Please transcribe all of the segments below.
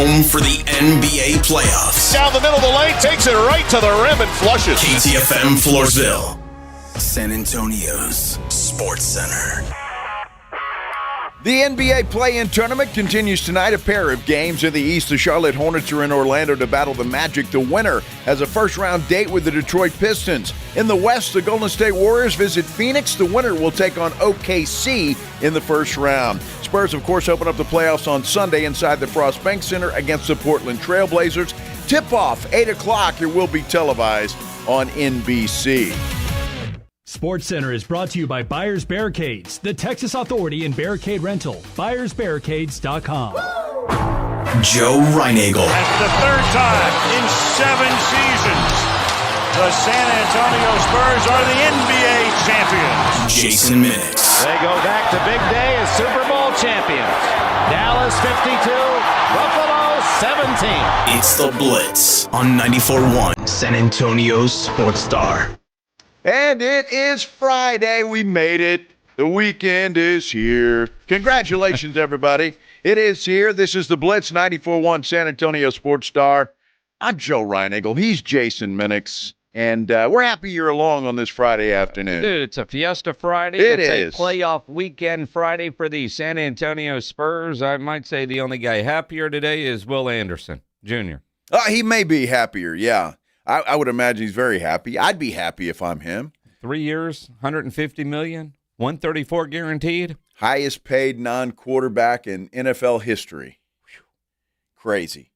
home for the NBA playoffs. Down the middle of the lane, takes it right to the rim and flushes. KTFM Floresville, San Antonio's Sports Center. The NBA play-in tournament continues tonight. A pair of games in the East. The Charlotte Hornets are in Orlando to battle the Magic. The winner has a first-round date with the Detroit Pistons. In the West, the Golden State Warriors visit Phoenix. The winner will take on OKC in the first round. Spurs, of course, open up the playoffs on Sunday inside the Frost Bank Center against the Portland Trail Blazers. Tip-off, 8 o'clock. It will be televised on NBC. Sports Center is brought to you by Buyers Barricades, the Texas authority in barricade rental. BuyersBarricades.com. Joe Reinagel. That's the third time in 7 seasons the San Antonio Spurs are the NBA champions. Jason Minix. They go back to big day as Super Bowl champions. Dallas 52, Buffalo 17. It's the Blitz on 94.1 San Antonio's Sports Star. And it is Friday. We made it. The weekend is here. Congratulations, everybody. It is here. This is the Blitz 94.1 San Antonio Sports Star. I'm Joe Reinagel. He's Jason Minix. And we're happy you're along on this Friday afternoon. Dude, it's a Fiesta Friday. It's a playoff weekend Friday for the San Antonio Spurs. I might say the only guy happier today is Will Anderson, Jr. He may be happier, yeah. I would imagine he's very happy. I'd be happy if I'm him. 3 years, $150 million, $134 guaranteed. Highest paid non-quarterback in NFL history. Whew. Crazy.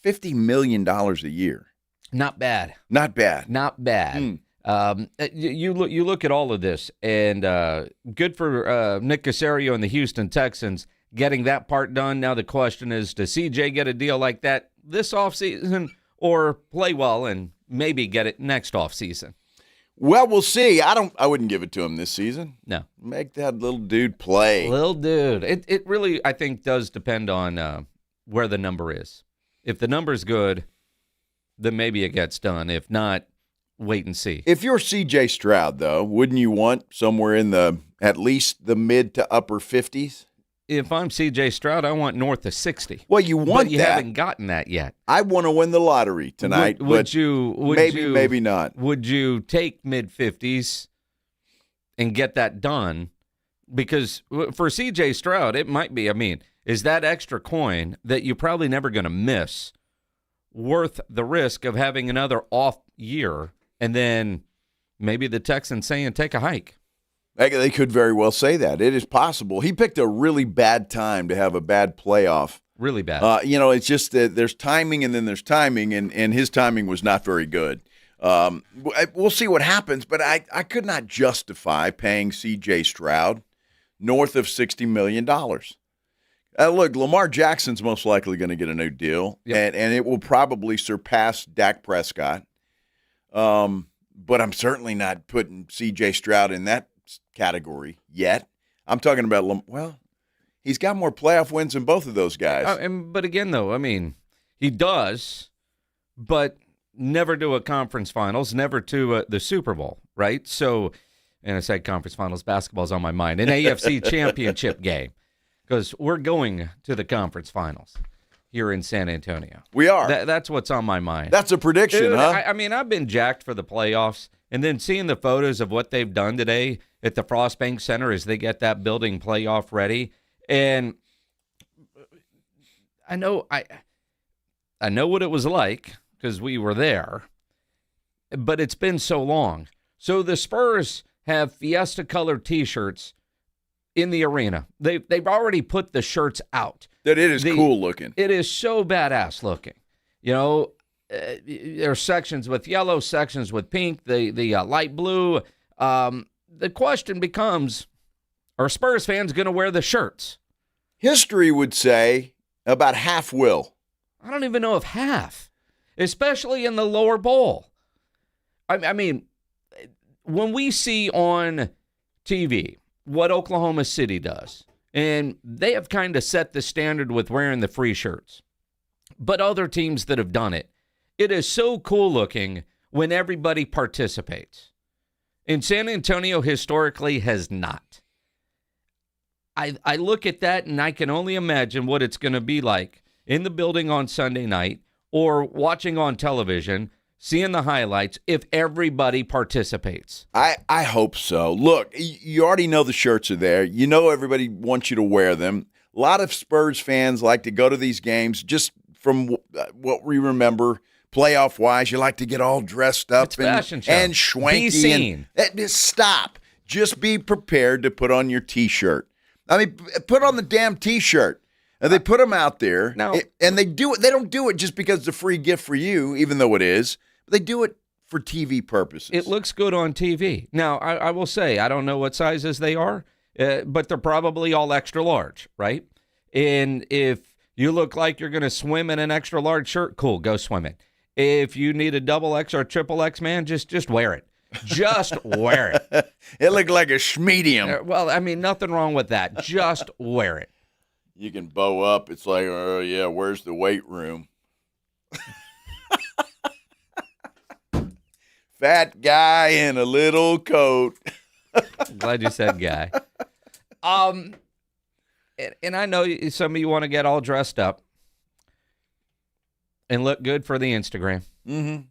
$50 million a year. Not bad. Not bad. Not bad. You look at all of this, and good for Nick Caserio and the Houston Texans getting that part done. Now the question is, does CJ get a deal like that this offseason or play well and maybe get it next offseason? Well, we'll see. I wouldn't give it to him this season. No. Make that little dude play. Little dude. It really, I think, does depend on where the number is. If the number's good, then maybe it gets done. If not, wait and see. If you're C.J. Stroud, though, wouldn't you want somewhere in at least the mid to upper 50s? If I'm C.J. Stroud, I want north of 60. Well, you want but you that. haven't gotten that yet. I want to win the lottery tonight. Maybe not. Would you take mid-50s and get that done? Because for C.J. Stroud, it might be, is that extra coin that you're probably never going to miss worth the risk of having another off year and then maybe the Texans saying take a hike? They could very well say that. It is possible. He picked a really bad time to have a bad playoff. Really bad. It's just that there's timing and then there's timing, and his timing was not very good. We'll see what happens, but I could not justify paying C.J. Stroud north of $60 million. Look, Lamar Jackson's most likely going to get a new deal, and it will probably surpass Dak Prescott. But I'm certainly not putting C.J. Stroud in that category yet. I'm talking about, he's got more playoff wins than both of those guys. But again, though, he does, but never to a conference finals, never to the Super Bowl, right? So, and I said conference finals, basketball's on my mind, an AFC championship game, because we're going to the conference finals here in San Antonio. We are. That's what's on my mind. That's a prediction, Dude, huh? I've been jacked for the playoffs, and then seeing the photos of what they've done today at the Frost Bank Center as they get that building playoff ready. And I know what it was like because we were there, but it's been so long. So the Spurs have Fiesta-colored T-shirts in the arena. They've already put the shirts out. That it is cool looking. It is so badass looking. There are sections with yellow, sections with pink, the light blue. The question becomes, are Spurs fans going to wear the shirts? History would say about half will. I don't even know if half, especially in the lower bowl. When we see on TV what Oklahoma City does, and they have kind of set the standard with wearing the free shirts, but other teams that have done it, it is so cool looking when everybody participates. And San Antonio historically has not. I look at that and I can only imagine what it's going to be like in the building on Sunday night or watching on television, seeing the highlights, if everybody participates? I hope so. Look, you already know the shirts are there. You know everybody wants you to wear them. A lot of Spurs fans like to go to these games just from what we remember, playoff-wise. You like to get all dressed up It's fashion show. and schwanky. Be seen. Stop. Just be prepared to put on your T-shirt. I mean, put on the damn T-shirt. And they put them out there, and they do it. They don't do it just because it's a free gift for you, even though it is. They do it for TV purposes. It looks good on TV. Now, I will say, I don't know what sizes they are, but they're probably all extra large, right? And if you look like you're going to swim in an extra large shirt, cool, go swim it. If you need a double X or a triple X, man, just wear it. Just wear it. It looked like a schmedium. Well, I mean, nothing wrong with that. Just wear it. You can bow up. It's like, oh, yeah, where's the weight room? Fat guy in a little coat. Glad you said guy. And I know some of you want to get all dressed up and look good for the Instagram. Mm-hmm.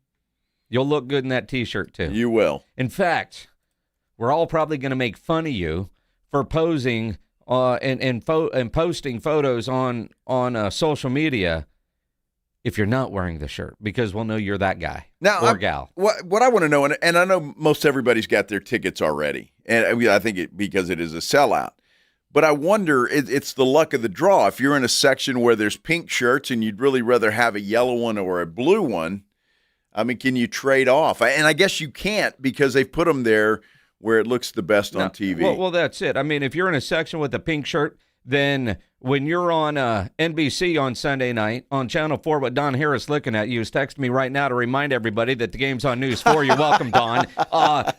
You'll look good in that T-shirt, too. You will. In fact, we're all probably going to make fun of you for posing and posting photos on social media if you're not wearing the shirt, because we'll know you're that guy or gal. What I want to know, and I know most everybody's got their tickets already, and I think because it is a sellout. But I wonder, it's the luck of the draw. If you're in a section where there's pink shirts and you'd really rather have a yellow one or a blue one, I mean, can you trade off? And I guess you can't, because they've put them there where it looks the best on TV. Well, that's it. I mean, if you're in a section with a pink shirt, then when you're on NBC on Sunday night on Channel 4 with Don Harris looking at you, is texting me right now to remind everybody that the game's on News 4. You're welcome, Don.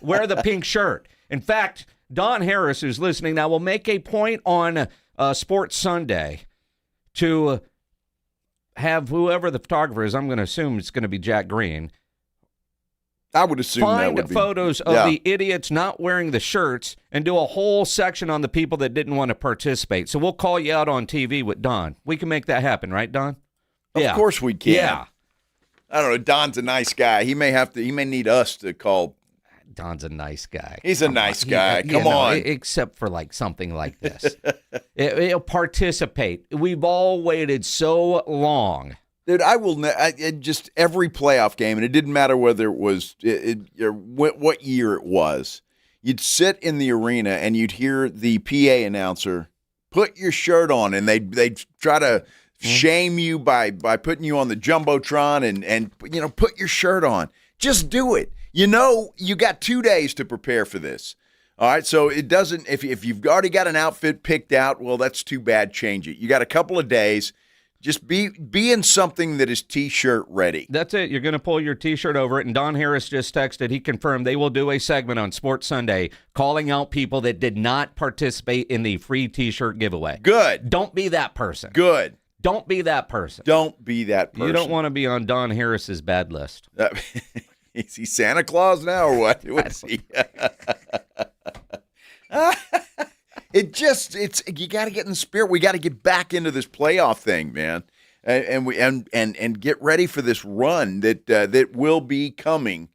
Wear the pink shirt. In fact, Don Harris, who's listening now, will make a point on Sports Sunday to have whoever the photographer is, I'm going to assume it's going to be Jack Green, I would assume that would be. Find photos of the idiots not wearing the shirts and do a whole section on the people that didn't want to participate. So we'll call you out on TV with Don. We can make that happen, right, Don? Of course we can. Yeah. I don't know. Don's a nice guy. He may need us to call. Don's a nice guy. He's a nice guy. Come on. Except for like something like this. He'll participate. We've all waited so long. Dude, I will just every playoff game, and it didn't matter whether it was what year it was. You'd sit in the arena and you'd hear the PA announcer, "Put your shirt on," and they'd try to shame you by putting you on the jumbotron and put your shirt on. Just do it. You got 2 days to prepare for this. All right, so it doesn't. If you've already got an outfit picked out, well, that's too bad. Change it. You got a couple of days. Just be in something that is T-shirt ready. That's it. You're going to pull your T-shirt over it. And Don Harris just texted. He confirmed they will do a segment on Sports Sunday calling out people that did not participate in the free T-shirt giveaway. Good. Don't be that person. Good. Don't be that person. Don't be that person. You don't want to be on Don Harris's bad list. Is he Santa Claus now or what? What is he? You got to get in the spirit. We got to get back into this playoff thing, man, and get ready for this run that will be coming,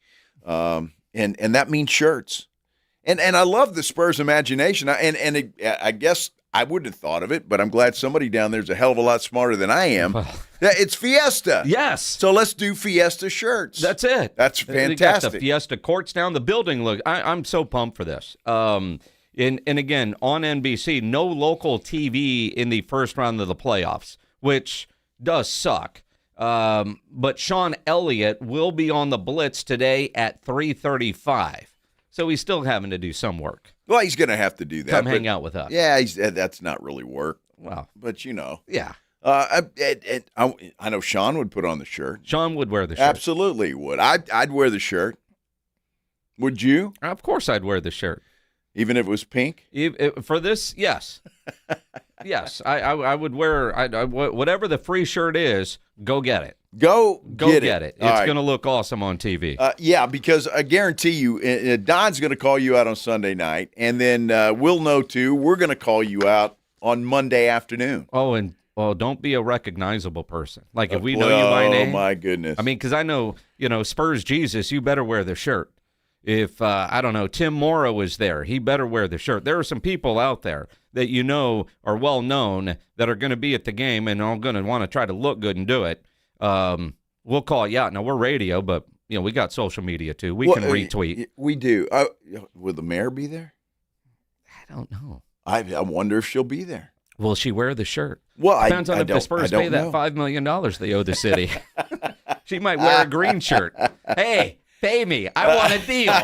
and that means shirts, and I love the Spurs imagination, I guess I wouldn't have thought of it, but I'm glad somebody down there is a hell of a lot smarter than I am. It's Fiesta. Yes. So let's do Fiesta shirts. That's it. That's fantastic. Got the Fiesta courts down. The building look. I'm so pumped for this. And again, on NBC, no local TV in the first round of the playoffs, which does suck. But Sean Elliott will be on the Blitz today at 3:35. So he's still having to do some work. Well, he's going to have to do that. Come hang out with us. Yeah, that's not really work. Well, but yeah. I know Sean would put on the shirt. Sean would wear the shirt. Absolutely would. I'd wear the shirt. Would you? Of course I'd wear the shirt. Even if it was pink? For this, yes. Yes, I would wear whatever the free shirt is, go get it. Go get it. It's going to look awesome on TV. Yeah, because I guarantee you, Don's going to call you out on Sunday night, and then we'll know, too. We're going to call you out on Monday afternoon. Oh, and Well, don't be a recognizable person. Like if we know you by name. Oh, my goodness. I mean, because I know, Spurs Jesus, you better wear the shirt. If, I don't know, Tim Morrow is there, he better wear the shirt. There are some people out there that are well known that are going to be at the game and are going to want to try to look good and do it. We'll call you out. Now, we're radio, but, we got social media too. We can retweet. We do. Will the mayor be there? I don't know. I wonder if she'll be there. Will she wear the shirt? Well, depends on if the Spurs pay that $5 million they owe the city. She might wear a green shirt. Hey, pay me. I want a deal.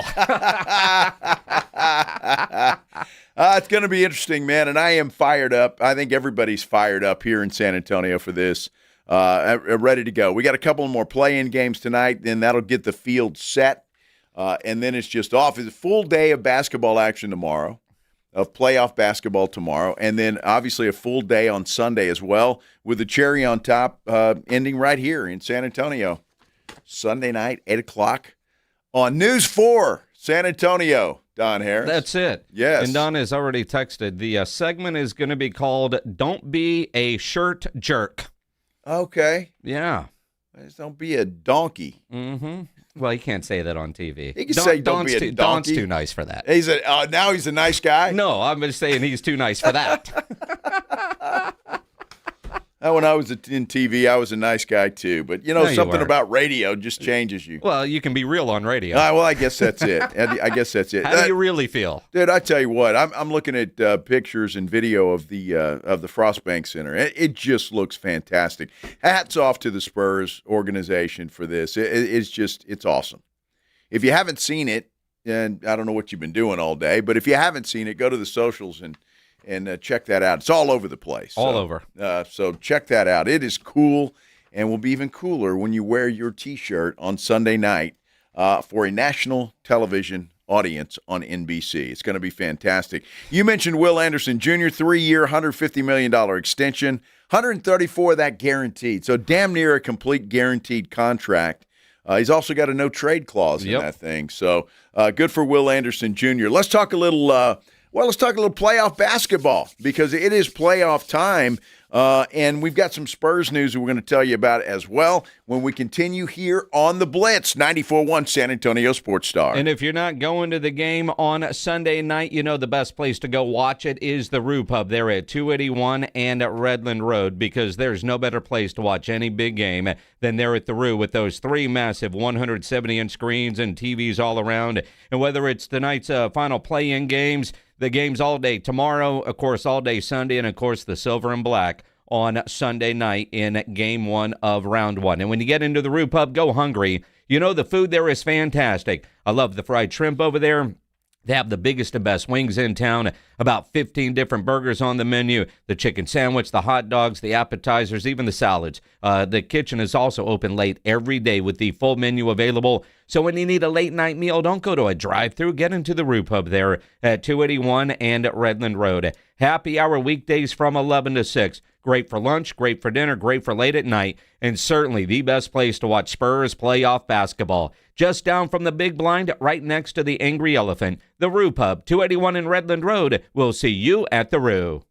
It's going to be interesting, man, and I am fired up. I think everybody's fired up here in San Antonio for this. Ready to go. We got a couple more play-in games tonight, then that'll get the field set, and then it's just off. It's a full day of basketball action tomorrow. Of playoff basketball tomorrow, and then obviously a full day on Sunday as well, with the cherry on top ending right here in San Antonio. Sunday night, 8 o'clock on News 4, San Antonio. Don Harris. That's it. Yes. And Don has already texted. The segment is going to be called Don't Be a Shirt Jerk. Okay. Yeah. Just don't be a donkey. Mm-hmm. Well, you can't say that on TV. He can say don't be a donkey. Don's too nice for that. Now he's a nice guy? No, I'm just saying he's too nice for that. When I was in TV, I was a nice guy too. But, something about radio just changes you. Well, you can be real on radio. Well, I guess that's it. How do you really feel? Dude, I tell you what, I'm looking at pictures and video of the Frostbank Center. It just looks fantastic. Hats off to the Spurs organization for this. It's awesome. If you haven't seen it, and I don't know what you've been doing all day, but if you haven't seen it, go to the socials and check that out. It's all over the place. All over. So check that out. It is cool, and will be even cooler when you wear your T-shirt on Sunday night for a national television audience on NBC. It's going to be fantastic. You mentioned Will Anderson Jr., 3-year, $150 million extension, 134 of that guaranteed. So damn near a complete guaranteed contract. He's also got a no-trade clause in that thing. So good for Will Anderson Jr. Let's talk a little playoff basketball because it is playoff time, and we've got some Spurs news that we're going to tell you about as well when we continue here on the Blitz, 94.1 San Antonio Sports Star. And if you're not going to the game on Sunday night, the best place to go watch it is the Rue Pub there at 281 and at Redland Road, because there's no better place to watch any big game than there at the Rue with those 3 massive 170-inch screens and TVs all around. And whether it's tonight's final play-in games, the games all day tomorrow, of course, all day Sunday, and, of course, the silver and black on Sunday night in Game 1 of Round 1. And when you get into the Rue Pub, go hungry. The food there is fantastic. I love the fried shrimp over there. They have the biggest and best wings in town, about 15 different burgers on the menu, the chicken sandwich, the hot dogs, the appetizers, even the salads. The kitchen is also open late every day with the full menu available. So when you need a late-night meal, don't go to a drive-thru. Get into the Rue Pub there at 281 and at Redland Road. Happy hour weekdays from 11 to 6. Great for lunch, great for dinner, great for late at night, and certainly the best place to watch Spurs playoff basketball. Just down from the big blind, right next to the Angry Elephant, the Rue Pub, 281 in Redland Road. We'll see you at the Rue.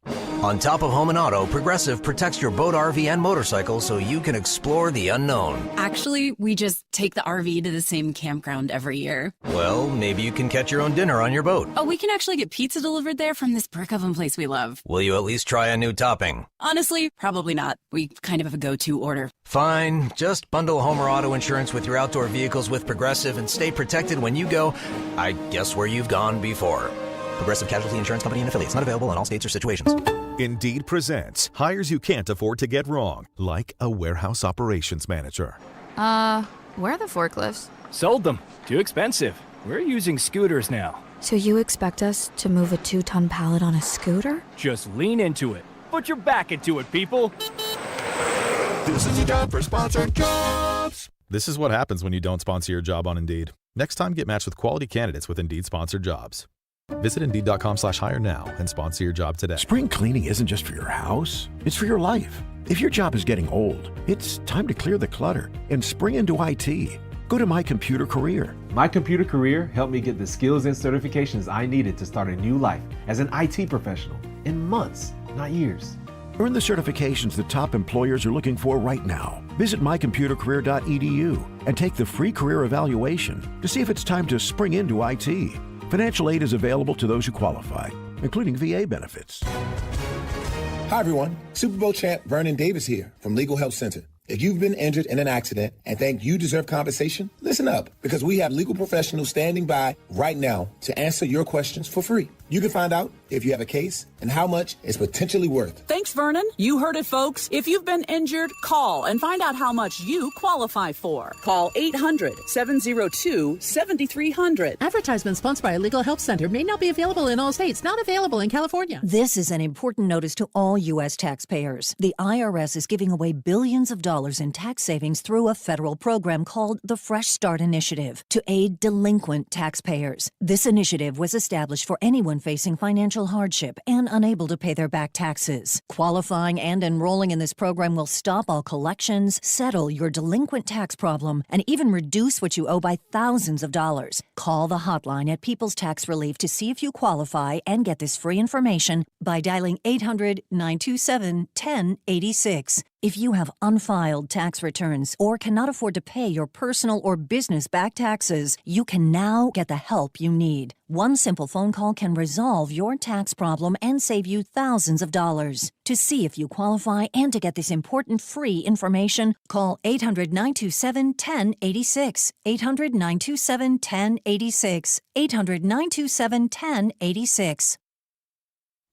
On top of home and auto, Progressive protects your boat, RV, and motorcycle so you can explore the unknown. Actually, we just take the RV to the same campground every year. Well, maybe you can catch your own dinner on your boat. Oh, we can actually get pizza delivered there from this brick oven place we love. Will you at least try a new topping? Honestly, probably not. We kind of have a go-to order. Fine. Just bundle home or auto insurance with your outdoor vehicles with Progressive and stay protected when you go, I guess, where you've gone before. Progressive Casualty Insurance Company and Affiliates. Not available in all states or situations. Indeed presents hires you can't afford to get wrong, like a warehouse operations manager. Where are the forklifts? Sold them. Too expensive. We're using scooters now. So you expect us to move a 2-ton pallet on a scooter? Just lean into it. Put your back into it, people. This is a job for sponsored jobs. This is what happens when you don't sponsor your job on Indeed. Next time, get matched with quality candidates with Indeed sponsored jobs. Visit Indeed.com/hire now and sponsor your job today. Spring cleaning isn't just for your house, it's for your life. If your job is getting old, it's time to clear the clutter and spring into IT. Go to My Computer Career. My Computer Career helped me get the skills and certifications I needed to start a new life as an IT professional in months, not years. Earn the certifications that top employers are looking for right now. Visit mycomputercareer.edu and take the free career evaluation to see if it's time to spring into IT. Financial aid is available to those who qualify, including VA benefits. Hi, everyone. Super Bowl champ Vernon Davis here from Legal Help Center. If you've been injured in an accident and think you deserve compensation, listen up, because we have legal professionals standing by right now to answer your questions for free. You can find out if you have a case and how much it's potentially worth. Thanks, Vernon. You heard it, folks. If you've been injured, call and find out how much you qualify for. Call 800-702-7300. Advertisement sponsored by a Legal Help Center may not be available in all states, not available in California. This is an important notice to all U.S. taxpayers. The IRS is giving away billions of dollars in tax savings through a federal program called the Fresh Start Initiative to aid delinquent taxpayers. This initiative was established for anyone facing financial hardship and unable to pay their back taxes. Qualifying and enrolling in this program will stop all collections, settle your delinquent tax problem, and even reduce what you owe by thousands of dollars. Call the hotline at People's Tax Relief to see if you qualify and get this free information by dialing 800-927-1086. If you have unfiled tax returns or cannot afford to pay your personal or business back taxes, you can now get the help you need. One simple phone call can resolve your tax problem and save you thousands of dollars. To see if you qualify and to get this important free information, call 800-927-1086. 800-927-1086. 800-927-1086.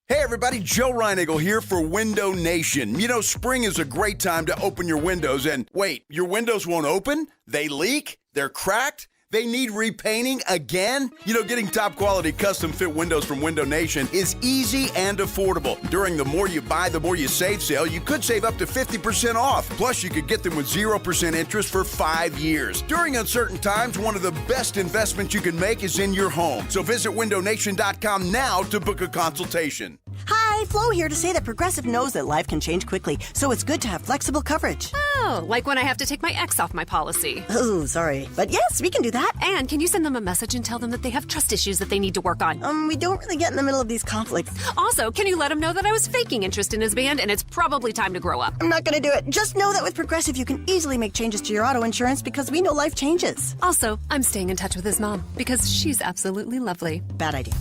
Hey everybody, Joe Reinigle here for Window Nation. You know, spring is a great time to open your windows and wait, your windows won't open? They leak? They're cracked? They need repainting again? You know, getting top quality custom fit windows from Window Nation is easy and affordable. During the More You Buy, the More You Save sale, you could save up to 50% off. Plus, you could get them with 0% interest for 5 years. During uncertain times, one of the best investments you can make is in your home. So visit windownation.com now to book a consultation. Hi, Flo here to say that Progressive knows that life can change quickly, so it's good to have flexible coverage. Oh, like when I have to take my ex off my policy. Oh, sorry. But yes, we can do that. And can you send them a message and tell them that they have trust issues that they need to work on? We don't really get in the middle of these conflicts. Also, can you let them know that I was faking interest in his band and it's probably time to grow up? I'm not going to do it. Just know that with Progressive, you can easily make changes to your auto insurance because we know life changes. Also, I'm staying in touch with his mom because she's absolutely lovely. Bad idea.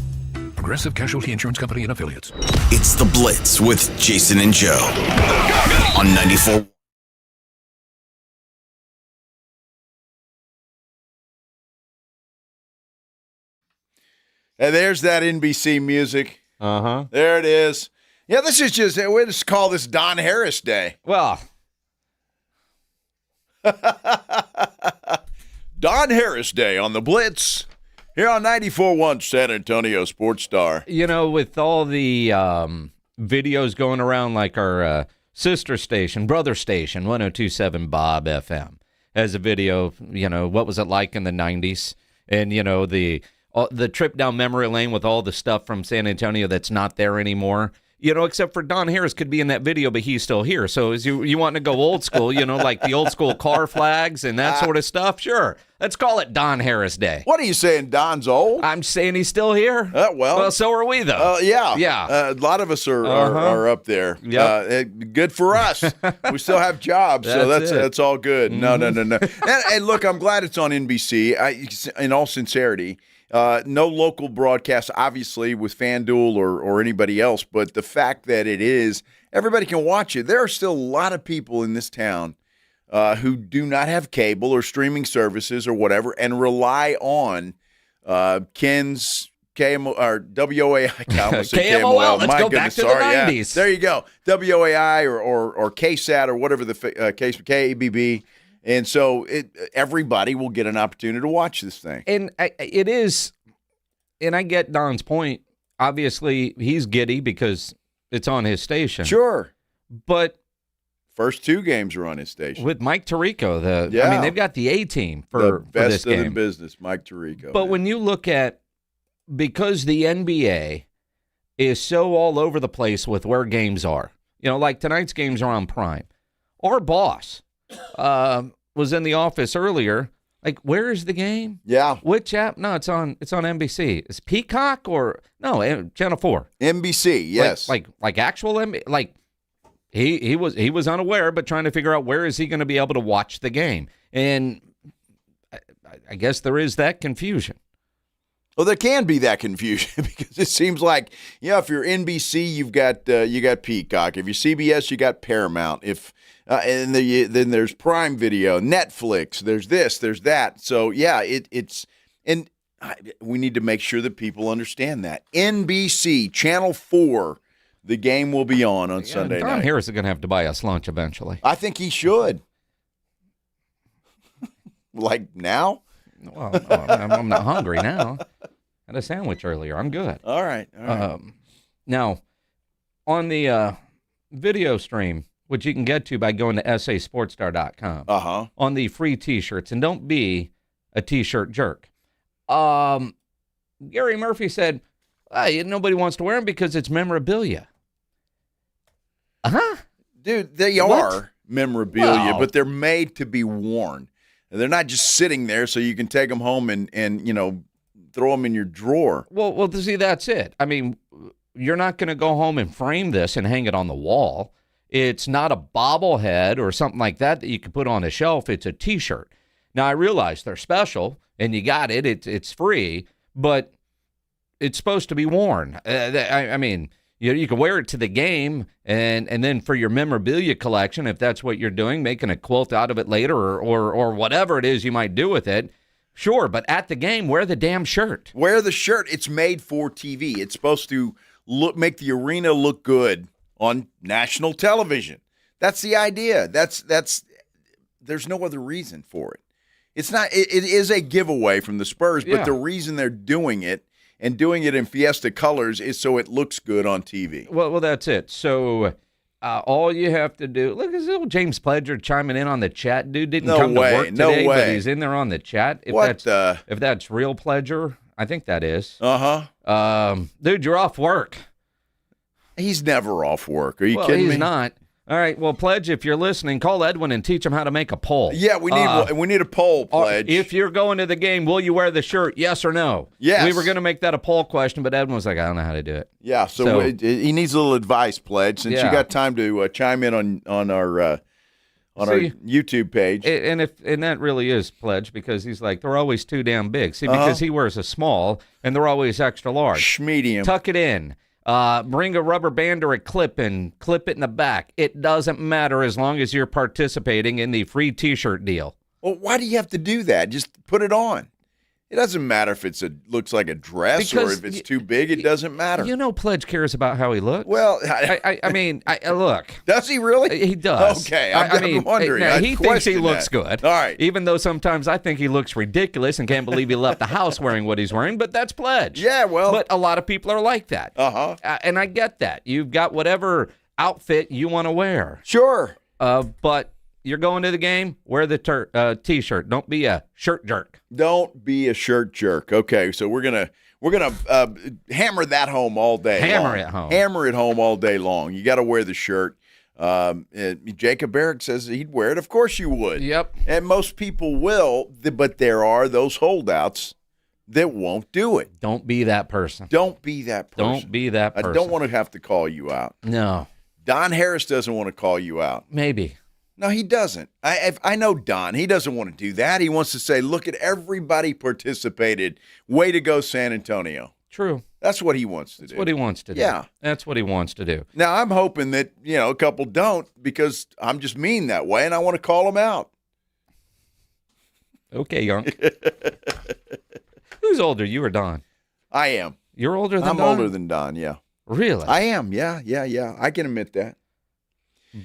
Progressive Casualty Insurance Company and Affiliates. It's The Blitz with Jason and Joe on 94. And there's that NBC music. Uh-huh. There it is. Yeah, this is just, we just call this Don Harris Day. Well. Don Harris Day on the Blitz. Here on 94.1 San Antonio Sports Star. You know, with all the videos going around, like our sister station, brother station, 102.7 Bob FM, has a video, you know, what was it like in the 90s? And, you know, the trip down memory lane with all the stuff from San Antonio that's not there anymore. You know, except for Don Harris could be in that video, but he's still here. So is you want to go old school, you know, like the old school car flags and that sort of stuff? Sure. Let's call it Don Harris Day. What are you saying, Don's old? I'm saying he's still here. Well, so are we, though. Yeah. Yeah. A lot of us are up there. Yep. Good for us. We still have jobs, so that's all good. Mm-hmm. No. And look, I'm glad it's on NBC. In all sincerity, no local broadcast, obviously, with FanDuel or anybody else, but the fact that it is, everybody can watch it. There are still a lot of people in this town who do not have cable or streaming services or whatever and rely on Ken's KMO or WOAI. KMOL. Let's go back to the 90s. Yeah. There you go. WOAI or KSAT or whatever the case, KABB. And so everybody will get an opportunity to watch this thing. And it is, and I get Don's point. Obviously, he's giddy because it's on his station. Sure. But first two games are on his station. With Mike Tirico, I mean, they've got the A-team for this game. Best of the business, Mike Tirico. But when you look at, because the NBA is so all over the place with where games are, you know, like tonight's games are on Prime. Our boss was in the office earlier Like, where is the game? Yeah. Which app? No, it's on NBC. It's Peacock or no, Channel 4. NBC, yes. Like actual NBC. Like he was unaware, but trying to figure out where is he going to be able to watch the game. And I guess there is that confusion. Well, there can be that confusion because it seems like, if you're NBC, you've got Peacock. If you're CBS, you got Paramount. Then there's Prime Video, Netflix. There's this, there's that. So yeah, we need to make sure that people understand that NBC Channel 4, the game will be on Sunday night. Don Harris is going to have to buy us lunch eventually. I think he should. Like now? Well, no, I'm not hungry now. Had a sandwich earlier. I'm good. All right. Now, on the video stream, which you can get to by going to sasportstar.com, on the free T-shirts, and don't be a T-shirt jerk. Gary Murphy said, nobody wants to wear them because it's memorabilia. Dude, they are memorabilia, but they're made to be worn. They're not just sitting there so you can take them home and throw them in your drawer. Well, see, that's it. I mean, you're not going to go home and frame this and hang it on the wall. It's not a bobblehead or something like that you can put on a shelf. It's a T-shirt. Now, I realize they're special, and you got it. It's free, but it's supposed to be worn. I mean, you can wear it to the game, and then for your memorabilia collection, if that's what you're doing, making a quilt out of it later or whatever it is you might do with it, sure. But at the game, wear the damn shirt. Wear the shirt. It's made for TV. It's supposed to make the arena look good on national television. That's the idea. There's no other reason for it. It's not. It is a giveaway from the Spurs, but the reason they're doing it and doing it in Fiesta colors is so it looks good on TV. Well, that's it. So all you have to do, look, this little James Pledger chiming in on the chat. Dude didn't come to work today, but he's in there on the chat. If that's real Pledger, I think that is. Dude, you're off work. He's never off work. Are you kidding me? He's not. All right, well, Pledge, if you're listening, call Edwin and teach him how to make a poll. Yeah, we need a poll, Pledge. If you're going to the game, will you wear the shirt, yes or no? Yes. We were going to make that a poll question, but Edwin was like, I don't know how to do it. Yeah, so he needs a little advice, Pledge, since you got time to chime in on our YouTube page. And that really is Pledge, because he's like, they're always too damn big. See, because he wears a small, and they're always extra large. Medium. Tuck it in. Bring a rubber band or a clip and clip it in the back. It doesn't matter as long as you're participating in the free T-shirt deal. Well, why do you have to do that? Just put it on. It doesn't matter if looks like a dress or if it's too big. It doesn't matter. You know, Pledge cares about how he looks. Well, I mean, look. Does he really? He does. Okay, I'm wondering. He thinks he looks good. All right. Even though sometimes I think he looks ridiculous and can't believe he left the house wearing what he's wearing, but that's Pledge. Yeah, well. But a lot of people are like that. And I get that. You've got whatever outfit you want to wear. Sure. But you're going to the game, wear the T-shirt. Don't be a shirt jerk. Don't be a shirt jerk. Okay, so we're gonna hammer that home all day. Hammer it home all day long. You got to wear the shirt. Jacob Barrick says he'd wear it. Of course you would. Yep. And most people will, but there are those holdouts that won't do it. Don't be that person. Don't be that person. Don't be that person. I don't want to have to call you out. No. Don Harris doesn't want to call you out. Maybe. No, he doesn't. I know Don. He doesn't want to do that. He wants to say, look at everybody participated. Way to go, San Antonio. True. That's what he wants to do. That's what he wants to do. Yeah. That's what he wants to do. Now, I'm hoping that, a couple don't, because I'm just mean that way, and I want to call them out. Okay, Yunk. Who's older, you or Don? I am. You're older than Don? I'm older than Don, yeah. Really? I am, yeah. I can admit that.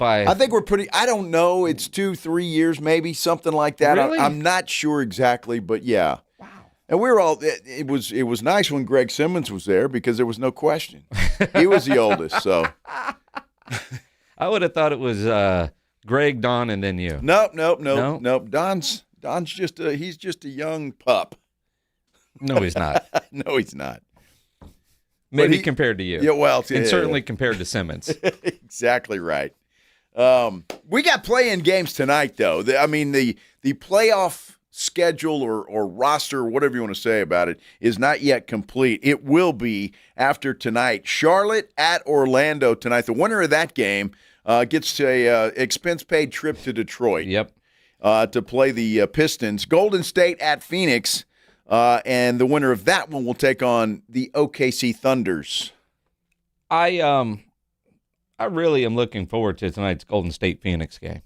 I think we're I don't know, it's 2-3 years maybe, something like that. Really? I'm not sure exactly, but yeah. Wow. And we were all, it was nice when Greg Simmons was there because there was no question. He was the oldest, so. I would have thought it was Greg, Don, and then you. Nope. Don's just he's just a young pup. No, he's not. No, he's not. Maybe compared to you. Yeah, well. And certainly compared to Simmons. Exactly right. We got play-in games tonight, though. The playoff schedule or roster, or whatever you want to say about it, is not yet complete. It will be after tonight. Charlotte at Orlando tonight. The winner of that game gets a expense-paid trip to Detroit. Yep. To play the Pistons. Golden State at Phoenix, and the winner of that one will take on the OKC Thunders. I really am looking forward to tonight's Golden State Phoenix game.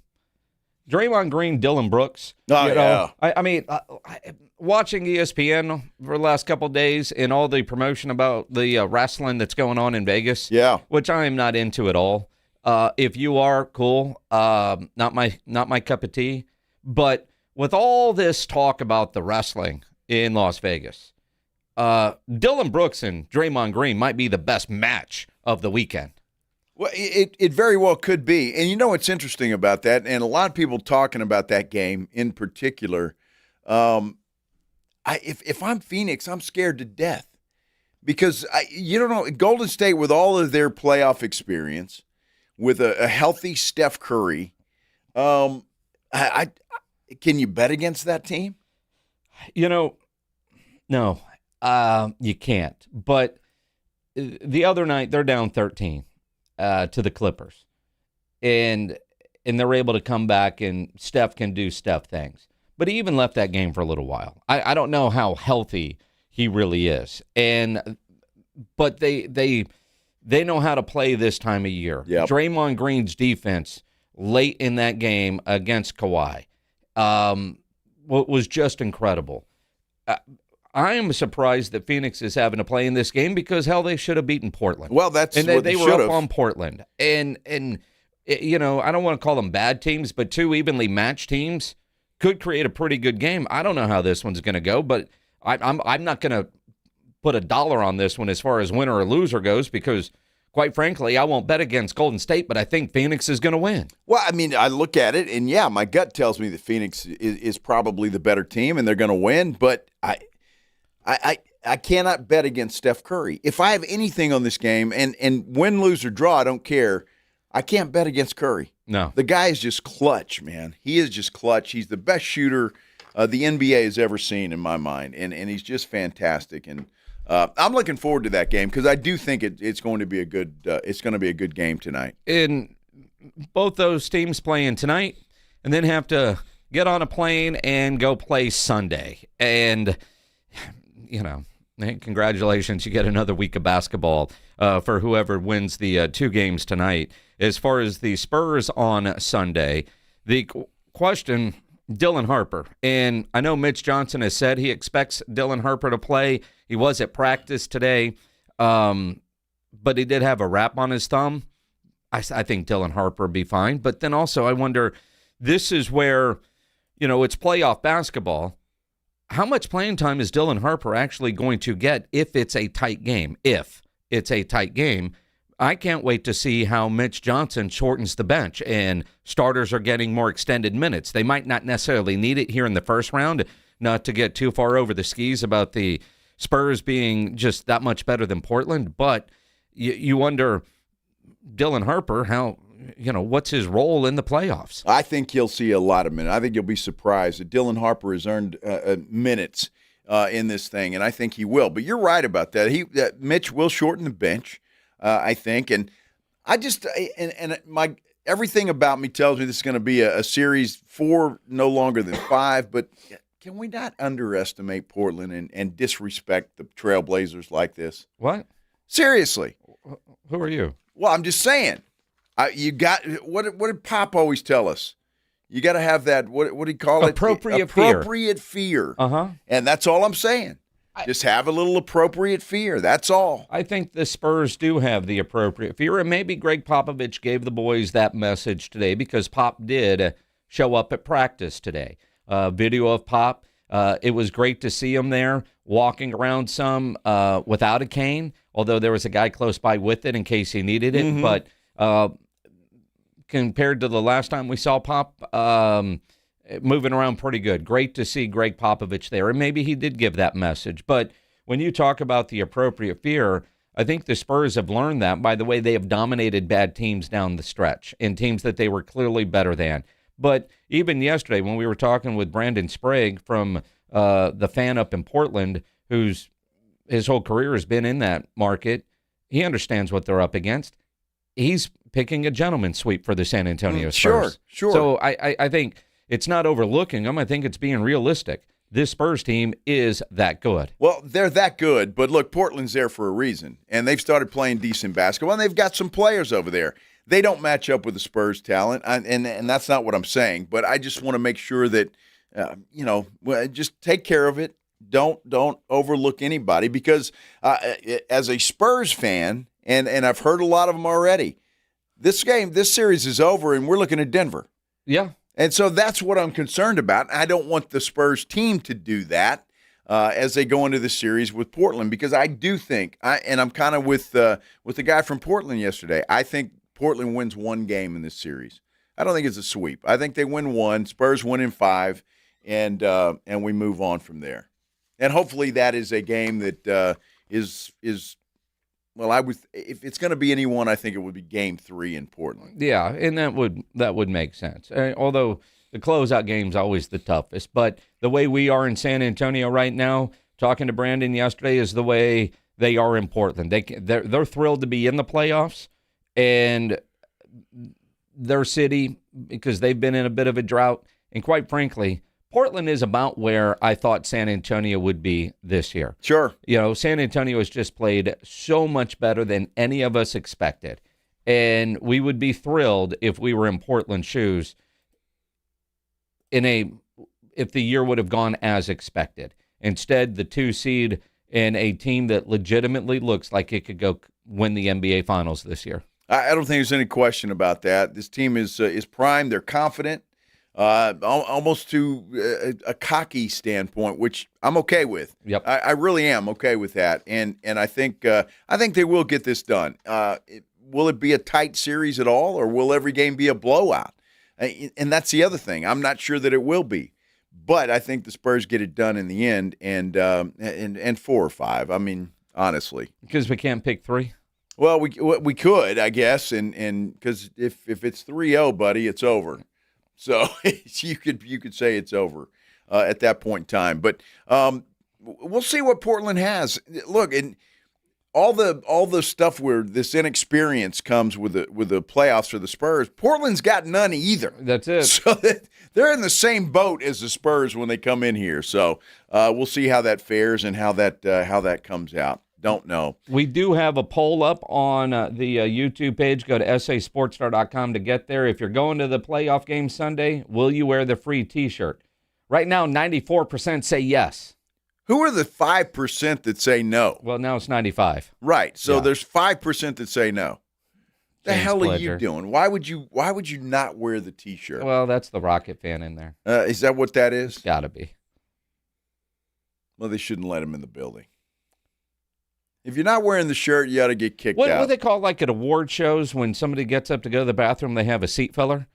Draymond Green, Dylan Brooks. Yeah. I mean, watching ESPN for the last couple of days and all the promotion about the wrestling that's going on in Vegas. Yeah. Which I am not into at all. If you are, cool. Not my cup of tea. But with all this talk about the wrestling in Las Vegas, Dylan Brooks and Draymond Green might be the best match of the weekend. Well, it very well could be. And you know what's interesting about that, and a lot of people talking about that game in particular, if I'm Phoenix, I'm scared to death. Because, you don't know, Golden State, with all of their playoff experience, with a healthy Steph Curry, can you bet against that team? No, you can't. But the other night, they're down 13 to the Clippers. And they're able to come back, and Steph can do Steph things. But he even left that game for a little while. I don't know how healthy he really is. But they know how to play this time of year. Yep. Draymond Green's defense late in that game against Kawhi was just incredible. I am surprised that Phoenix is having to play in this game because, hell, they should have beaten Portland. Well, that's and what they they were should up have. on Portland. And I don't want to call them bad teams, but two evenly matched teams could create a pretty good game. I don't know how this one's going to go, but I'm not going to put a dollar on this one as far as winner or loser goes because, quite frankly, I won't bet against Golden State, but I think Phoenix is going to win. Well, I mean, I look at it, and yeah, my gut tells me that Phoenix is probably the better team, and they're going to win. But I cannot bet against Steph Curry. If I have anything on this game, and win, lose, or draw, I don't care. I can't bet against Curry. No, the guy is just clutch, man. He is just clutch. He's the best shooter the NBA has ever seen in my mind, and he's just fantastic. And I'm looking forward to that game because I do think it's going to be a good game tonight. And both those teams playing tonight, and then have to get on a plane and go play Sunday. And congratulations, you get another week of basketball for whoever wins the two games tonight. As far as the Spurs on Sunday, the question, Dylan Harper. And I know Mitch Johnson has said he expects Dylan Harper to play. He was at practice today, but he did have a wrap on his thumb. I think Dylan Harper will be fine. But then also I wonder, this is where, it's playoff basketball. How much playing time is Dylan Harper actually going to get if it's a tight game? If it's a tight game, I can't wait to see how Mitch Johnson shortens the bench and starters are getting more extended minutes. They might not necessarily need it here in the first round, not to get too far over the skis about the Spurs being just that much better than Portland, but you wonder, Dylan Harper, how, what's his role in the playoffs? I think he'll see a lot of minutes. I think you'll be surprised that Dylan Harper has earned minutes in this thing, and I think he will. But you're right about that. Mitch will shorten the bench, I think. And I just my everything about me tells me this is going to be a series 4 no longer than 5. But can we not underestimate Portland and disrespect the Trailblazers like this? What? Seriously. Who are you? Well, I'm just saying. You got what did Pop always tell us? You got to have that. What do you call it? Appropriate fear. Uh-huh. And that's all I'm saying. Just have a little appropriate fear. That's all. I think the Spurs do have the appropriate fear, and maybe Greg Popovich gave the boys that message today because Pop did show up at practice today. Video of Pop. It was great to see him there walking around some without a cane, although there was a guy close by with it in case he needed it. Mm-hmm. But compared to the last time we saw Pop, moving around pretty good. Great to see Greg Popovich there, and maybe he did give that message. But when you talk about the appropriate fear, I think the Spurs have learned that. By the way, they have dominated bad teams down the stretch and teams that they were clearly better than. But even yesterday when we were talking with Brandon Sprague from the fan up in Portland, his whole career has been in that market, he understands what they're up against. He's picking a gentleman's sweep for the San Antonio Spurs. Sure. So I think it's not overlooking them. I think it's being realistic. This Spurs team is that good. Well, they're that good, but look, Portland's there for a reason, and they've started playing decent basketball, and they've got some players over there. They don't match up with the Spurs talent, and that's not what I'm saying, but I just want to make sure that, just take care of it. Don't overlook anybody, because as a Spurs fan, and I've heard a lot of them already, this series is over, and we're looking at Denver. Yeah. And so that's what I'm concerned about. I don't want the Spurs team to do that as they go into the series with Portland, because I do think, and I'm kind of with the guy from Portland yesterday, I think Portland wins one game in this series. I don't think it's a sweep. I think they win one, Spurs win in 5, and we move on from there. And hopefully that is a game that is if it's going to be anyone, I think it would be Game 3 in Portland. Yeah, and that would make sense. Although the closeout game's always the toughest, but the way we are in San Antonio right now, talking to Brandon yesterday, is the way they are in Portland. They're thrilled to be in the playoffs, and their city, because they've been in a bit of a drought, and quite frankly, Portland is about where I thought San Antonio would be this year. Sure. San Antonio has just played so much better than any of us expected. And we would be thrilled if we were in Portland's shoes if the year would have gone as expected. Instead, the 2 seed and a team that legitimately looks like it could go win the NBA Finals this year. I don't think there's any question about that. This team is primed. They're confident. Almost to a cocky standpoint, which I'm okay with. Yep. I really am okay with that, and I think they will get this done. Will it be a tight series at all, or will every game be a blowout? And that's the other thing. I'm not sure that it will be, but I think the Spurs get it done in the end, and 4 or 5. I mean, honestly, because we can't pick 3. Well, we could, I guess, and because if it's 3-0, buddy, it's over. So you could say it's over at that point in time. But we'll see what Portland has. Look, and all the stuff where this inexperience comes with the playoffs for the Spurs, Portland's got none either. That's it. So they're in the same boat as the Spurs when they come in here. So we'll see how that fares and how that comes out. Don't know. We do have a poll up on the YouTube page. Go to sasportstar.com to get there. If you're going to the playoff game Sunday, will you wear the free T-shirt? Right now, 94% say yes. Who are the 5% that say no? Well, now it's 95. Right. So there's 5% that say no. The hell are you doing? Why would you not wear the T-shirt? Well, that's the Rocket fan in there. Is that what that is? It's got to be. Well, they shouldn't let him in the building. If you're not wearing the shirt, you ought to get kicked out. What do they call like at award shows when somebody gets up to go to the bathroom, they have a seat filler?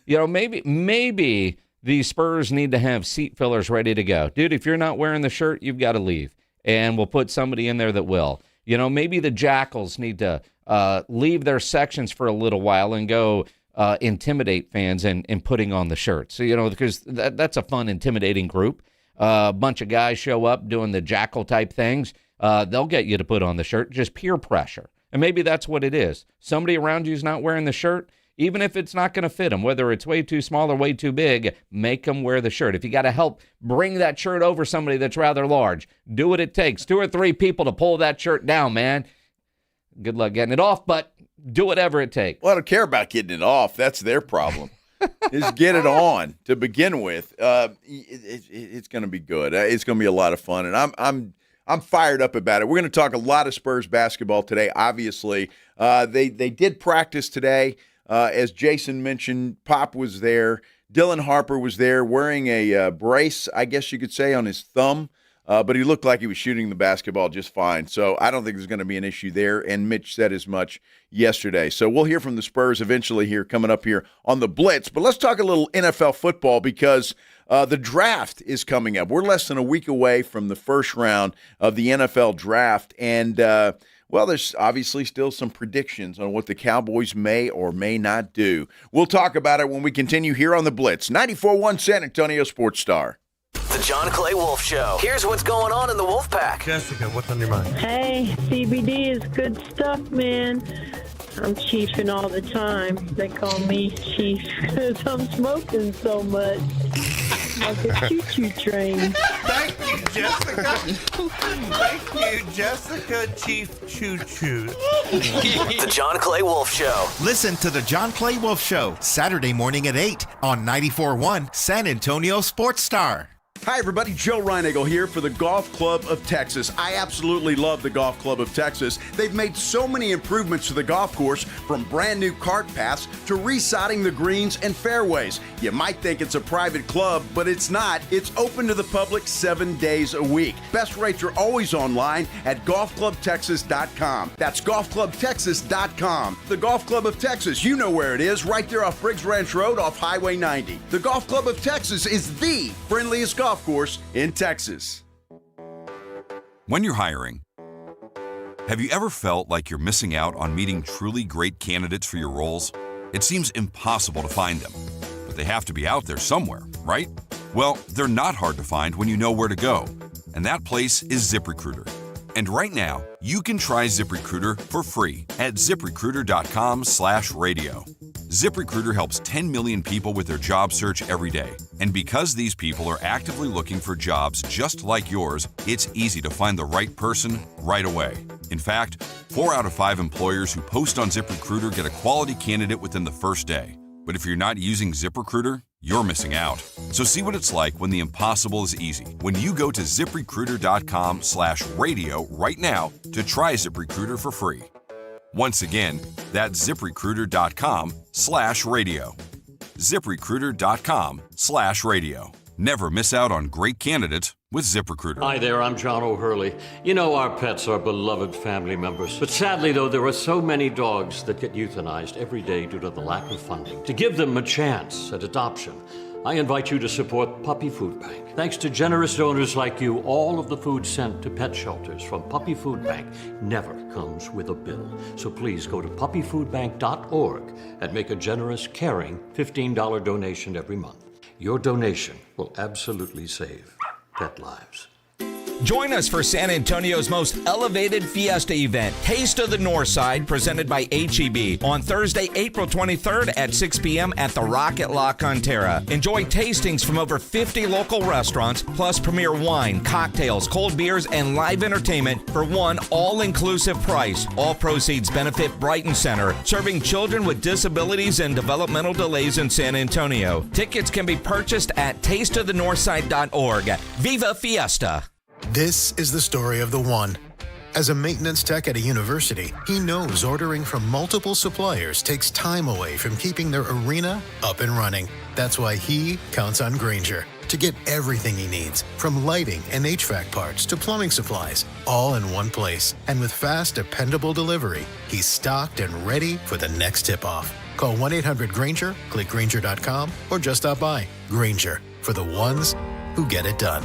Maybe the Spurs need to have seat fillers ready to go. Dude, if you're not wearing the shirt, you've got to leave. And we'll put somebody in there that will. Maybe the Jackals need to leave their sections for a little while and go intimidate fans and putting on the shirts. So, because that's a fun, intimidating group. A bunch of guys show up doing the Jackal type things. They'll get you to put on the shirt, just peer pressure. And maybe that's what it is. Somebody around you is not wearing the shirt, even if it's not going to fit them, whether it's way too small or way too big, make them wear the shirt. If you got to help bring that shirt over somebody that's rather large, do what it takes. 2 or 3 people to pull that shirt down, man. Good luck getting it off, but do whatever it takes. Well, I don't care about getting it off. That's their problem. Just get it on to begin with. It's going to be good. It's going to be a lot of fun, and I'm fired up about it. We're going to talk a lot of Spurs basketball today, obviously. They did practice today. As Jason mentioned, Pop was there. Dylan Harper was there wearing a brace, I guess you could say, on his thumb. But he looked like he was shooting the basketball just fine. So I don't think there's going to be an issue there, and Mitch said as much yesterday. So we'll hear from the Spurs eventually here coming up here on the Blitz. But let's talk a little NFL football because the draft is coming up. We're less than a week away from the first round of the NFL draft, and Well, there's obviously still some predictions on what the Cowboys may or may not do. We'll talk about it when we continue here on the Blitz. 94.1 San Antonio Sports Star. The John Clay Wolf Show. Here's what's going on in the Wolf Pack. Jessica, what's on your mind? Hey, CBD is good stuff, man. I'm chiefing all the time. They call me Chief because I'm smoking so much. Like a choo-choo train. Thank you, Jessica. Thank you, Jessica, Chief Choo-Choo. The John Clay Wolf Show. Listen to The John Clay Wolf Show, Saturday morning at 8 on 94.1 San Antonio Sports Star. Hi, everybody. Joe Reinagle here for the Golf Club of Texas. I absolutely love the Golf Club of Texas. They've made so many improvements to the golf course, from brand new cart paths to resodding the greens and fairways. You might think it's a private club, but it's not. It's open to the public 7 days a week. Best rates are always online at golfclubtexas.com. That's golfclubtexas.com. The Golf Club of Texas, you know where it is, right there off Briggs Ranch Road off Highway 90. The Golf Club of Texas is the friendliest golf course in Texas. When you're hiring, have you ever felt like you're missing out on meeting truly great candidates for your roles? It seems impossible to find them, but they have to be out there somewhere, right? Well, they're not hard to find when you know where to go, and that place is ZipRecruiter. And right now, you can try ZipRecruiter for free at ZipRecruiter.com/radio. ZipRecruiter helps 10 million people with their job search every day. And because these people are actively looking for jobs just like yours, it's easy to find the right person right away. In fact, 4 out of 5 employers who post on ZipRecruiter get a quality candidate within the first day. But if you're not using ZipRecruiter, you're missing out. So see what it's like when the impossible is easy. When you go to ZipRecruiter.com/radio right now to try ZipRecruiter for free. Once again, that's ZipRecruiter.com/radio. ZipRecruiter.com/radio. Never miss out on great candidates with ZipRecruiter. Hi there, I'm John O'Hurley. You know our pets are beloved family members. But sadly, though, there are so many dogs that get euthanized every day due to the lack of funding. To give them a chance at adoption, I invite you to support Puppy Food Bank. Thanks to generous donors like you, all of the food sent to pet shelters from Puppy Food Bank never comes with a bill. So please go to puppyfoodbank.org and make a generous, caring $15 donation every month. Your donation will absolutely save pet lives. Join us for San Antonio's most elevated fiesta event, Taste of the Northside, presented by H-E-B, on Thursday, April 23rd at 6 p.m. at the Rocket La Cantera. Enjoy tastings from over 50 local restaurants, plus premier wine, cocktails, cold beers, and live entertainment for one all-inclusive price. All proceeds benefit Brighton Center, serving children with disabilities and developmental delays in San Antonio. Tickets can be purchased at tasteofthenorthside.org. Viva Fiesta! This is the story of the one. As a maintenance tech at a university, he knows ordering from multiple suppliers takes time away from keeping their arena up and running. That's why he counts on Grainger to get everything he needs, from lighting and HVAC parts to plumbing supplies, all in one place. And with fast, dependable delivery, he's stocked and ready for the next tip-off. Call 1-800-GRAINGER, click Grainger.com, or just stop by. Grainger, for the ones who get it done.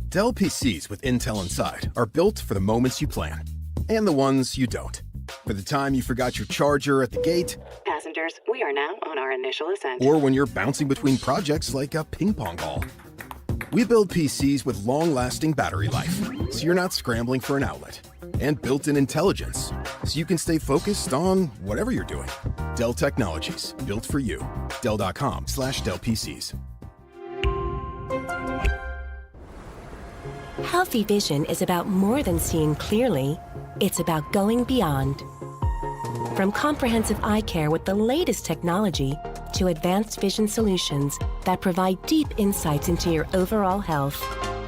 Dell PCs with Intel inside are built for the moments you plan, and the ones you don't. For the time you forgot your charger at the gate, Passengers, we are now on our initial ascent. or when you're bouncing between projects like a ping pong ball. We build PCs with long-lasting battery life, so you're not scrambling for an outlet. And built-in intelligence, so you can stay focused on whatever you're doing. Dell Technologies, built for you. Dell.com/Dell PCs. Healthy vision is about more than seeing clearly. It's about going beyond. From comprehensive eye care with the latest technology to advanced vision solutions that provide deep insights into your overall health.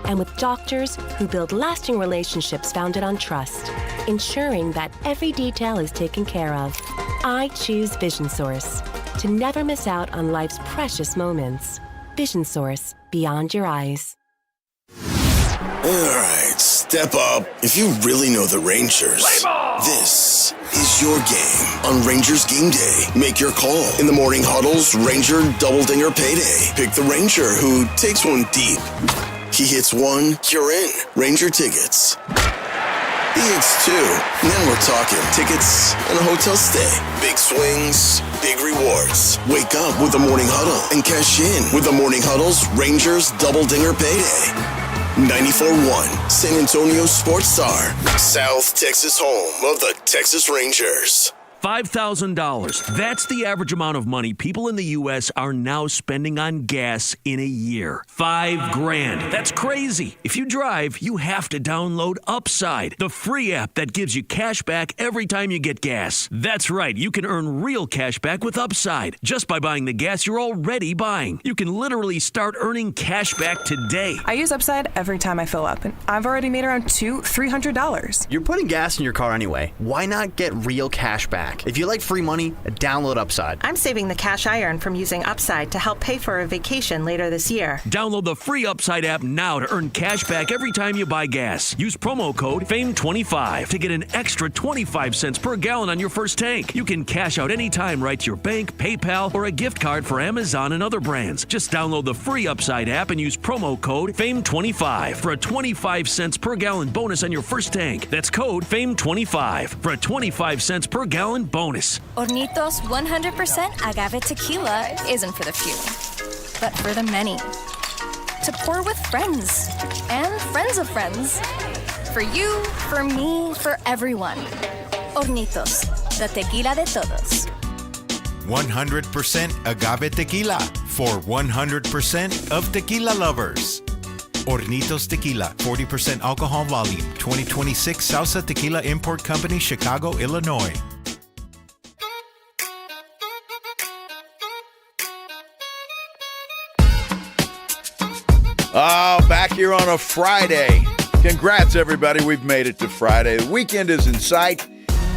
And with doctors who build lasting relationships founded on trust, ensuring that every detail is taken care of. I choose Vision Source to never miss out on life's precious moments. Vision Source, beyond your eyes. All right, step up if you really know the Rangers. This is your game on Rangers Game Day. Make your call in the morning huddles, Ranger Double Dinger Payday. Pick the Ranger who takes one deep. He hits one, you're in. Ranger tickets. It's too. And then we're talking tickets and a hotel stay. Big swings, big rewards. Wake up with the Morning Huddle and cash in with the Morning Huddle's Rangers Double Dinger Payday. 94.1 San Antonio Sports Star, South Texas home of the Texas Rangers. $5,000. That's the average amount of money people in the U.S. are now spending on gas in a year. $5,000. That's crazy. If you drive, you have to download Upside, the free app that gives you cash back every time you get gas. That's right. You can earn real cash back with Upside just by buying the gas you're already buying. You can literally start earning cash back today. I use Upside every time I fill up, and I've already made around $300. You're putting gas in your car anyway. Why not get real cash back? If you like free money, download Upside. I'm saving the cash I earn from using Upside to help pay for a vacation later this year. Download the free Upside app now to earn cash back every time you buy gas. Use promo code FAME25 to get an extra 25 cents per gallon on your first tank. You can cash out anytime right to your bank, PayPal, or a gift card for Amazon and other brands. Just download the free Upside app and use promo code FAME25 for a 25 cents per gallon bonus on your first tank. That's code FAME25 for a 25 cents per gallon bonus. Hornitos 100% agave tequila isn't for the few, but for the many. To pour with friends and friends of friends. For you, for me, for everyone. Hornitos, the tequila de todos. 100% agave tequila for 100% of tequila lovers. Hornitos Tequila, 40% alcohol volume, 2026 Salsa Tequila Import Company, Chicago, Illinois. Oh, back here on a Friday. Congrats, everybody. We've made it to Friday. The weekend is in sight,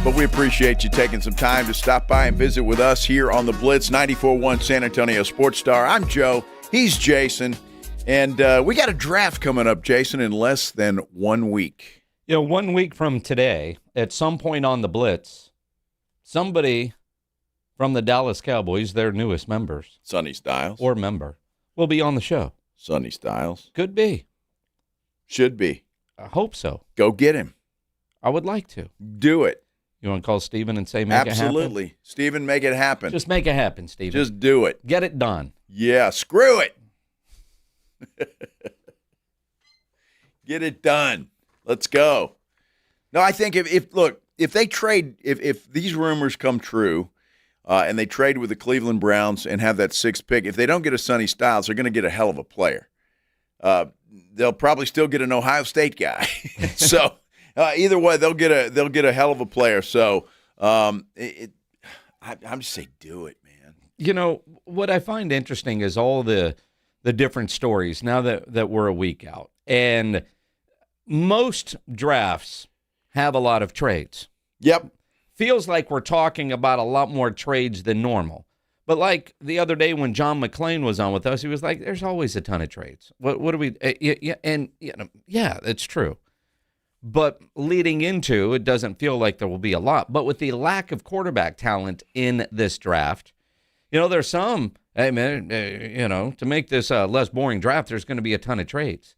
but we appreciate you taking some time to stop by and visit with us here on the Blitz 94.1 San Antonio Sports Star. I'm Joe. He's Jason. And we got a draft coming up, Jason, in less than 1 week. 1 week from today, at some point on the Blitz, somebody from the Dallas Cowboys, their newest members. Sonny Styles. Or member, will be on the show. Sonny Styles. Could be. Should be. I hope so. Go get him. I would like to. Do it. You want to call Steven and say make it happen? Absolutely. Steven, make it happen. Just make it happen, Steven. Just do it. Get it done. Yeah, screw it. Get it done. Let's go. No, I think if they trade, if these rumors come true, and they trade with the Cleveland Browns and have that 6th pick, if they don't get a Sonny Styles, they're going to get a hell of a player. They'll probably still get an Ohio State guy. So either way, they'll get a hell of a player. So I'm just saying, do it, man. What I find interesting is all the different stories now that we're a week out, and most drafts have a lot of trades. Yep. Feels like we're talking about a lot more trades than normal. But like the other day when John McClain was on with us, he was like, there's always a ton of trades. What do we yeah, it's true. But leading into, it doesn't feel like there will be a lot. But with the lack of quarterback talent in this draft, there's some, hey, man, to make this a less boring draft, there's going to be a ton of trades.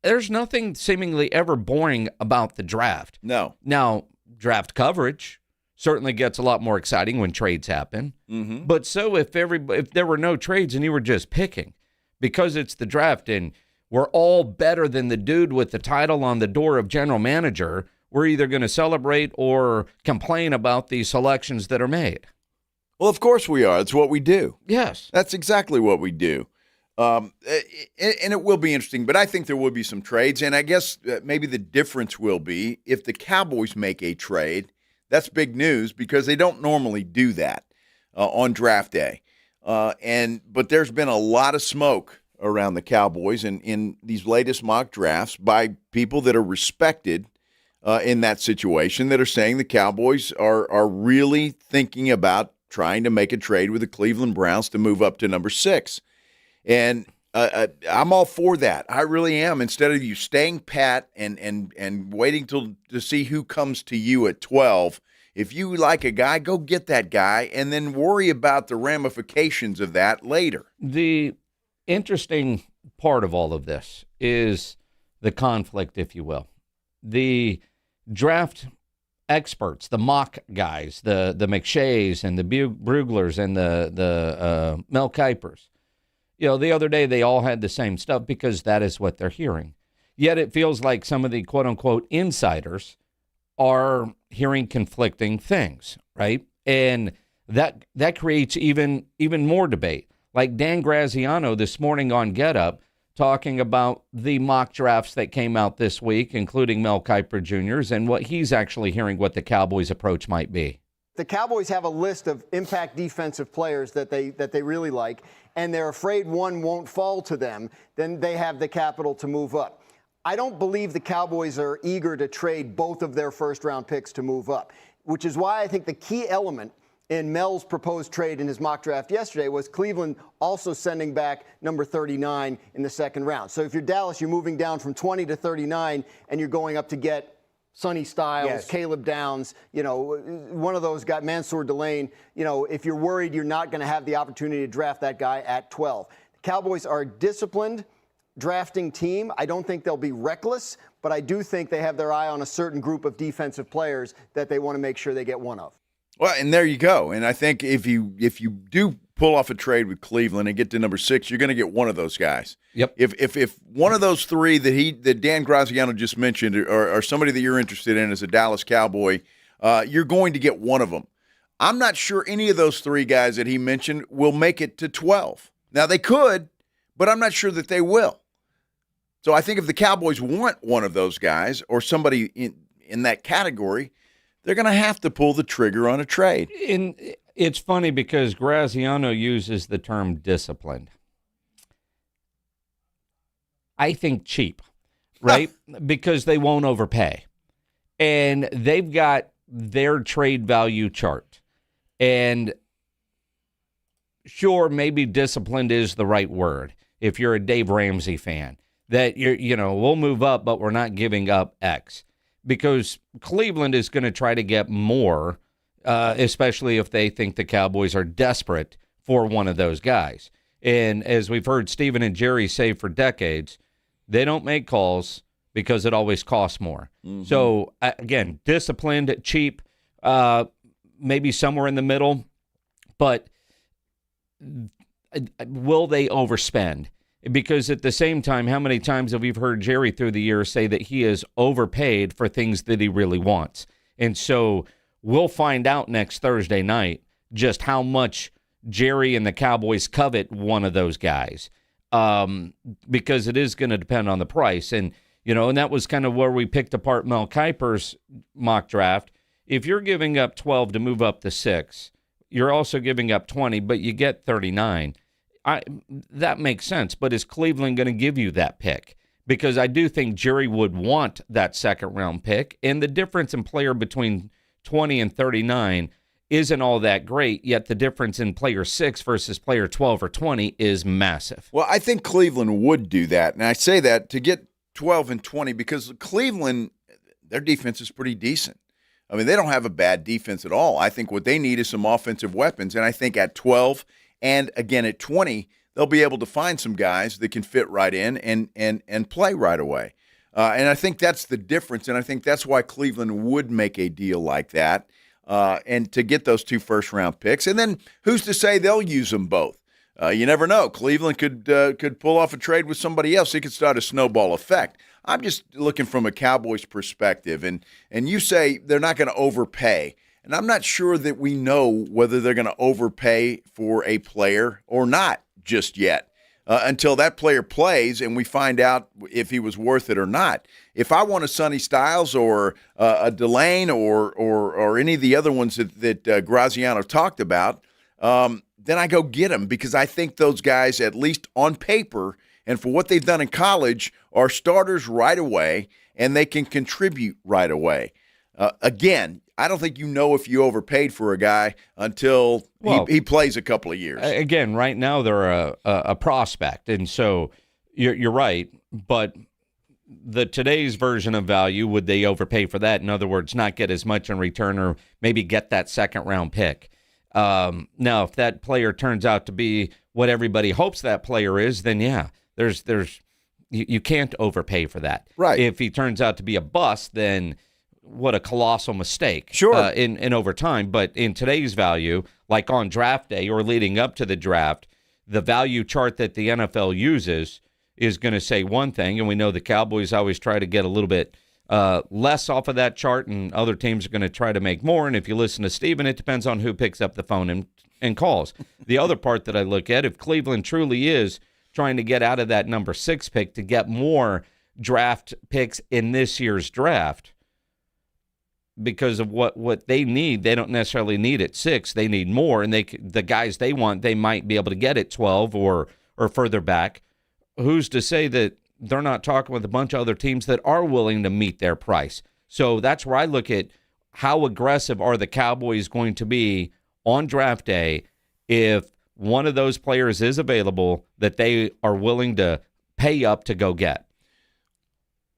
There's nothing seemingly ever boring about the draft. No. Now, draft coverage certainly gets a lot more exciting when trades happen. Mm-hmm. But so if there were no trades and you were just picking, because it's the draft and we're all better than the dude with the title on the door of general manager, we're either going to celebrate or complain about the selections that are made. Well, of course we are. It's what we do. Yes. That's exactly what we do. And it will be interesting, but I think there will be some trades. And I guess maybe the difference will be if the Cowboys make a trade, that's big news because they don't normally do that on draft day. But there's been a lot of smoke around the Cowboys in these latest mock drafts by people that are respected in that situation that are saying the Cowboys are really thinking about trying to make a trade with the Cleveland Browns to move up to number 6. And I'm all for that. I really am. Instead of you staying pat and waiting to see who comes to you at 12, if you like a guy, go get that guy and then worry about the ramifications of that later. The interesting part of all of this is the conflict, if you will. The draft experts, the mock guys, the McShays and the Bruglers and the Mel Kipers. The other day they all had the same stuff because that is what they're hearing. Yet it feels like some of the quote-unquote insiders are hearing conflicting things, right? And that creates even more debate. Like Dan Graziano this morning on Get Up talking about the mock drafts that came out this week, including Mel Kiper Jr.'s, and what he's actually hearing what the Cowboys' approach might be. The Cowboys have a list of impact defensive players that they really like, and they're afraid one won't fall to them. Then they have the capital to move up. I don't believe the Cowboys are eager to trade both of their first-round picks to move up, which is why I think the key element in Mel's proposed trade in his mock draft yesterday was Cleveland also sending back number 39 in the second round. So if you're Dallas, you're moving down from 20 to 39, and you're going up to get Sonny Styles, Caleb Downs, one of those guys, Mansour Delane. If you're worried you're not going to have the opportunity to draft that guy at 12. The Cowboys are a disciplined drafting team. I don't think they'll be reckless, but I do think they have their eye on a certain group of defensive players that they want to make sure they get one of. Well, and there you go. And I think if you do pull off a trade with Cleveland and get to number 6, you're going to get one of those guys. Yep. If one of those three that Dan Graziano just mentioned are somebody that you're interested in as a Dallas Cowboy, you're going to get one of them. I'm not sure any of those three guys that he mentioned will make it to 12. Now, they could, but I'm not sure that they will. So I think if the Cowboys want one of those guys or somebody in that category, they're going to have to pull the trigger on a trade. And it's funny because Graziano uses the term disciplined. I think cheap, right? Because they won't overpay. And they've got their trade value chart. And sure, maybe disciplined is the right word if you're a Dave Ramsey fan. That, we'll move up, but we're not giving up X. Because Cleveland is going to try to get more, especially if they think the Cowboys are desperate for one of those guys. And as we've heard Stephen and Jerry say for decades, they don't make calls because it always costs more. Mm-hmm. So, again, disciplined, cheap, maybe somewhere in the middle. But will they overspend? Because at the same time, how many times have we heard Jerry through the years say that he is overpaid for things that he really wants? And so we'll find out next Thursday night just how much Jerry and the Cowboys covet one of those guys, because it is going to depend on the price. And, and that was kind of where we picked apart Mel Kiper's mock draft. If you're giving up 12 to move up to 6, you're also giving up 20, but you get 39. That makes sense, but is Cleveland going to give you that pick? Because I do think Jerry would want that second-round pick, and the difference in player between 20 and 39 isn't all that great, yet the difference in player 6 versus player 12 or 20 is massive. Well, I think Cleveland would do that, and I say that to get 12 and 20 because Cleveland, their defense is pretty decent. I mean, they don't have a bad defense at all. I think what they need is some offensive weapons, and I think at 12 and, again, at 20, they'll be able to find some guys that can fit right in and play right away. And I think that's the difference, and I think that's why Cleveland would make a deal like that and to get those 2 first-round picks. And then who's to say they'll use them both? You never know. Cleveland could pull off a trade with somebody else. It could start a snowball effect. I'm just looking from a Cowboys perspective, and you say they're not going to overpay. And I'm not sure that we know whether they're going to overpay for a player or not just yet until that player plays and we find out if he was worth it or not. If I want a Sonny Styles or a Delane or any of the other ones that Graziano talked about, then I go get them because I think those guys, at least on paper and for what they've done in college, are starters right away and they can contribute right away. Again, I don't think you know if you overpaid for a guy until he plays a couple of years. Again, right now they're a prospect, and so you're right. But today's version of value, would they overpay for that? In other words, not get as much in return or maybe get that second-round pick. Now, if that player turns out to be what everybody hopes that player is, then yeah, you can't overpay for that. Right. If he turns out to be a bust, then what a colossal mistake. Sure. In over time, but in today's value, like on draft day or leading up to the draft, the value chart that the NFL uses is going to say one thing, and we know the Cowboys always try to get a little bit less off of that chart, and other teams are going to try to make more. And if you listen to Steven, it depends on who picks up the phone and calls. The other part that I look at, if Cleveland truly is trying to get out of that number 6 pick to get more draft picks in this year's draft, because of what they need, they don't necessarily need at 6. They need more, and the guys they want, they might be able to get at 12 or further back. Who's to say that they're not talking with a bunch of other teams that are willing to meet their price? So that's where I look at how aggressive are the Cowboys going to be on draft day if one of those players is available that they are willing to pay up to go get.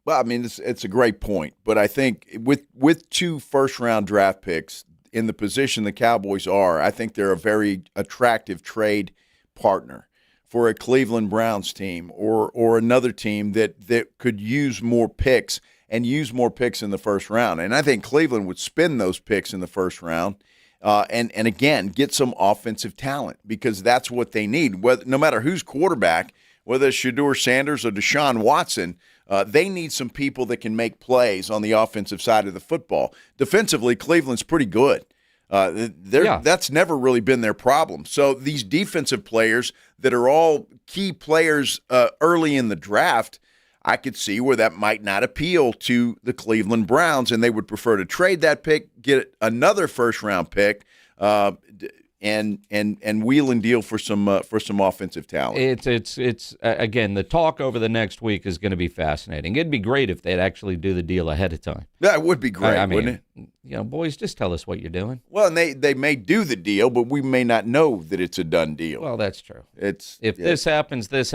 Well, I mean, it's a great point, but I think with 2 first-round draft picks in the position the Cowboys are, I think they're a very attractive trade partner for a Cleveland Browns team or another team that could use more picks and use more picks in the first round. And I think Cleveland would spend those picks in the first round and again, get some offensive talent because that's what they need. No matter who's quarterback, whether it's Shedeur Sanders or Deshaun Watson, they need some people that can make plays on the offensive side of the football. Defensively, Cleveland's pretty good. That's never really been their problem. So these defensive players that are all key players early in the draft, I could see where that might not appeal to the Cleveland Browns, and they would prefer to trade that pick, get another first-round pick, and wheel and deal for some offensive talent. It's again, the talk over the next week is going to be fascinating. It'd be great if they'd actually do the deal ahead of time. That would be great, wouldn't it? You know, boys, just tell us what you're doing. Well, and they may do the deal, but we may not know that it's a done deal. Well, that's true. If this happens, this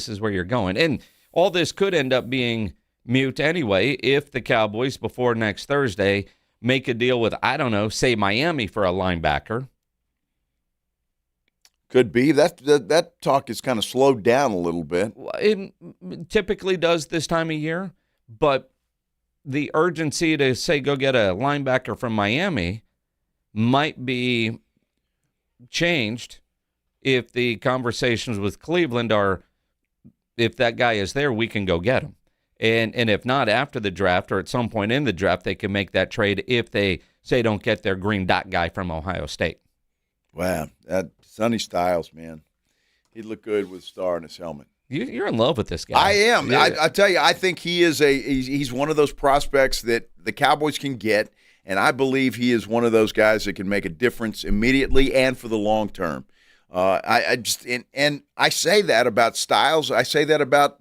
is where you're going. And all this could end up being mute anyway if the Cowboys, before next Thursday, make a deal with, I don't know, say Miami for a linebacker. Could be. That talk is kind of slowed down a little bit. It typically does this time of year, but the urgency to, say, go get a linebacker from Miami might be changed if the conversations with Cleveland are, if that guy is there, we can go get him. And if not, after the draft or at some point in the draft, they can make that trade if they, say, don't get their green dot guy from Ohio State. Wow, that Sonny Styles, man. He'd look good with a star in his helmet. You're in love with this guy. I am. Yeah. I tell you, I think he's one of those prospects that the Cowboys can get, and I believe he is one of those guys that can make a difference immediately and for the long term. I say that about Styles. I say that about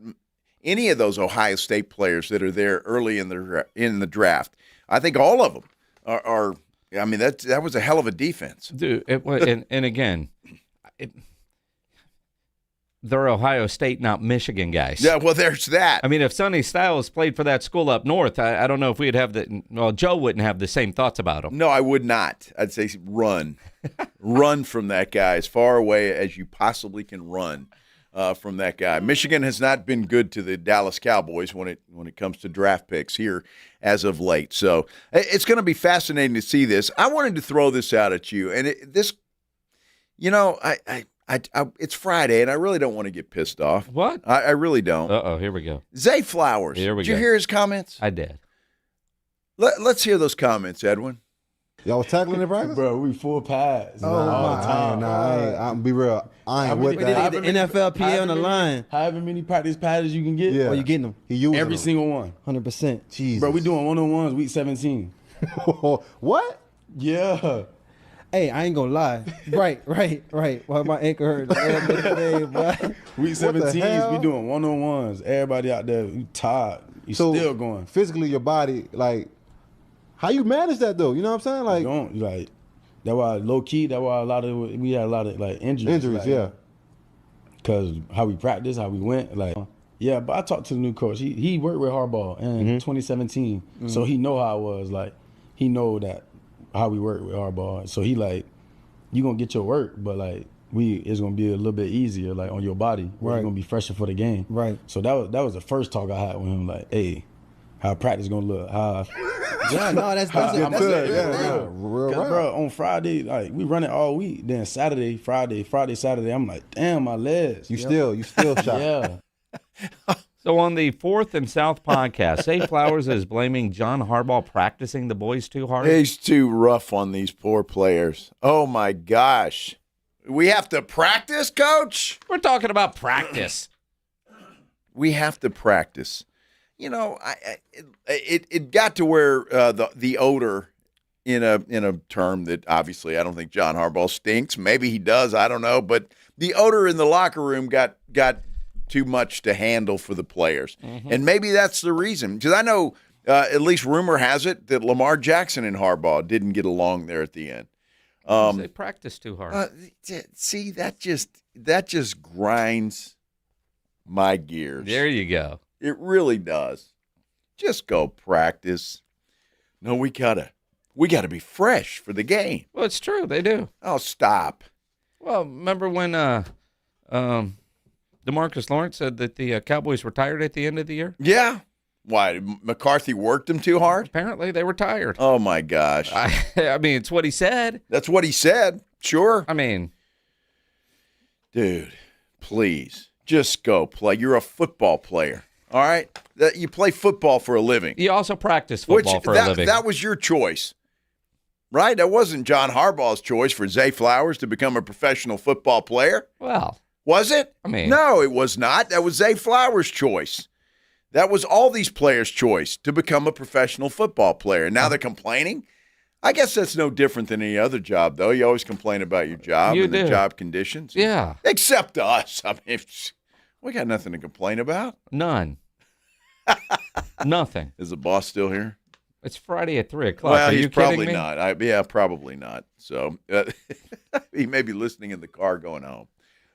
any of those Ohio State players that are there early in the draft. I think all of them are. I mean, that was a hell of a defense, dude. And again, they're Ohio State, not Michigan guys. Yeah, well, there's that. I mean, if Sonny Styles played for that school up north, I don't know if we'd have Joe wouldn't have the same thoughts about him. No, I would not. I'd say run from that guy as far away as you possibly can run from that guy. Michigan has not been good to the Dallas Cowboys when it comes to draft picks here as of late. So it's going to be fascinating to see this. I wanted to throw this out at you, and it's Friday, and I really don't want to get pissed off. What? I really don't. Uh-oh, here we go. Zay Flowers. Here we did go. you hear his comments? I did. Let's hear those comments, Edwin. Y'all was tackling in practice? Bro, we full pads. Oh, all the time. I'm be real. I ain't with that. The NFL PA on the line. However many practice pads you can get. Yeah. Oh, you getting them? He using every single one. 100%. Jesus. Bro, we doing one-on-ones week 17. What? Yeah. Hey, I ain't gonna lie. Right. Why my ankle hurt. Week 17, we doing one-on-ones. Everybody out there, you tired. You still going. Physically, your body, like, how you manage that though? You know what I'm saying? That's why low key. That's why we had a lot of like injuries. Yeah. Cause how we practiced, how we went, yeah. But I talked to the new coach. He worked with Harbaugh in 2017, so he know how it was. Like he know that how we work with Harbaugh. So he like, you gonna get your work, but like it's gonna be a little bit easier like on your body. Right. It's gonna be fresher for the game. Right. So that was the first talk I had with him. Like, hey, how practice gonna look? Yeah, no, that's I'm it. good. Yeah, Real rap. Bro, on Friday, like we run it all week. Then Saturday, Saturday, I'm like, damn, my legs. You still shot. Yeah. So on the Fourth and South podcast, Zay Flowers is blaming John Harbaugh practicing the boys too hard. He's too rough on these poor players. Oh, my gosh. We have to practice, Coach? We're talking about practice. We have to practice. You know, it got to where the odor in a term that obviously I don't think John Harbaugh stinks. Maybe he does. I don't know. But the odor in the locker room got too much to handle for the players. Mm-hmm. And maybe that's the reason. Because I know, at least rumor has it, that Lamar Jackson and Harbaugh didn't get along there at the end. They practiced too hard. See, that just grinds my gears. There you go. It really does. Just go practice. No, we gotta be fresh for the game. Well, it's true. They do. Oh, stop. Well, remember when DeMarcus Lawrence said that the Cowboys were tired at the end of the year? Yeah. Why? McCarthy worked them too hard? Apparently, they were tired. Oh, my gosh. I mean, it's what he said. That's what he said. Sure. I mean. Dude, please, just go play. You're a football player, all right? You play football for a living. You also practice football for a living. That was your choice, right? That wasn't John Harbaugh's choice for Zay Flowers to become a professional football player. Well. Was it? I mean. No, it was not. That was Zay Flowers' choice. That was all these players' choice to become a professional football player. And now they're complaining? I guess that's no different than any other job, though. You always complain about your job the job conditions. Yeah. Except us. I mean, we got nothing to complain about. None. Nothing. Is the boss still here? It's Friday at 3 o'clock. Well, Are he's you probably kidding me? not. Probably not. So he may be listening in the car going home.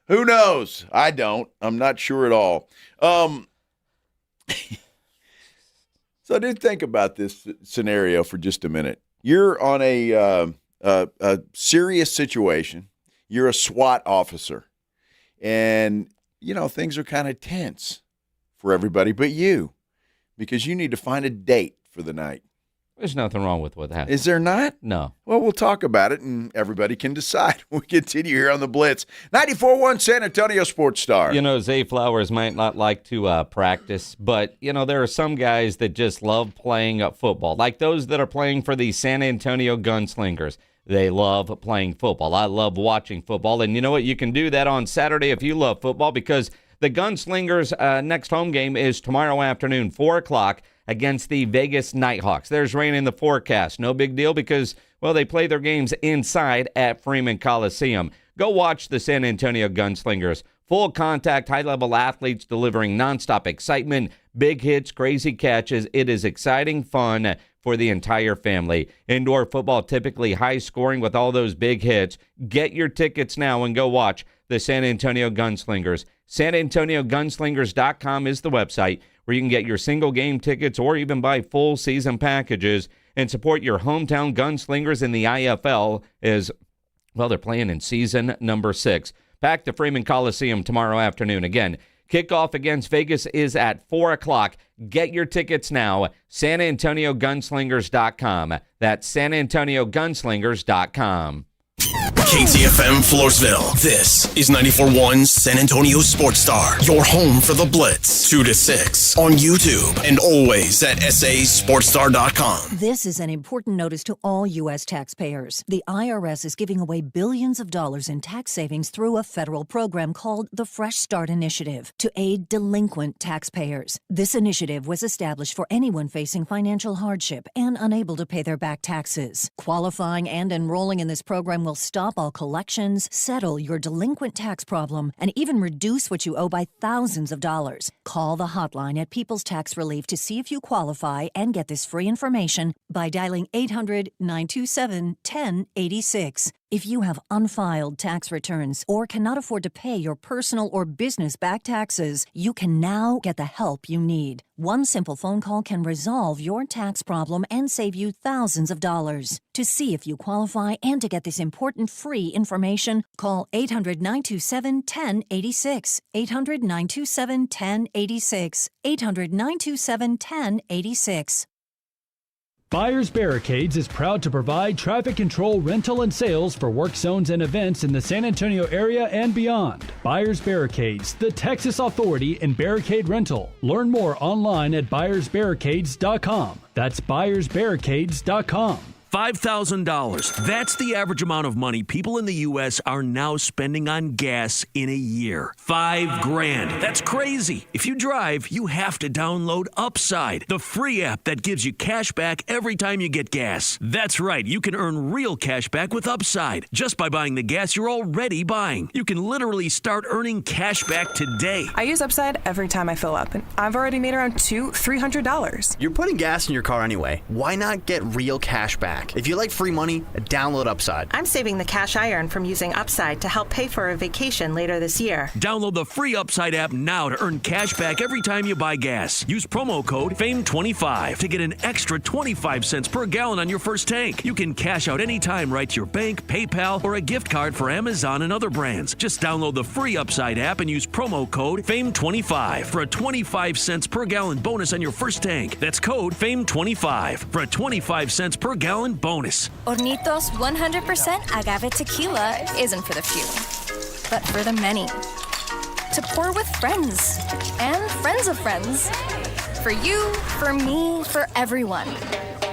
Who knows? I don't. I'm not sure at all. So I did think about this scenario for just a minute. You're on a serious situation. You're a SWAT officer. And, things are kind of tense for everybody but you because you need to find a date for the night. There's nothing wrong with what happened. Is there not? No. Well, we'll talk about it, and everybody can decide. We continue here on the Blitz. 94.1 San Antonio Sports Star. Zay Flowers might not like to practice, but, there are some guys that just love playing football, like those that are playing for the San Antonio Gunslingers. They love playing football. I love watching football, and you know what? You can do that on Saturday if you love football because the Gunslingers' next home game is tomorrow afternoon, 4 o'clock, against the Vegas Nighthawks. There's rain in the forecast. No big deal because, they play their games inside at Freeman Coliseum. Go watch the San Antonio Gunslingers. Full contact, high-level athletes delivering nonstop excitement, big hits, crazy catches. It is exciting fun for the entire family. Indoor football typically high scoring with all those big hits. Get your tickets now and go watch the San Antonio Gunslingers. SanAntonioGunslingers.com is the website where you can get your single game tickets or even buy full season packages and support your hometown Gunslingers in the IFL as, they're playing in season number 6. Back to Freeman Coliseum tomorrow afternoon. Again, kickoff against Vegas is at 4 o'clock. Get your tickets now, SanAntonioGunslingers.com. That's SanAntonioGunslingers.com. KTFM Floresville. This is 94.1 San Antonio Sports Star, your home for the Blitz, 2 to 6 on YouTube and always at sasportstar.com. This is an important notice to all U.S. taxpayers. The IRS is giving away billions of dollars in tax savings through a federal program called the Fresh Start Initiative to aid delinquent taxpayers. This initiative was established for anyone facing financial hardship and unable to pay their back taxes. Qualifying and enrolling in this program will stop all collections, settle your delinquent tax problem, and even reduce what you owe by thousands of dollars. Call the hotline at People's Tax Relief to see if you qualify and get this free information by dialing 800-927-1086. If you have unfiled tax returns or cannot afford to pay your personal or business back taxes, you can now get the help you need. One simple phone call can resolve your tax problem and save you thousands of dollars. To see if you qualify and to get this important free information, call 800-927-1086. 800-927-1086. 800-927-1086. Buyers Barricades is proud to provide traffic control, rental, and sales for work zones and events in the San Antonio area and beyond. Buyers Barricades, the Texas authority in barricade rental. Learn more online at buyersbarricades.com. That's buyersbarricades.com. $5,000. That's the average amount of money people in the U.S. are now spending on gas in a year. $5,000. That's crazy. If you drive, you have to download Upside, the free app that gives you cash back every time you get gas. That's right. You can earn real cash back with Upside just by buying the gas you're already buying. You can literally start earning cash back today. I use Upside every time I fill up, and I've already made around $300. You're putting gas in your car anyway. Why not get real cash back? If you like free money, download Upside. I'm saving the cash I earn from using Upside to help pay for a vacation later this year. Download the free Upside app now to earn cash back every time you buy gas. Use promo code FAME25 to get an extra 25 cents per gallon on your first tank. You can cash out anytime right to your bank, PayPal, or a gift card for Amazon and other brands. Just download the free Upside app and use promo code FAME25 for a 25 cents per gallon bonus on your first tank. That's code FAME25 for a 25 cents per gallon bonus. Hornitos 100% agave tequila isn't for the few, but for the many. To pour with friends and friends of friends. For you, for me, for everyone.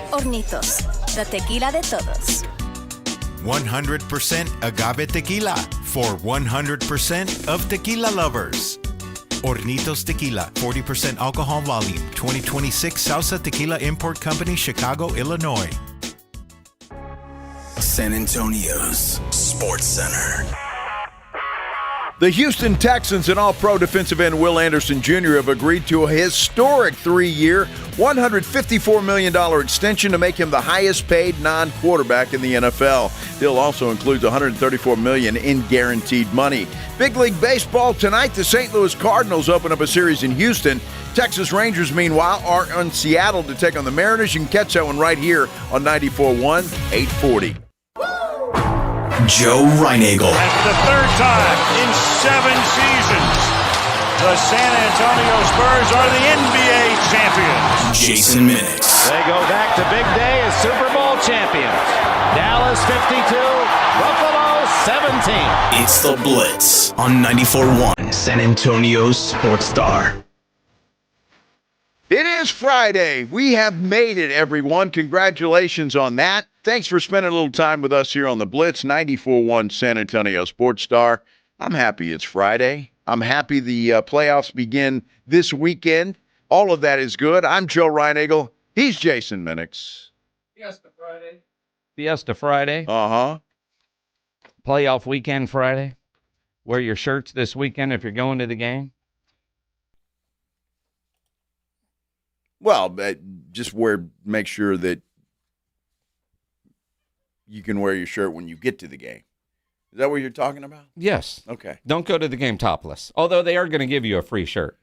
Hornitos, the tequila de todos. 100% agave tequila for 100% of tequila lovers. Hornitos Tequila, 40% alcohol volume, 2026 Salsa Tequila Import Company, Chicago, Illinois. San Antonio's Sports Center. The Houston Texans and All-Pro defensive end Will Anderson Jr. have agreed to a historic 3-year, $154 million extension to make him the highest-paid non-quarterback in the NFL. Deal also includes $134 million in guaranteed money. Big League Baseball tonight, the St. Louis Cardinals open up a series in Houston. Texas Rangers, meanwhile, are in Seattle to take on the Mariners. You can catch that one right here on 94.1, 840. Joe Reinagel. That's the third time in 7 seasons the San Antonio Spurs are the NBA champions. Jason Minix. They go back to big day as Super Bowl champions. Dallas 52, Buffalo 17. It's the Blitz on 94.1 San Antonio's Sports Star. It is Friday. We have made it, everyone. Congratulations on that. Thanks for spending a little time with us here on the Blitz, 94.1 San Antonio Sports Star. I'm happy it's Friday. I'm happy the playoffs begin this weekend. All of that is good. I'm Joe Reinagel. He's Jason Minix. Fiesta Friday. Uh-huh. Playoff weekend Friday. Wear your shirts this weekend if you're going to the game. Well, just make sure that you can wear your shirt when you get to the game. Is that what you're talking about? Yes. Okay. Don't go to the game topless. Although they are going to give you a free shirt.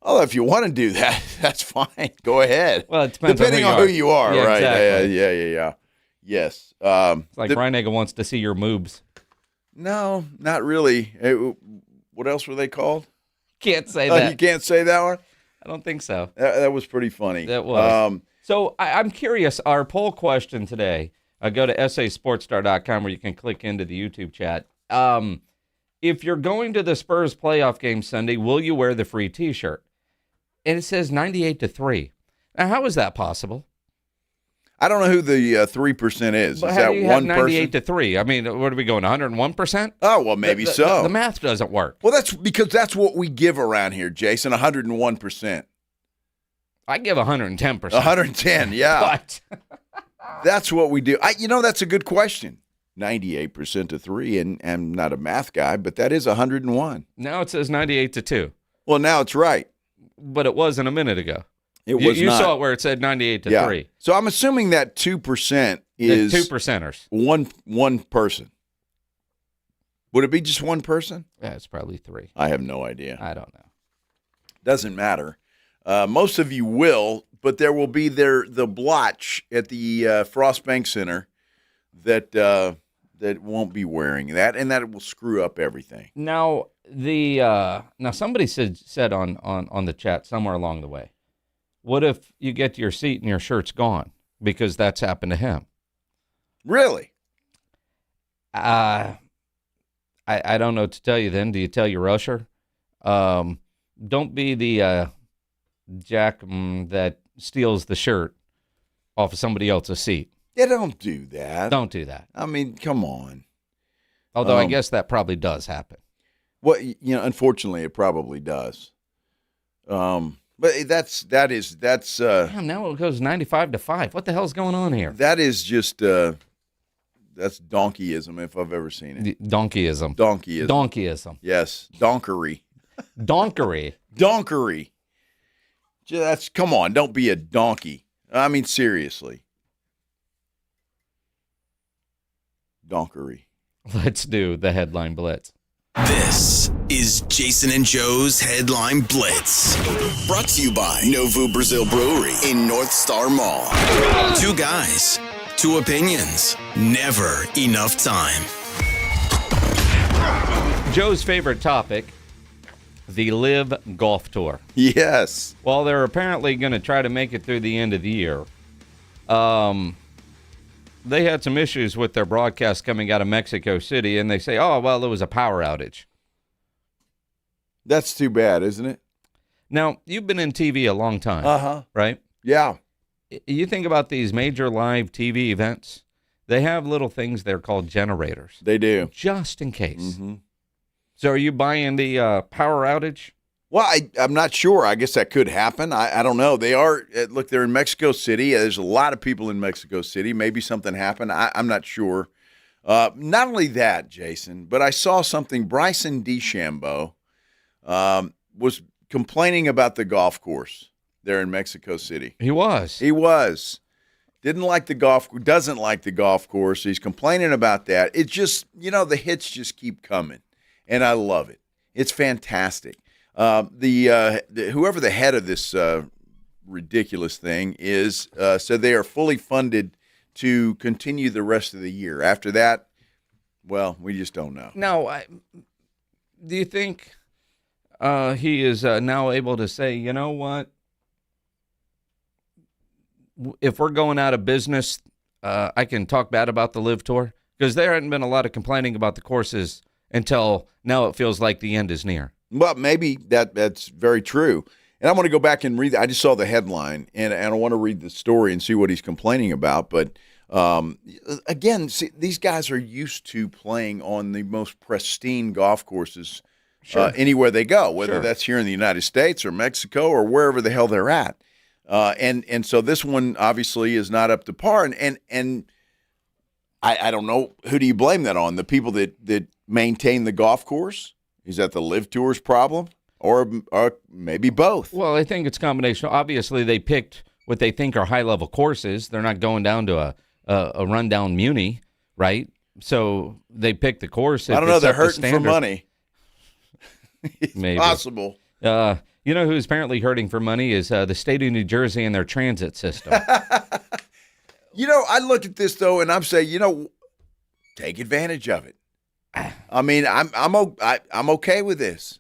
Oh, if you want to do that, that's fine. Go ahead. Well, it depends depending on who you are, yeah, right? Exactly. Yeah. Yes. It's like Reinagel wants to see your moobs. No, not really. What else were they called? Can't say that. You can't say that one? I don't think so. That was pretty funny. That was. So I'm curious, our poll question today, go to sasportstar.com where you can click into the YouTube chat. If you're going to the Spurs playoff game Sunday, will you wear the free T-shirt? And it says 98-3. Now, how is that possible? I don't know who the 3% is. But is how that do you one have person? 98-3? I mean, what are we going, 101%? Oh, well, maybe so. The math doesn't work. Well, that's because that's what we give around here, Jason, 101%. I give 110%. 110, yeah. But that's what we do. That's a good question. 98% to 3, and I'm not a math guy, but that is 101. Now it says 98-2. Well, now it's right. But it wasn't a minute ago. It was you not. saw it where it said 98-3. Yeah. So I'm assuming that 2% is the 2%ers. One person. Would it be just one person? Yeah, it's probably 3. I have no idea. I don't know. Doesn't matter. Most of you will, but there will be the blotch at the Frost Bank Center that won't be wearing that, and that will screw up everything. Now somebody said on the chat somewhere along the way, what if you get to your seat and your shirt's gone? because that's happened to him. Really? I don't know what to tell you then. Do you tell your usher? Don't be the jack that steals the shirt off of somebody else's seat. Yeah, don't do that. Don't do that. I mean, come on. Although I guess that probably does happen. Well, unfortunately, it probably does. But that's. Damn, now it goes 95-5. What the hell's going on here? That is just that's donkeyism if I've ever seen it. Donkeyism. Donkeyism. Yes, donkery. Donkery. Donkery. That's come on. Don't be a donkey. I mean, seriously. Donkery. Let's do the headline blitz. This is Jason and Joe's Headline Blitz. Brought to you by Novo Brazil Brewery in North Star Mall. Two guys, two opinions, never enough time. Joe's favorite topic, the Live Golf Tour. Yes. Well, they're apparently going to try to make it through the end of the year. They had some issues with their broadcast coming out of Mexico City, and they say, oh, well, it was a power outage. That's too bad, isn't it? Now, you've been in TV a long time, right? Yeah. You think about these major live TV events, they have little things they're called generators. They do. Just in case. Mm-hmm. So are you buying the power outage? Well, I'm not sure. I guess that could happen. I don't know. They are, look, they're in Mexico City. There's a lot of people in Mexico City. Maybe something happened. I'm not sure. Not only that, Jason, but I saw something. Bryson DeChambeau was complaining about the golf course there in Mexico City. He was. Doesn't like the golf course. He's complaining about that. It just, the hits just keep coming, and I love it. It's fantastic. Whoever the head of this ridiculous thing is said they are fully funded to continue the rest of the year. After that, well, we just don't know. Now, do you think he is now able to say, you know what? If we're going out of business, I can talk bad about the Live Tour? Because there hadn't been a lot of complaining about the courses until now it feels like the end is near. Well, maybe that's very true. And I'm going to go back and read. I just saw the headline, and I want to read the story and see what he's complaining about. But again, see, these guys are used to playing on the most pristine golf courses anywhere they go, whether that's here in the United States or Mexico or wherever the hell they're at. And so this one obviously is not up to par. And I don't know, who do you blame that on? The people that maintain the golf course? Is that the Live Tour's problem, or maybe both? Well, I think it's a combination. Obviously, they picked what they think are high-level courses. They're not going down to a rundown Muni, right? So they picked the course. I don't know. They're hurting for money. It's maybe possible. You know who's apparently hurting for money is the state of New Jersey and their transit system. I look at this, though, and I'm saying, take advantage of it. I mean, I'm okay with this.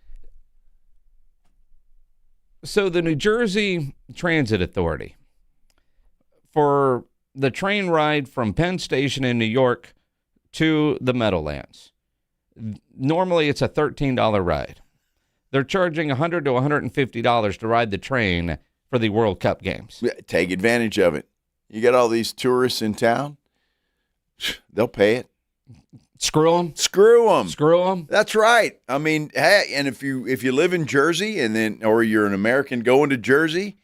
So the New Jersey Transit Authority, for the train ride from Penn Station in New York to the Meadowlands, normally it's a $13 ride. They're charging $100 to $150 to ride the train for the World Cup games. Take advantage of it. You got all these tourists in town, they'll pay it. Screw them. Screw them. Screw them. That's right. I mean, hey, and if you live in Jersey or you're an American going to Jersey,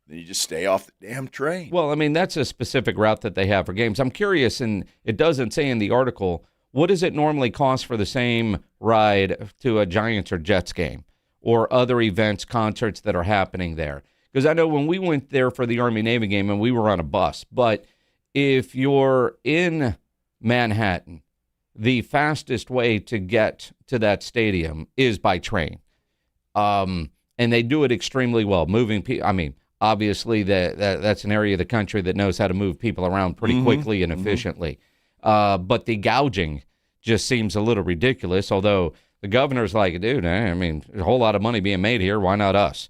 then you just stay off the damn train. Well, I mean, that's a specific route that they have for games. I'm curious, and it doesn't say in the article, what does it normally cost for the same ride to a Giants or Jets game or other events, concerts that are happening there? Because I know when we went there for the Army-Navy game and we were on a bus, but if you're in Manhattan, the fastest way to get to that stadium is by train. And they do it extremely well. Moving people, I mean, obviously that's an area of the country that knows how to move people around pretty quickly and efficiently. But the gouging just seems a little ridiculous, although the governor's like, dude, there's a whole lot of money being made here. Why not us?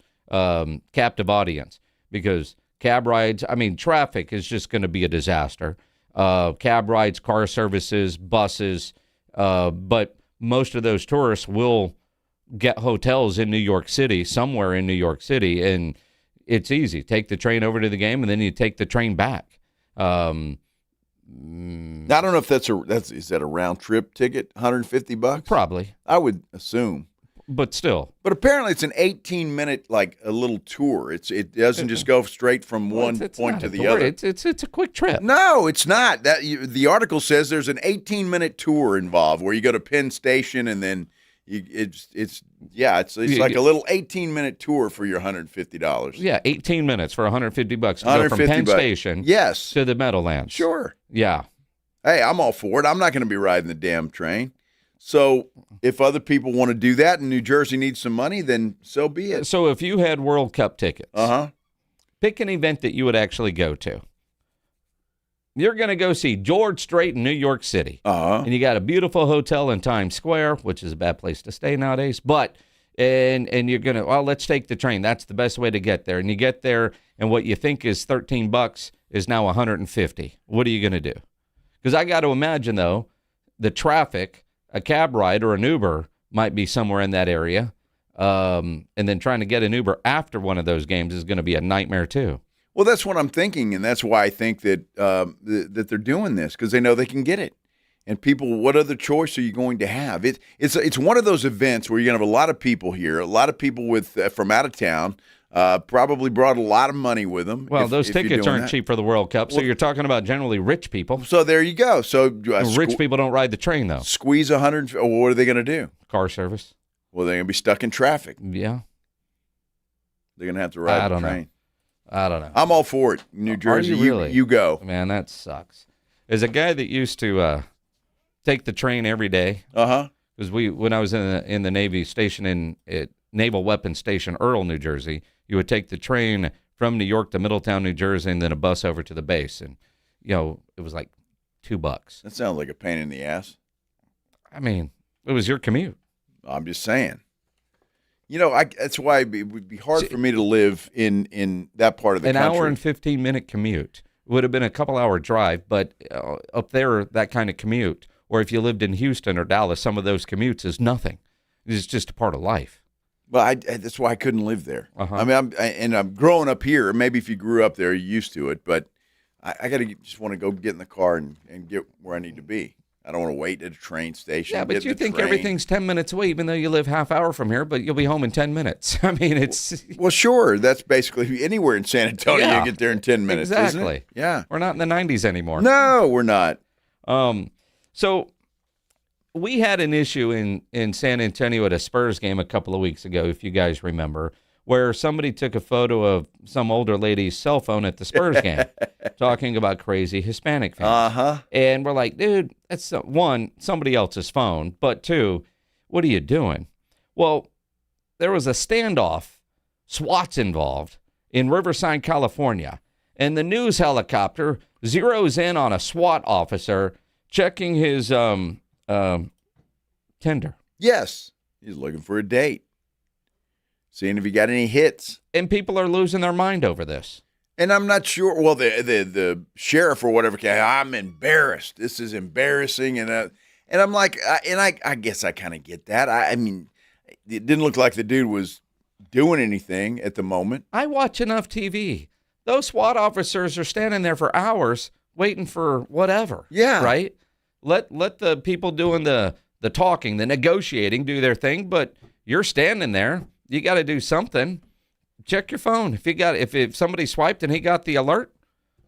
Captive audience. Because Cab rides, I mean, traffic is just going to be a disaster. Cab rides, car services, buses, but most of those tourists will get hotels in New York City, somewhere in New York City, and it's easy. Take the train over to the game, and then you take the train back. I don't know if is that a round trip ticket, $150? Probably. I would assume. But still. But apparently it's an 18-minute, like a little tour. It doesn't just go straight from one point to the other. It's a quick trip. No, it's not. The article says there's an 18-minute tour involved where you go to Penn Station and then it's like a little 18-minute tour for your $150. Yeah, 18 minutes for $150 to go from Penn Station to the Meadowlands. Sure. Yeah. Hey, I'm all for it. I'm not going to be riding the damn train. So if other people want to do that and New Jersey needs some money, then so be it. So if you had World Cup tickets, pick an event that you would actually go to. You're going to go see George Strait in New York City. And you got a beautiful hotel in Times Square, which is a bad place to stay nowadays. But, and you're going to, let's take the train. That's the best way to get there. And you get there, and what you think is $13 is now $150. What are you going to do? Because I got to imagine, though, the traffic, a cab ride or an Uber might be somewhere in that area. And then trying to get an Uber after one of those games is going to be a nightmare, too. Well, that's what I'm thinking, and that's why I think that that they're doing this, because they know they can get it. And people, what other choice are you going to have? It's one of those events where you're going to have a lot of people here, a lot of people from out of town, probably brought a lot of money with them. Well, those tickets aren't cheap for the World Cup, so you're talking about generally rich people. So there you go. So rich people don't ride the train, though. Squeeze 100. What are they going to do? Car service. Well, they're going to be stuck in traffic. Yeah. They're going to have to ride the train. I don't know. I'm all for it. New Jersey, really? You go. Man, that sucks. As a guy that used to take the train every day. Because when I was in the Navy station at Naval Weapons Station, Earl, New Jersey, you would take the train from New York to Middletown, New Jersey, and then a bus over to the base. And, it was like $2. That sounds like a pain in the ass. I mean, it was your commute. I'm just saying. That's why it would be hard for me to live in that part of the country. An hour and 15-minute commute would have been a couple-hour drive, but up there, that kind of commute, or if you lived in Houston or Dallas, some of those commutes is nothing. It's just a part of life. Well, that's why I couldn't live there. I mean, I'm growing up here. Maybe if you grew up there, you're used to it, but I just want to go get in the car and get where I need to be. I don't want to wait at a train station. Yeah, but you think everything's 10 minutes away, even though you live half hour from here, but you'll be home in 10 minutes. I mean, it's... Well, sure. That's basically anywhere in San Antonio, you get there in 10 minutes, exactly. Isn't it? Yeah. We're not in the 90s anymore. No, we're not. So we had an issue in San Antonio at a Spurs game a couple of weeks ago, if you guys remember, where somebody took a photo of some older lady's cell phone at the Spurs game talking about crazy Hispanic fans. And we're like, dude, that's one, somebody else's phone, but two, what are you doing? Well, there was a standoff, SWAT's involved, in Riverside, California, and the news helicopter zeroes in on a SWAT officer checking his Tinder. Yes, he's looking for a date. Seeing if he got any hits. And people are losing their mind over this. And I'm not sure. Well, the sheriff or whatever, I'm embarrassed. This is embarrassing. And I'm like, I guess I kind of get that. I mean, it didn't look like the dude was doing anything at the moment. I watch enough TV. Those SWAT officers are standing there for hours waiting for whatever. Yeah. Right? Let the people doing the talking, the negotiating do their thing, but you're standing there. You got to do something. Check your phone. If somebody swiped and he got the alert,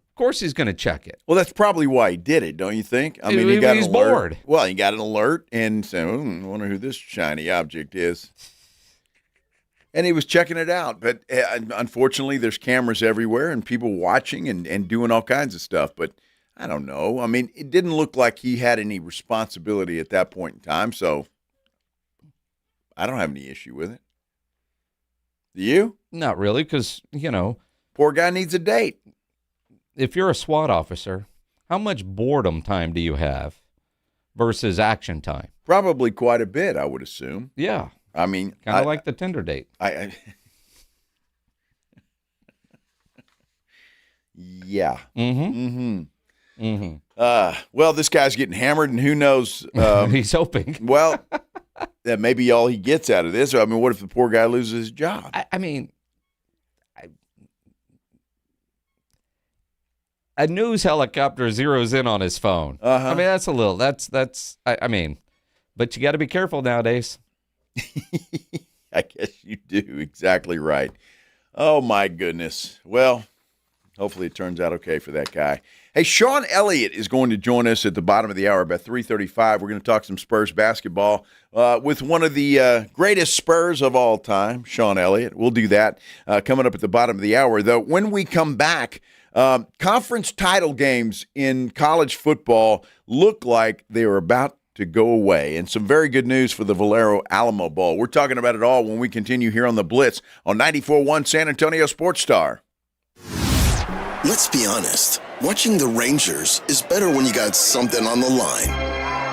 of course he's going to check it. Well, that's probably why he did it, don't you think? I mean, he got he's an alert. bored. Well, he got an alert and said, I wonder who this shiny object is. And he was checking it out. But unfortunately, there's cameras everywhere and people watching and doing all kinds of stuff. But I don't know. I mean, it didn't look like he had any responsibility at that point in time. So I don't have any issue with it. Do you? Not really, because, poor guy needs a date. If you're a SWAT officer, how much boredom time do you have versus action time? Probably quite a bit, I would assume. Yeah. I mean, kind of like the Tinder date. Yeah. Mm-hmm. Well, this guy's getting hammered, and who knows? He's hoping. Well, that may be all he gets out of this. I mean, what if the poor guy loses his job? I mean, a news helicopter zeroes in on his phone. I mean, that's a little. I mean, but you got to be careful nowadays. I guess you do. Exactly right. Oh, my goodness. Well, hopefully it turns out okay for that guy. Hey, Sean Elliott is going to join us at the bottom of the hour about 3:35. We're going to talk some Spurs basketball with one of the greatest Spurs of all time, Sean Elliott. We'll do that coming up at the bottom of the hour. Though, when we come back, conference title games in college football look like they are about to go away, and some very good news for the Valero Alamo Bowl. We're talking about it all when we continue here on the Blitz on 94.1 San Antonio Sports Star. Let's be honest. Watching the Rangers is better when you got something on the line.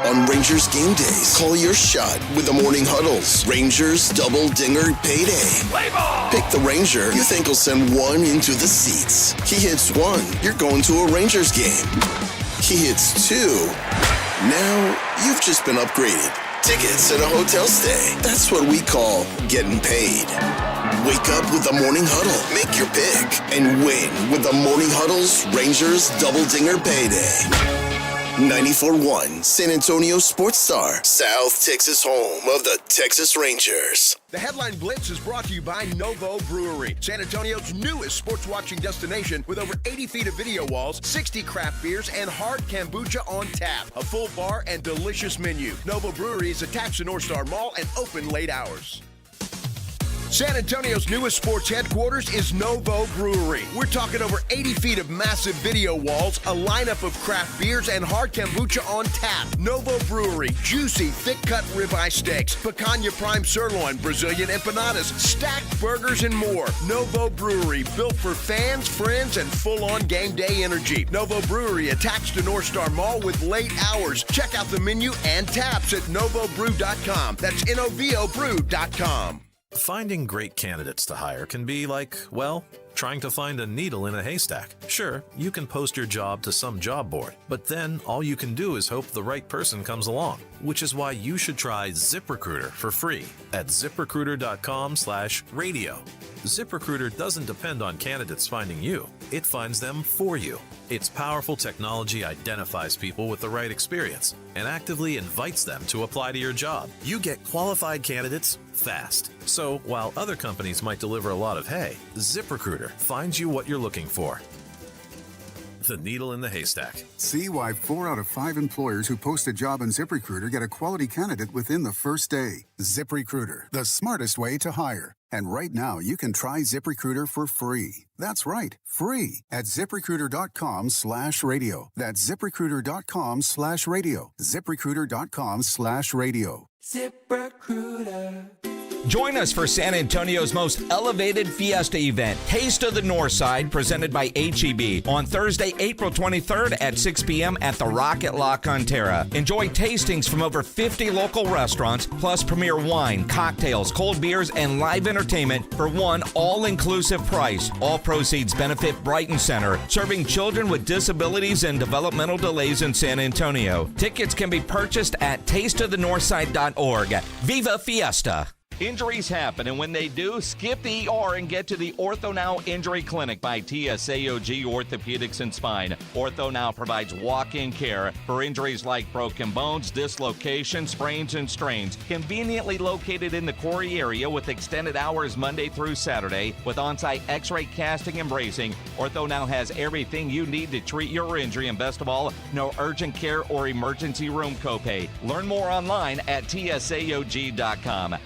On Rangers game days, call your shot with the morning huddles. Rangers double dinger payday. Play ball! Pick the Ranger you think will send one into the seats. He hits one, you're going to a Rangers game. He hits two. Now you've just been upgraded. Tickets and a hotel stay. That's what we call getting paid. Wake up with the Morning Huddle. Make your pick and win with the Morning Huddle's Rangers Double Dinger Payday. 94.1 San Antonio Sports Star, South Texas home of the Texas Rangers. The Headline Blitz is brought to you by Novo Brewery, San Antonio's newest sports watching destination with over 80 feet of video walls, 60 craft beers, and hard kombucha on tap. A full bar and delicious menu. Novo Brewery is attached to North Star Mall and open late hours. San Antonio's newest sports headquarters is Novo Brewery. We're talking over 80 feet of massive video walls, a lineup of craft beers, and hard kombucha on tap. Novo Brewery, juicy, thick-cut ribeye steaks, picanha prime sirloin, Brazilian empanadas, stacked burgers, and more. Novo Brewery, built for fans, friends, and full-on game day energy. Novo Brewery, attached to North Star Mall with late hours. Check out the menu and taps at novobrew.com. That's novobrew.com. Finding great candidates to hire can be like, well, trying to find a needle in a haystack. Sure, you can post your job to some job board, but then all you can do is hope the right person comes along, which is why you should try ZipRecruiter for free at ZipRecruiter.com/radio. ZipRecruiter doesn't depend on candidates finding you. It finds them for you. Its powerful technology identifies people with the right experience and actively invites them to apply to your job. You get qualified candidates fast. So while other companies might deliver a lot of hay, ZipRecruiter finds you what you're looking for. The needle in the haystack. See why 4 out of 5 employers who post a job on ZipRecruiter get a quality candidate within the first day. ZipRecruiter, the smartest way to hire. And right now, you can try ZipRecruiter for free. That's right, free at ZipRecruiter.com/radio. That's ZipRecruiter.com/radio. ZipRecruiter.com/radio. ZipRecruiter. Join us for San Antonio's most elevated fiesta event, Taste of the Northside, presented by H-E-B, on Thursday, April 23rd at 6 p.m. at the Rock at La Cantera. Enjoy tastings from over 50 local restaurants, plus premier wine, cocktails, cold beers, and live entertainment for one all-inclusive price. All proceeds benefit Brighton Center, serving children with disabilities and developmental delays in San Antonio. Tickets can be purchased at tasteofthenorthside.org. Viva Fiesta! Injuries happen, and when they do, skip the ER and get to the Ortho Now Injury Clinic by TSAOG Orthopedics and Spine. Ortho Now provides walk-in care for injuries like broken bones, dislocations, sprains, and strains. Conveniently located in the Quarry area with extended hours Monday through Saturday with on-site x-ray casting and bracing, Ortho Now has everything you need to treat your injury, and best of all, no urgent care or emergency room copay. Learn more online at tsaog.com.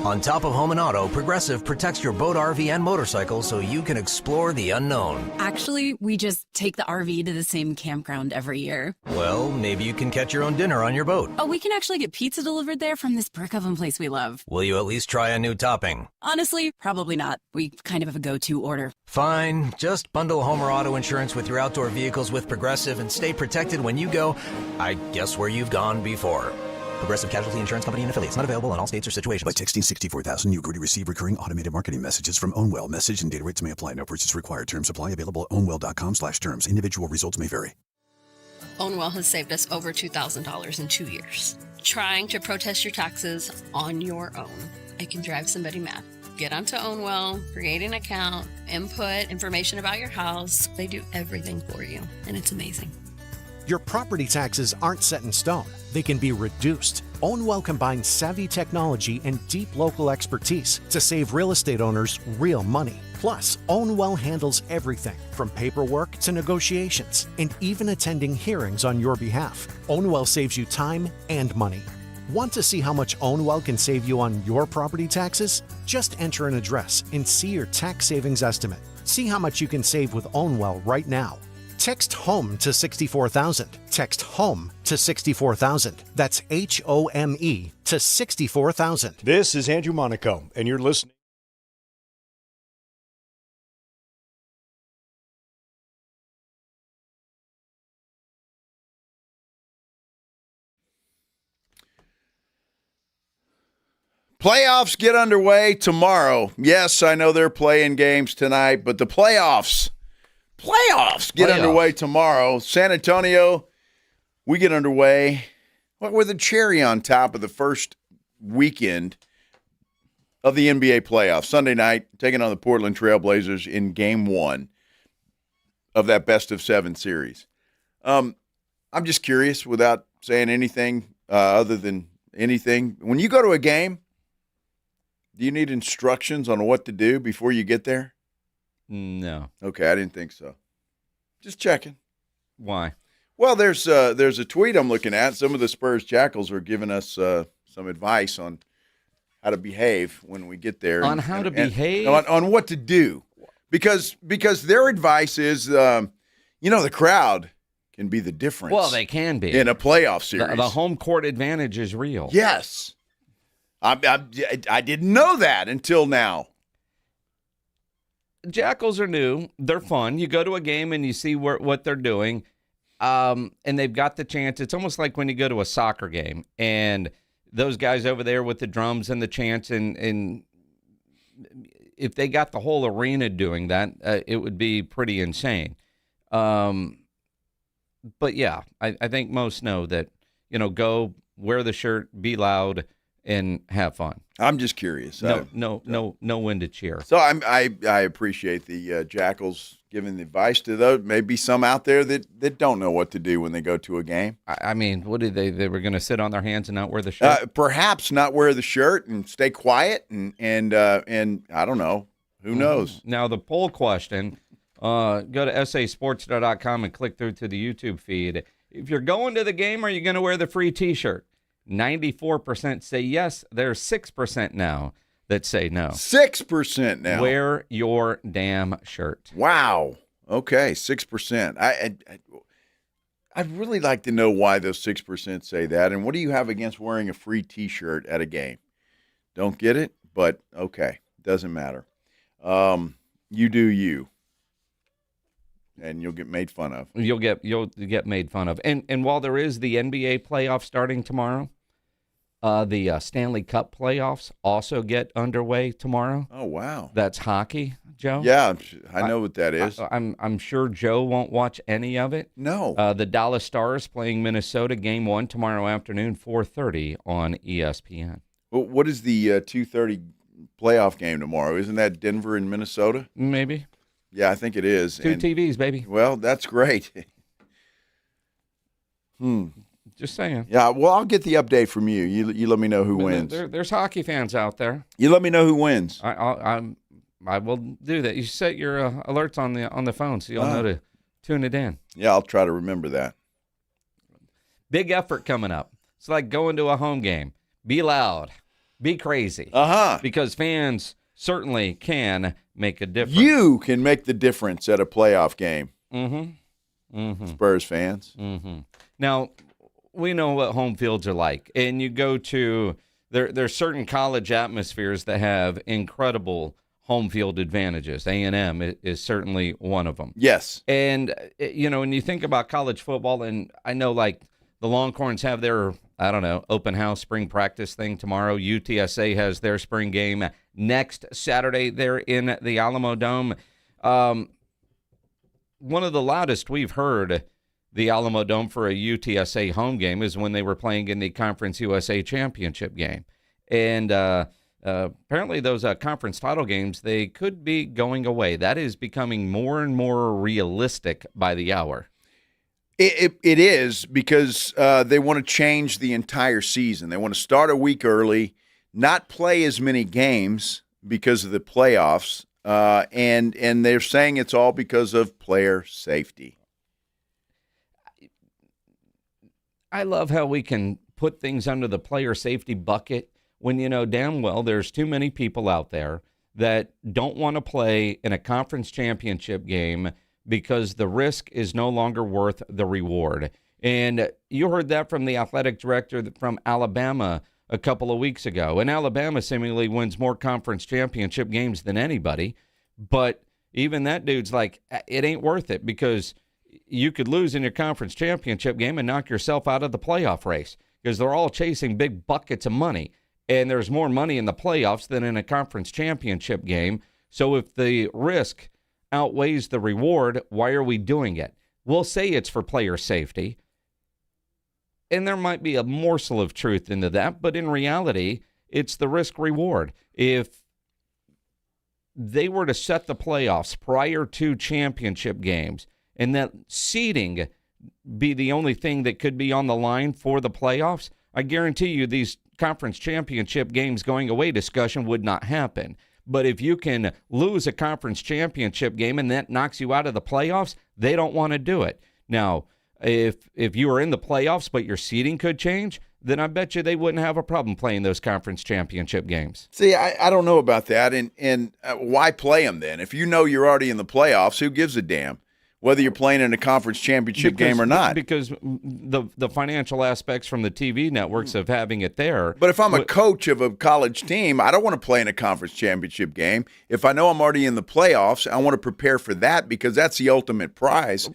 On top of home and auto, Progressive protects your boat, RV, and motorcycle so you can explore the unknown. Actually, we just take the RV to the same campground every year. Well, maybe you can catch your own dinner on your boat. Oh, we can actually get pizza delivered there from this brick oven place we love. Will you at least try a new topping? Honestly, probably not. We kind of have a go-to order. Fine. Just bundle home or auto insurance with your outdoor vehicles with Progressive and stay protected when you go, I guess, where you've gone before. Progressive Casualty Insurance Company and Affiliates. Not available in all states or situations. By texting 64000, you agree to receive recurring automated marketing messages from Ownwell. Message and data rates may apply. No purchase required. Terms apply. Available at ownwell.com/terms. Individual results may vary. Ownwell has saved us over $2,000 in 2 years. Trying to protest your taxes on your own. It can drive somebody mad. Get onto Ownwell, create an account, input information about your house. They do everything for you, and it's amazing. Your property taxes aren't set in stone. They can be reduced. Ownwell combines savvy technology and deep local expertise to save real estate owners real money. Plus, Ownwell handles everything from paperwork to negotiations and even attending hearings on your behalf. Ownwell saves you time and money. Want to see how much Ownwell can save you on your property taxes? Just enter an address and see your tax savings estimate. See how much you can save with Ownwell right now. Text HOME to 64,000. Text HOME to 64,000. That's HOME to 64,000. This is Andrew Monaco, and you're listening. Playoffs get underway tomorrow. Yes, I know they're playing games tonight, but the playoffs get underway tomorrow. San Antonio, we get underway. What were the cherry on top of the first weekend of the NBA playoffs? Sunday night, taking on the Portland Trail Blazers in Game 1 of that best-of-7 series. I'm just curious, without saying anything other than anything. When you go to a game, do you need instructions on what to do before you get there? No. Okay, I didn't think so. Just checking. Why? Well, there's a tweet I'm looking at. Some of the Spurs Jackals are giving us some advice on how to behave when we get there. On how to behave? On what to do. Because their advice is, the crowd can be the difference. Well, they can be. In a playoff series. The home court advantage is real. Yes. I didn't know that until now. Jackals are new. They're fun. You go to a game and you see what they're doing, and they've got the chance. It's almost like when you go to a soccer game, and those guys over there with the drums and the chants, and if they got the whole arena doing that, it would be pretty insane. But, yeah, I think most know that, go wear the shirt, be loud, and have fun. I'm just curious. No when to cheer. So I appreciate the Jackals giving the advice to those. Maybe some out there that don't know what to do when they go to a game. I mean, what did they were going to sit on their hands and not wear the shirt? Perhaps not wear the shirt and stay quiet and I don't know. Who knows? Now the poll question. Go to sasports.com and click through to the YouTube feed. If you're going to the game, are you going to wear the free T-shirt? 94% say yes. There's 6% now that say no. 6% now. Wear your damn shirt. Wow. Okay, 6%. I'd really like to know why those 6% say that. And what do you have against wearing a free T-shirt at a game? Don't get it, but okay, doesn't matter. You do you. And you'll get made fun of. You'll get made fun of. And while there is the NBA playoff starting tomorrow, the Stanley Cup playoffs also get underway tomorrow. Oh, wow. That's hockey, Joe? Yeah, I know what that is. I'm sure Joe won't watch any of it. No. The Dallas Stars playing Minnesota, Game 1 tomorrow afternoon, 4:30 on ESPN. Well, what is the 2:30 playoff game tomorrow? Isn't that Denver and Minnesota? Maybe. Yeah, I think it is. Two TVs, baby. Well, that's great. Just saying. Yeah, well, I'll get the update from you. You let me know who wins. There's hockey fans out there. You let me know who wins. I will do that. You set your alerts on the phone so you'll know to tune it in. Yeah, I'll try to remember that. Big effort coming up. It's like going to a home game. Be loud. Be crazy. Because fans certainly can make a difference. You can make the difference at a playoff game. Spurs fans. Now, we know what home fields are like. And you go to, there's certain college atmospheres that have incredible home field advantages. A&M is certainly one of them. Yes. And, when you think about college football, and I know like the Longhorns have their I don't know, open house spring practice thing tomorrow. UTSA has their spring game next Saturday. They're in the Alamo Dome. One of the loudest we've heard the Alamo Dome for a UTSA home game is when they were playing in the Conference USA Championship game. And apparently those conference title games, they could be going away. That is becoming more and more realistic by the hour. It is because they want to change the entire season. They want to start a week early, not play as many games because of the playoffs, and they're saying it's all because of player safety. I love how we can put things under the player safety bucket when you know damn well there's too many people out there that don't want to play in a conference championship game because the risk is no longer worth the reward. And you heard that from the athletic director from Alabama a couple of weeks ago. And Alabama seemingly wins more conference championship games than anybody. But even that dude's like, it ain't worth it because you could lose in your conference championship game and knock yourself out of the playoff race because they're all chasing big buckets of money. And there's more money in the playoffs than in a conference championship game. So if the risk outweighs the reward, why are we doing it? We'll say it's for player safety. And there might be a morsel of truth into that, but in reality, it's the risk reward. If they were to set the playoffs prior to championship games and that seeding be the only thing that could be on the line for the playoffs, I guarantee you these conference championship games going away discussion would not happen. But if you can lose a conference championship game and that knocks you out of the playoffs, they don't want to do it. Now, if you were in the playoffs but your seeding could change, then I bet you they wouldn't have a problem playing those conference championship games. See, I don't know about that. And why play them then? If you know you're already in the playoffs, who gives a damn whether you're playing in a conference championship game or not? Because the financial aspects from the TV networks of having it there. But if I'm a coach of a college team, I don't want to play in a conference championship game. If I know I'm already in the playoffs, I want to prepare for that because that's the ultimate prize.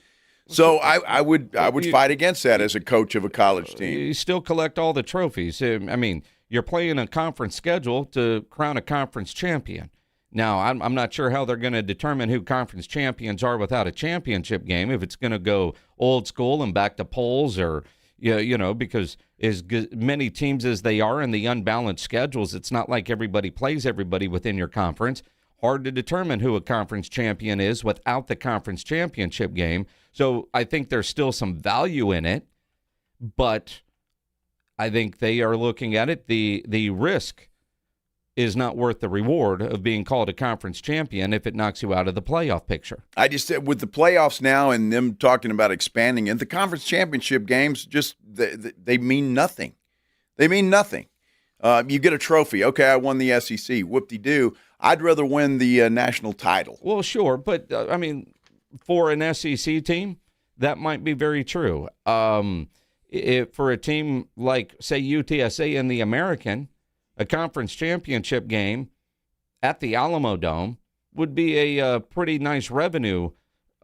So I would fight against that as a coach of a college team. You still collect all the trophies. I mean, you're playing a conference schedule to crown a conference champion. Now, I'm not sure how they're going to determine who conference champions are without a championship game, if it's going to go old school and back to polls or, because as many teams as they are in the unbalanced schedules, it's not like everybody plays everybody within your conference. Hard to determine who a conference champion is without the conference championship game. So I think there's still some value in it, but I think they are looking at it. The risk is not worth the reward of being called a conference champion if it knocks you out of the playoff picture. I just said with the playoffs now and them talking about expanding it, the conference championship games just they mean nothing. They mean nothing. You get a trophy. Okay, I won the SEC. Whoop-de-doo. I'd rather win the national title. Well, sure, but for an SEC team, that might be very true. For a team like, say, UTSA in the American, a conference championship game at the Alamo Dome would be a pretty nice revenue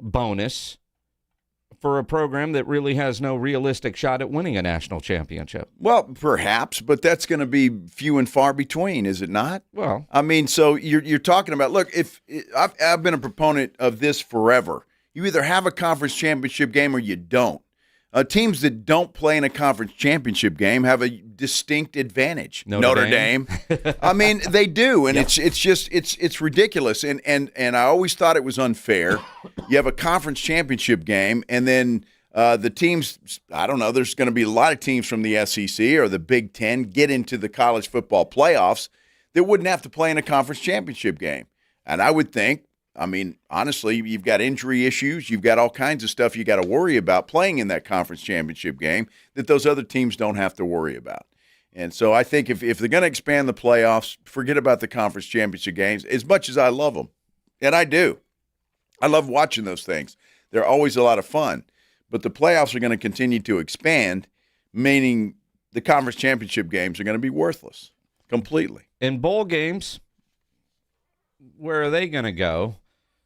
bonus for a program that really has no realistic shot at winning a national championship. Well, perhaps, but that's going to be few and far between, is it not? Well, I mean, so you're talking about, look, if I've been a proponent of this forever. You either have a conference championship game or you don't. Teams that don't play in a conference championship game have a distinct advantage. Notre Dame. I mean, they do, and yep. it's ridiculous. And I always thought it was unfair. You have a conference championship game, and then the teams, I don't know, there's going to be a lot of teams from the SEC or the Big Ten get into the college football playoffs that wouldn't have to play in a conference championship game. And I would think, I mean, honestly, you've got injury issues. You've got all kinds of stuff you got to worry about playing in that conference championship game that those other teams don't have to worry about. And so I think if they're going to expand the playoffs, forget about the conference championship games, as much as I love them. And I do. I love watching those things. They're always a lot of fun. But the playoffs are going to continue to expand, meaning the conference championship games are going to be worthless completely. In bowl games, where are they going to go?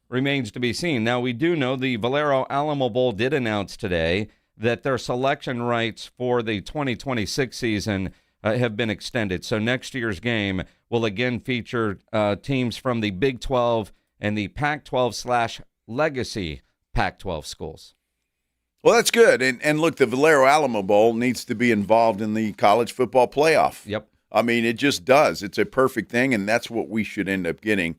Remains to be seen. Now, we do know the Valero Alamo Bowl did announce today that their selection rights for the 2026 season have been extended. So next year's game will again feature teams from the Big 12 and the Pac-12/Legacy Pac-12 schools. Well, that's good. And look, the Valero Alamo Bowl needs to be involved in the college football playoff. Yep. I mean, it just does. It's a perfect thing, and that's what we should end up getting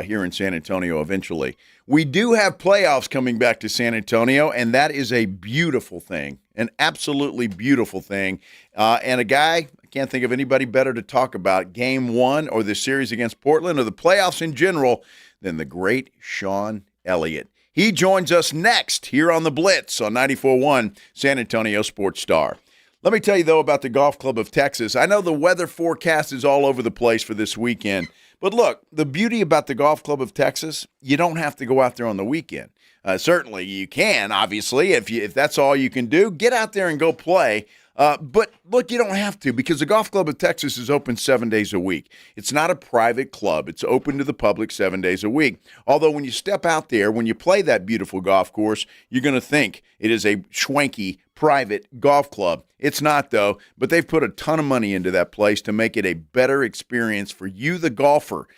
here in San Antonio eventually. We do have playoffs coming back to San Antonio, and that is a beautiful thing, an absolutely beautiful thing. And a guy, I can't think of anybody better to talk about Game 1 or the series against Portland or the playoffs in general than the great Sean Elliott. He joins us next here on the Blitz on 94.1 San Antonio Sports Star. Let me tell you, though, about the Golf Club of Texas. I know the weather forecast is all over the place for this weekend. But look, the beauty about the Golf Club of Texas, you don't have to go out there on the weekend. Certainly you can, obviously. If that's all you can do, get out there and go play. But look, you don't have to, because the Golf Club of Texas is open 7 days a week. It's not a private club. It's open to the public 7 days a week. Although when you step out there, when you play that beautiful golf course, you're going to think it is a swanky private golf club. It's not, though, but they've put a ton of money into that place to make it a better experience for you, the golfer.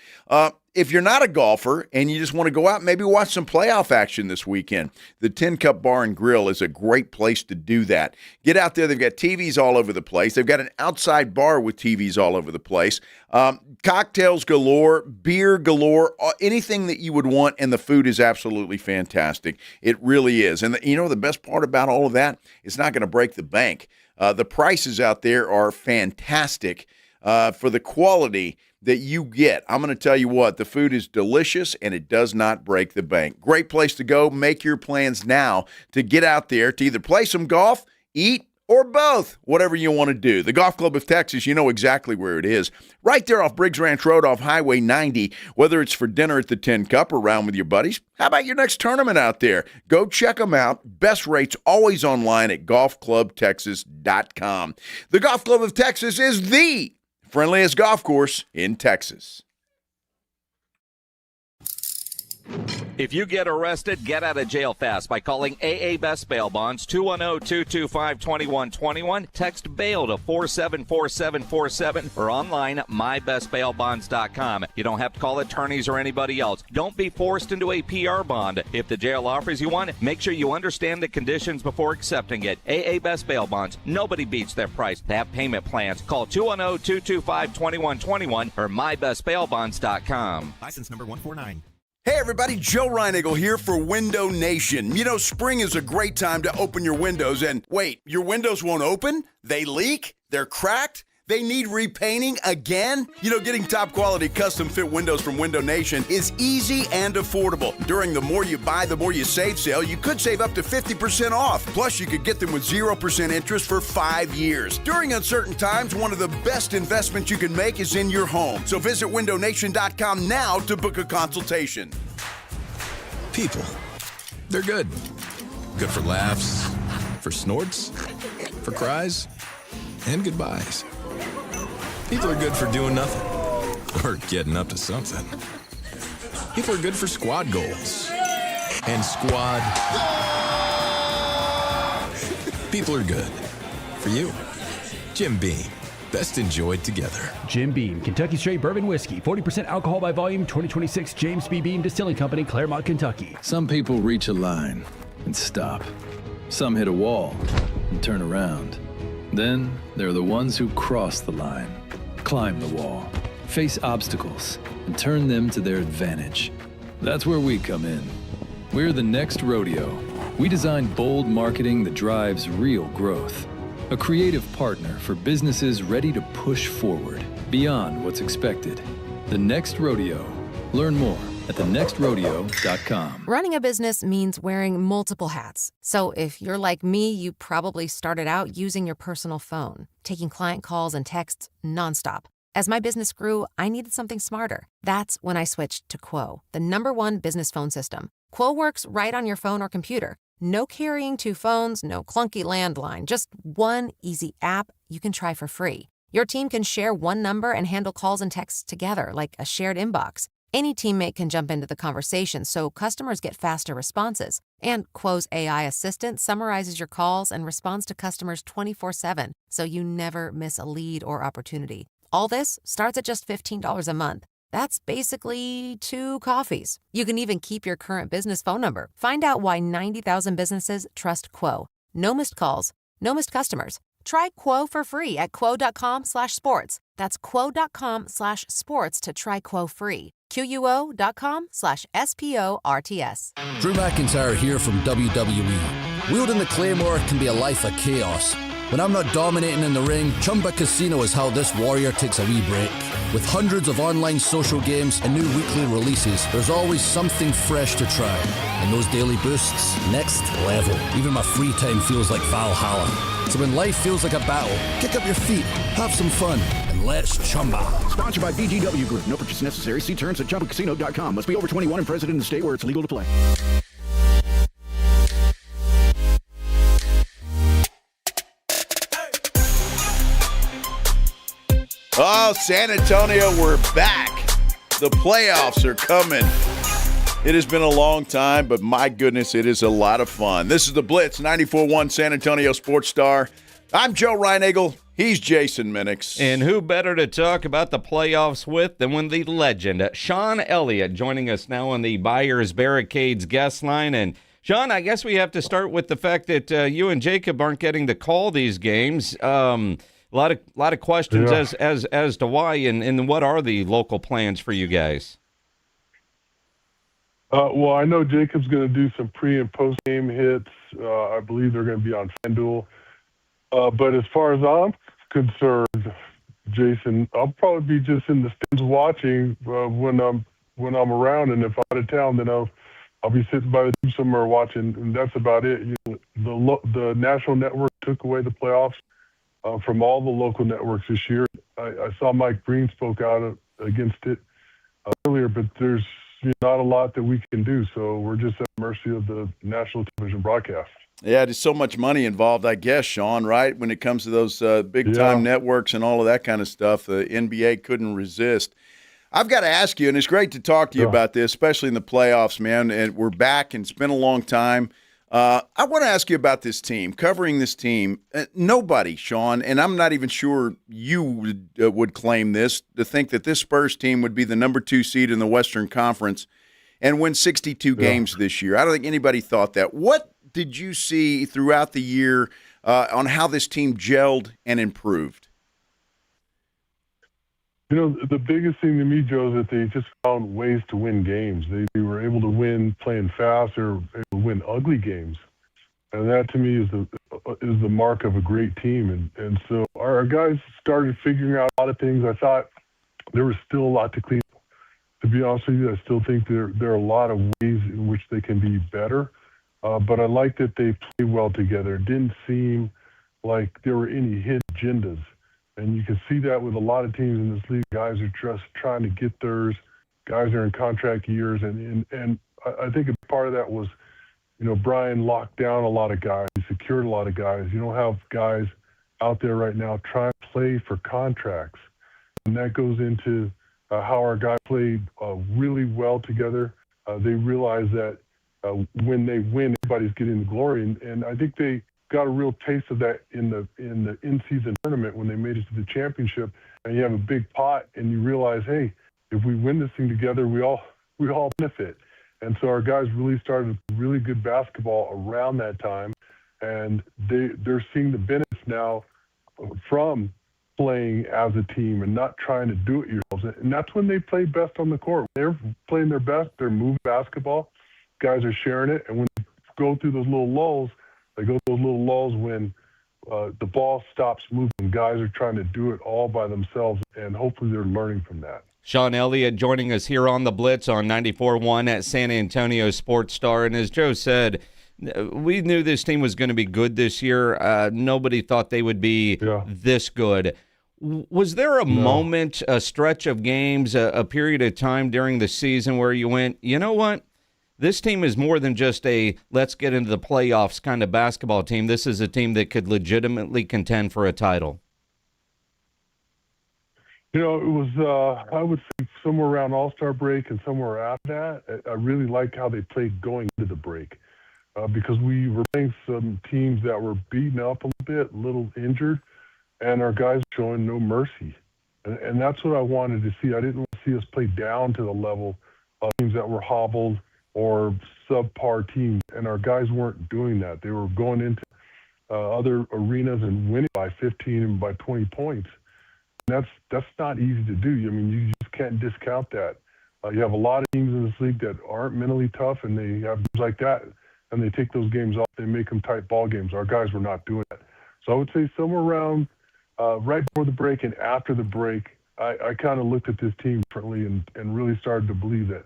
If you're not a golfer and you just want to go out and maybe watch some playoff action this weekend, the Tin Cup Bar and Grill is a great place to do that. Get out there. They've got TVs all over the place. They've got an outside bar with TVs all over the place. Cocktails galore, beer galore, anything that you would want, and the food is absolutely fantastic. It really is. And the best part about all of that, it's not going to break the bank. The prices out there are fantastic for the quality that you get. I'm going to tell you what, the food is delicious and it does not break the bank. Great place to go. Make your plans now to get out there to either play some golf, eat, or both, whatever you want to do. The Golf Club of Texas, you know exactly where it is. Right there off Briggs Ranch Road off Highway 90, whether it's for dinner at the Tin Cup or around with your buddies. How about your next tournament out there? Go check them out. Best rates always online at golfclubtexas.com. The Golf Club of Texas is the friendliest golf course in Texas. If you get arrested, get out of jail fast by calling AA Best Bail Bonds, 210-225-2121. Text bail to 474747 or online at mybestbailbonds.com. You don't have to call attorneys or anybody else. Don't be forced into a PR bond. If the jail offers you one, make sure you understand the conditions before accepting it. AA Best Bail Bonds. Nobody beats their price. They have payment plans. Call 210-225-2121 or mybestbailbonds.com. License number 149. Hey everybody, Joe Reinigle here for Window Nation. You know, spring is a great time to open your windows, and wait, your windows won't open? They leak? They're cracked? They need repainting again? You know, getting top quality custom fit windows from Window Nation is easy and affordable. During the More You Buy, the More You Save sale, you could save up to 50% off. Plus, you could get them with 0% interest for 5 years. During uncertain times, one of the best investments you can make is in your home. So visit windownation.com now to book a consultation. People. They're good. Good for laughs, for snorts, for cries, and goodbyes. People are good for doing nothing or getting up to something. People are good for squad goals and squad. People are good for you. Jim Beam, best enjoyed together. Jim Beam, Kentucky Straight Bourbon Whiskey, 40% alcohol by volume, 2026 James B. Beam Distilling Company, Claremont, Kentucky. Some people reach a line and stop. Some hit a wall and turn around. Then there are the ones who cross the line, climb the wall, face obstacles, and turn them to their advantage. That's where we come in. We're the next rodeo. We design bold marketing that drives real growth. A creative partner for businesses ready to push forward beyond what's expected. The Next Rodeo. Learn more at thenextrodeo.com. Running a business means wearing multiple hats. So if you're like me, you probably started out using your personal phone, taking client calls and texts nonstop. As my business grew, I needed something smarter. That's when I switched to Quo, the #1 business phone system. Quo works right on your phone or computer. No carrying 2 phones, no clunky landline, just one easy app you can try for free. Your team can share one number and handle calls and texts together like a shared inbox. Any teammate can jump into the conversation, so customers get faster responses. And Quo's AI assistant summarizes your calls and responds to customers 24/7, so you never miss a lead or opportunity. All this starts at just $15 a month. That's basically 2 coffees. You can even keep your current business phone number. Find out why 90,000 businesses trust Quo. No missed calls, no missed customers. Try Quo for free at quo.com/sports. That's quo.com/sports to try Quo free. QUO.com/SPORTS. Drew McIntyre here from WWE. Wielding the Claymore can be a life of chaos. When I'm not dominating in the ring, Chumba Casino is how this warrior takes a wee break. With hundreds of online social games and new weekly releases, there's always something fresh to try. And those daily boosts, next level. Even my free time feels like Valhalla. So when life feels like a battle, kick up your feet, have some fun, and let's Chumba. Sponsored by BGW Group. No purchase necessary. See terms at ChumbaCasino.com. Must be over 21 and present in the state where it's legal to play. Oh, San Antonio, we're back. The playoffs are coming. It has been a long time, but my goodness, it is a lot of fun. This is the Blitz, 94.1 San Antonio Sports Star. I'm Joe Reinagle. He's Jason Minix. And who better to talk about the playoffs with than when the legend, Sean Elliott, joining us now on the Buyers Barricades guest line. And Sean, I guess we have to start with the fact that you and Jacob aren't getting to call these games. A lot of questions as to why and what are the local plans for you guys? Well, I know Jacob's going to do some pre- and post-game hits. I believe they're going to be on FanDuel. But as far as I'm concerned, Jason, I'll probably be just in the stands watching when I'm around. And if I'm out of town, then I'll be sitting by the team somewhere watching, and that's about it. You know, the national network took away the playoffs from all the local networks this year. I saw Mike Green spoke out against it earlier, but there's not a lot that we can do, so we're just at the mercy of the national television broadcast. Yeah, there's so much money involved, I guess, Sean, right? When it comes to those big-time networks and all of that kind of stuff, the NBA couldn't resist. I've got to ask you, and it's great to talk to you about this, especially in the playoffs, man, and we're back, and it's been a long time. I want to ask you about this team, covering this team. Nobody, Sean, and I'm not even sure you would claim this, to think that this Spurs team would be the number 2 seed in the Western Conference and win 62 games this year. I don't think anybody thought that. What did you see throughout the year on how this team gelled and improved? You know, the biggest thing to me, Joe, is that they just found ways to win games. They were able to win playing fast or able to win ugly games. And that, to me, is the mark of a great team. And so our guys started figuring out a lot of things. I thought there was still a lot to clean up. To be honest with you, I still think there are a lot of ways in which they can be better. But I like that they play well together. It didn't seem like there were any hidden agendas. And you can see that with a lot of teams in this league. Guys are just trying to get theirs. Guys are in contract years. And I think a part of that was, you know, Brian locked down a lot of guys. He secured a lot of guys. You don't have guys out there right now trying to play for contracts. And that goes into how our guys played really well together. They realize that when they win, everybody's getting the glory. And I think they got a real taste of that in the in-season tournament when they made it to the championship. And you have a big pot, and you realize, hey, if we win this thing together, we all benefit. And so our guys really started really good basketball around that time, and they're seeing the benefits now from playing as a team and not trying to do it yourselves. And that's when they play best on the court. They're playing their best. They're moving basketball. Guys are sharing it, and when they go through those little lulls, when the ball stops moving. Guys are trying to do it all by themselves, and hopefully they're learning from that. Sean Elliott joining us here on the Blitz on 94.1 at San Antonio Sports Star. And as Joe said, we knew this team was going to be good this year. Nobody thought they would be this good. Was there a moment, a stretch of games, a period of time during the season where you went, you know what? This team is more than just a let's get into the playoffs kind of basketball team. This is a team that could legitimately contend for a title. You know, it was, I would say, somewhere around All-Star break and somewhere after that. I really liked how they played going into the break because we were playing some teams that were beaten up a little bit, a little injured, and our guys showing no mercy. And that's what I wanted to see. I didn't want to see us play down to the level of teams that were hobbled or subpar teams, and our guys weren't doing that. They were going into other arenas and winning by 15 and by 20 points. That's not easy to do. I mean, you just can't discount that. You have a lot of teams in this league that aren't mentally tough, and they have games like that, and they take those games off. They make them tight ball games. Our guys were not doing that. So I would say somewhere around right before the break and after the break, I kind of looked at this team differently and really started to believe that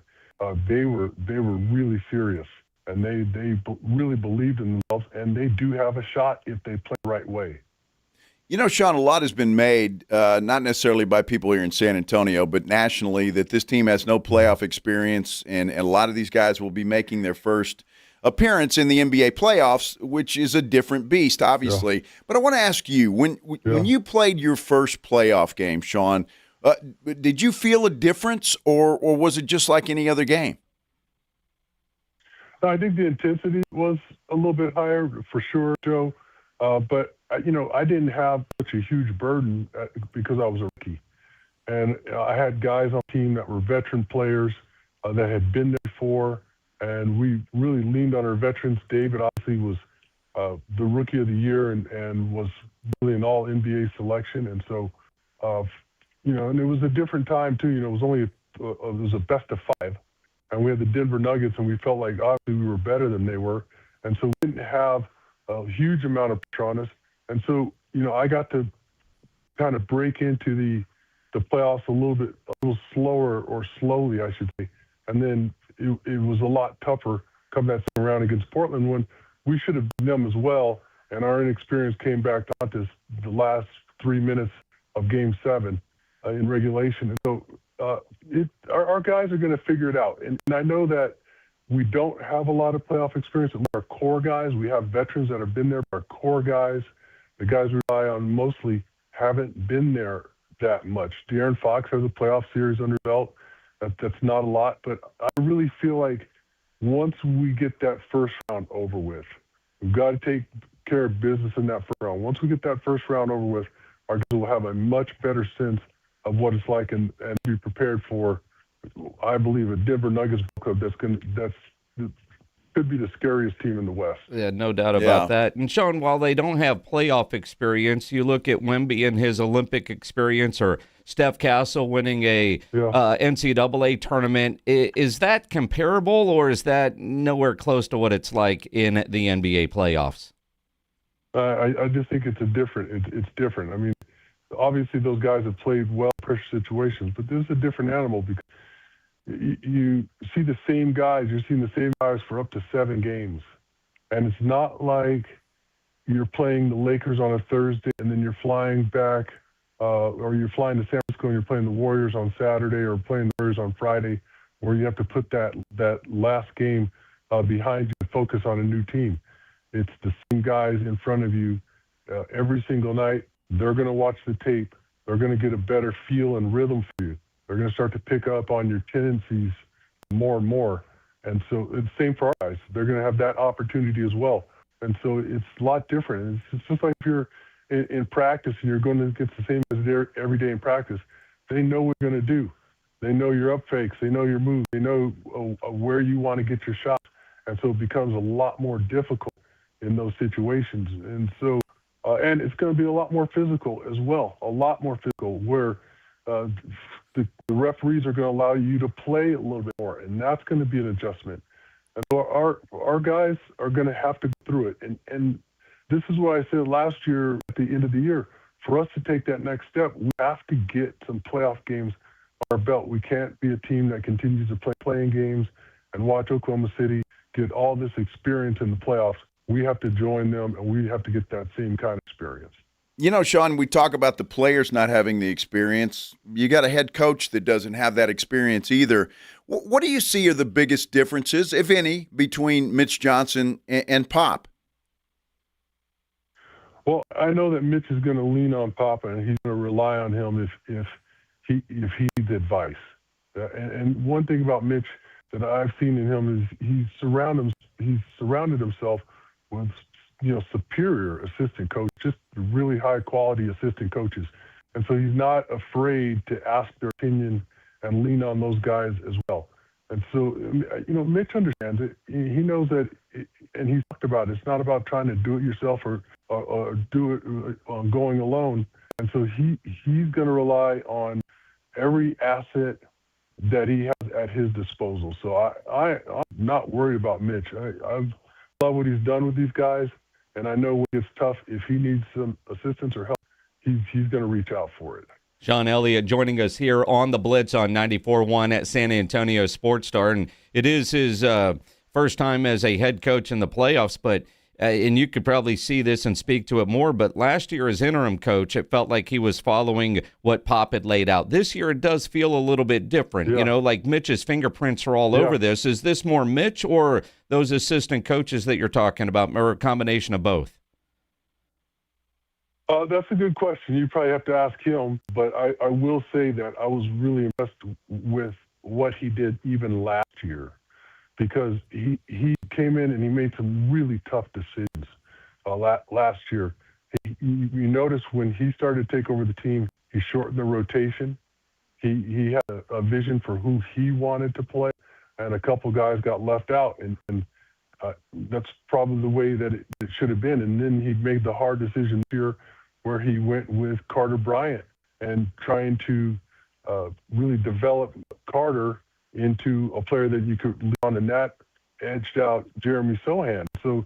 they were really serious, and they really believed in themselves, and they do have a shot if they play the right way. You know, Sean, a lot has been made, not necessarily by people here in San Antonio, but nationally, that this team has no playoff experience, and a lot of these guys will be making their first appearance in the NBA playoffs, which is a different beast, obviously. Yeah. But I want to ask you, when you played your first playoff game, Sean, did you feel a difference, or was it just like any other game? I think the intensity was a little bit higher, for sure, Joe. But you know, I didn't have such a huge burden because I was a rookie. And I had guys on the team that were veteran players that had been there before, and we really leaned on our veterans. David obviously was the Rookie of the Year and was really an all-NBA selection. And so, you know, and it was a different time, too. You know, it was a best of 5. And we had the Denver Nuggets, and we felt like, obviously, we were better than they were. And so we didn't have a huge amount of pressure on us. And so, you know, I got to kind of break into the playoffs a little slower, or slowly, I should say. And then it was a lot tougher coming that second round against Portland when we should have beaten them as well. And our inexperience came back to haunt us the last 3 minutes of Game 7 in regulation. And so our guys are going to figure it out. And I know that we don't have a lot of playoff experience. Our core guys, we have veterans that have been there. Our core guys, the guys we rely on mostly, haven't been there that much. De'Aaron Fox has a playoff series under belt. That's not a lot, but I really feel like once we get that first round over with, we've got to take care of business in that first round. Once we get that first round over with, our guys will have a much better sense of what it's like and be prepared for, I believe, a Denver Nuggets club that could be the scariest team in the West. Yeah, no doubt about that. And Sean, while they don't have playoff experience, you look at Wemby and his Olympic experience, or Steph Castle winning a NCAA tournament. Is that comparable, or is that nowhere close to what it's like in the NBA playoffs? I just think it's different. It's different. I mean, obviously those guys have played well in pressure situations, but this is a different animal because you see the same guys. You're seeing the same guys for up to 7 games. And it's not like you're playing the Lakers on a Thursday and then you're flying back or you're flying to San Francisco and you're playing the Warriors on Saturday or playing the Warriors on Friday, where you have to put that last game behind you and focus on a new team. It's the same guys in front of you every single night. They're going to watch the tape. They're going to get a better feel and rhythm for you. They're going to start to pick up on your tendencies more and more. And so it's the same for our guys. They're going to have that opportunity as well. And so it's a lot different. It's just like if you're in practice and you're going to get the same as there every day in practice. They know what you're going to do. They know your up fakes. They know your moves. They know where you want to get your shots. And so it becomes a lot more difficult in those situations. And so, and it's going to be a lot more physical as well, a lot more physical, where the referees are going to allow you to play a little bit more, and that's going to be an adjustment. And so our guys are going to have to go through it. And this is what I said last year at the end of the year. For us to take that next step, we have to get some playoff games on our belt. We can't be a team that continues to play playing games and watch Oklahoma City get all this experience in the playoffs. We have to join them, and we have to get that same kind of experience. You know, Sean, we talk about the players not having the experience. You got a head coach that doesn't have that experience either. What do you see are the biggest differences, if any, between Mitch Johnson and Pop? Well, I know that Mitch is going to lean on Papa, and he's going to rely on him if if he needs advice. And one thing about Mitch that I've seen in him is he's surrounded himself with superior assistant coaches, just really high quality assistant coaches, and so he's not afraid to ask their opinion and lean on those guys as well. And so Mitch understands it. He knows that, and he's talked about it. It's not about trying to do it yourself or do it on going alone. And so he's going to rely on every asset that he has at his disposal. So I'm not worried about Mitch. I love what he's done with these guys, and I know when it's tough, if he needs some assistance or help, he's going to reach out for it. Sean Elliott joining us here on the Blitz on 94.1 at San Antonio Sports Star, and it is his first time as a head coach in the playoffs, but and you could probably see this and speak to it more, but last year as interim coach, it felt like he was following what Pop had laid out. This year it does feel a little bit different, like Mitch's fingerprints are all over this. Is this more Mitch or those assistant coaches that you're talking about, or a combination of both? That's a good question. You probably have to ask him, but I will say that I was really impressed with what he did even last year, because he came in and he made some really tough decisions last year. You notice when he started to take over the team, he shortened the rotation. He had a vision for who he wanted to play, and a couple guys got left out, and that's probably the way that it should have been. And then he made the hard decision this year where he went with Carter Bryant and trying to really develop Carter into a player that you could lean on, and that edged out Jeremy Sohan. So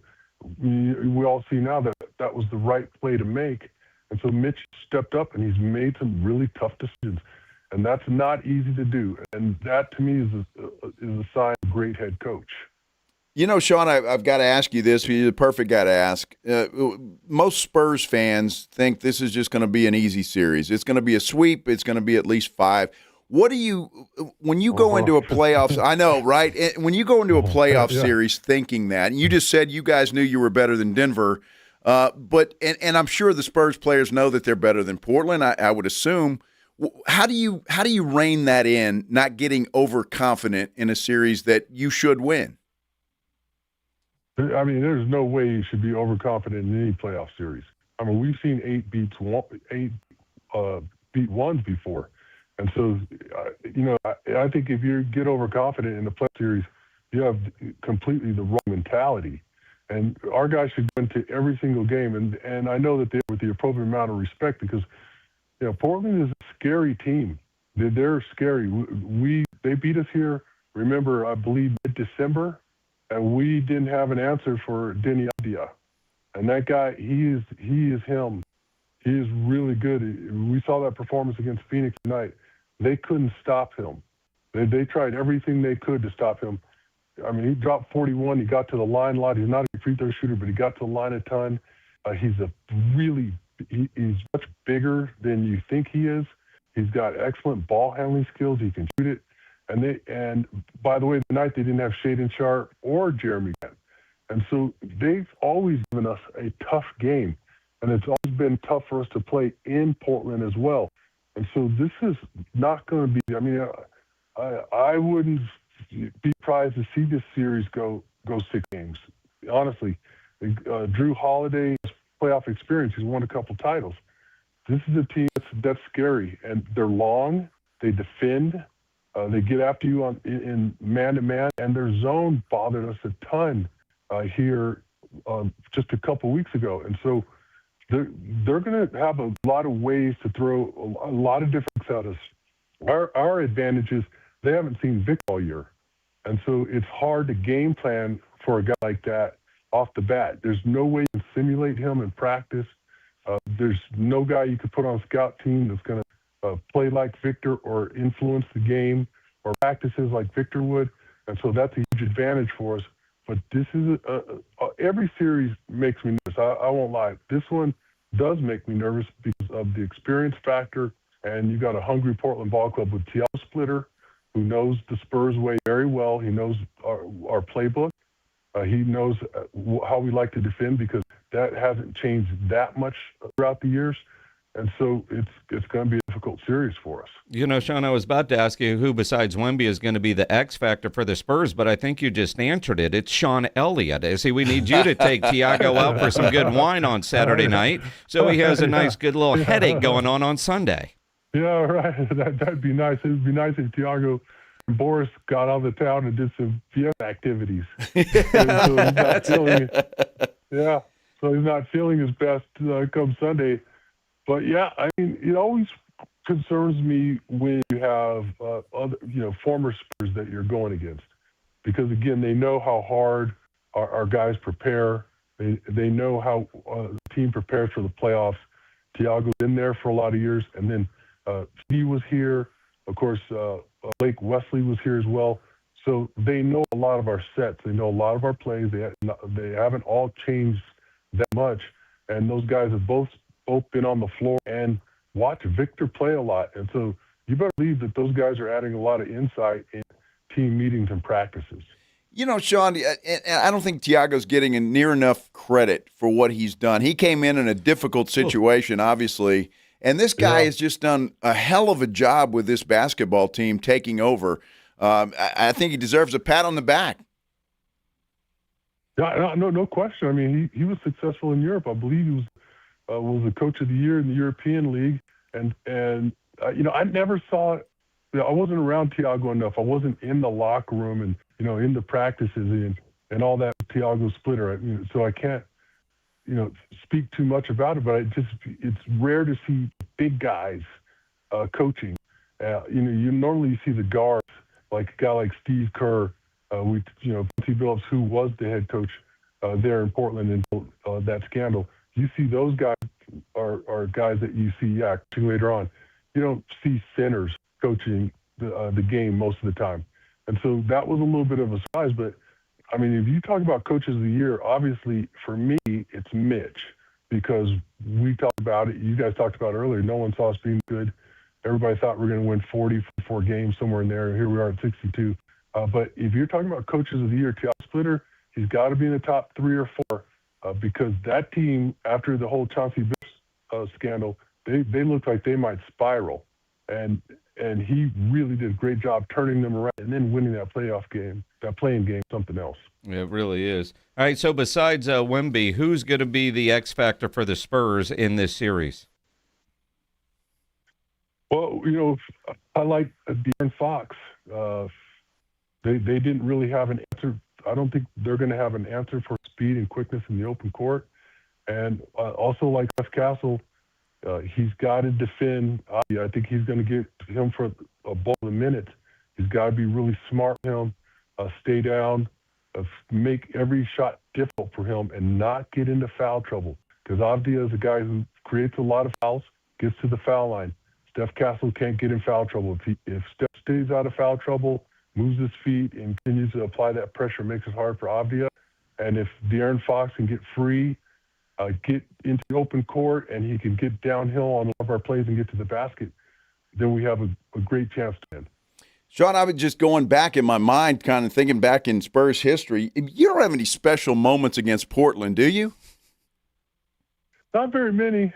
we all see now that that was the right play to make. And so Mitch stepped up and he's made some really tough decisions. And that's not easy to do. And that, to me, is a sign of a great head coach. Sean, I've got to ask you this. You're the perfect guy to ask. Most Spurs fans think this is just going to be an easy series. It's going to be a sweep. It's going to be at least 5. What do you – when you go into a playoffs – I know, right? When you go into a playoff series thinking that, and you just said you guys knew you were better than Denver, but I'm sure the Spurs players know that they're better than Portland, I would assume. How do you rein that in, not getting overconfident in a series that you should win? I mean, there's no way you should be overconfident in any playoff series. I mean, we've seen 8 beat ones before. And so, I think if you get overconfident in the playoff series, you have completely the wrong mentality. And our guys should go into every single game. And I know that they're with the appropriate amount of respect because, Portland is a scary team. They're scary. They beat us here, remember, I believe mid-December. And we didn't have an answer for Denny Avdia. And that guy, he is him. He is really good. We saw that performance against Phoenix tonight. They couldn't stop him. They tried everything they could to stop him. I mean, he dropped 41. He got to the line a lot. He's not a free throw shooter, but he got to the line a ton. He's much bigger than you think he is. He's got excellent ball handling skills. He can shoot it. And by the way, tonight they didn't have Shaedon Sharpe or Jeremy Grant. And so they've always given us a tough game. And it's always been tough for us to play in Portland as well. And so this is not going to be, I wouldn't be surprised to see this series go 6 games. Honestly, Drew Holiday's playoff experience, he's won a couple titles. This is a team that's scary. And they're long, they defend. They get after you in man-to-man, and their zone bothered us a ton here just a couple weeks ago. And so they're going to have a lot of ways to throw a lot of different things at us. Our advantage is they haven't seen Vic all year. And so it's hard to game plan for a guy like that off the bat. There's no way you can simulate him in practice. There's no guy you could put on a scout team that's going to play like Victor or influence the game or practices like Victor would. And so that's a huge advantage for us. But this is every series makes me nervous. I won't lie. This one does make me nervous because of the experience factor. And you got a hungry Portland ball club with Tiago Splitter, who knows the Spurs way very well. He knows our playbook. He knows how we like to defend because that hasn't changed that much throughout the years. And so it's going to be a difficult series for us. You know, Sean, I was about to ask you who besides Wemby is going to be the X factor for the Spurs, but I think you just answered it. It's Sean Elliott. See, we need you to take Tiago out for some good wine on Saturday night, so he has a nice, good little headache going on Sunday. Yeah, right. That'd be nice. It would be nice if Tiago and Boris got out of the town and did some fiesta activities. So he's not feeling his best come Sunday. But yeah, I mean, it always concerns me when you have other, former Spurs that you're going against, because again, they know how hard our guys prepare. They know how the team prepares for the playoffs. Tiago's been there for a lot of years, and then he was here. Of course, Blake Wesley was here as well. So they know a lot of our sets. They know a lot of our plays. They haven't all changed that much, and those guys have both been on the floor and watch Victor play a lot. And so you better believe that those guys are adding a lot of insight in team meetings and practices. You know, Sean, I don't think Tiago's getting near enough credit for what he's done. He came in a difficult situation, obviously, and this guy has just done a hell of a job with this basketball team taking over. I think he deserves a pat on the back. Yeah, no question. I mean, he was successful in Europe. I believe he was the coach of the year in the European League, and I never saw it. I wasn't around Tiago enough. I wasn't in the locker room and in the practices and all that Tiago Splitter. So I can't speak too much about it. But it's rare to see big guys coaching. You normally see the guards, like a guy like Steve Kerr, T. Billups, who was the head coach there in Portland until that scandal. You see those guys are guys that you see coaching later on. You don't see centers coaching the game most of the time. And so that was a little bit of a surprise. But, I mean, if you talk about coaches of the year, obviously for me it's Mitch, because we talked about it. You guys talked about it earlier. No one saw us being good. Everybody thought we were going to win 44 games, somewhere in there. Here we are at 62. But if you're talking about coaches of the year, Tiago Splitter, he's got to be in the top 3 or 4. Because that team, after the whole Chauncey Billups scandal, they looked like they might spiral, and he really did a great job turning them around and then winning that playing game, something else. It really is. All right, so besides Wemby, who's going to be the X factor for the Spurs in this series? Well, I like De'Aaron Fox. They didn't really have an answer. I don't think they're going to have an answer for speed and quickness in the open court. And also like Jeff Castle, he's got to defend. I think he's going to get him for a ball of a minute. He's got to be really smart with him, stay down, make every shot difficult for him, and not get into foul trouble. Because Avdia is a guy who creates a lot of fouls, gets to the foul line. Steph Castle can't get in foul trouble. If Steph stays out of foul trouble, moves his feet, and continues to apply that pressure, makes it hard for Avdia. And if De'Aaron Fox can get free, get into the open court, and he can get downhill on one of our plays and get to the basket, then we have a great chance to win. Sean, I was just going back in my mind, kind of thinking back in Spurs history. You don't have any special moments against Portland, do you? Not very many.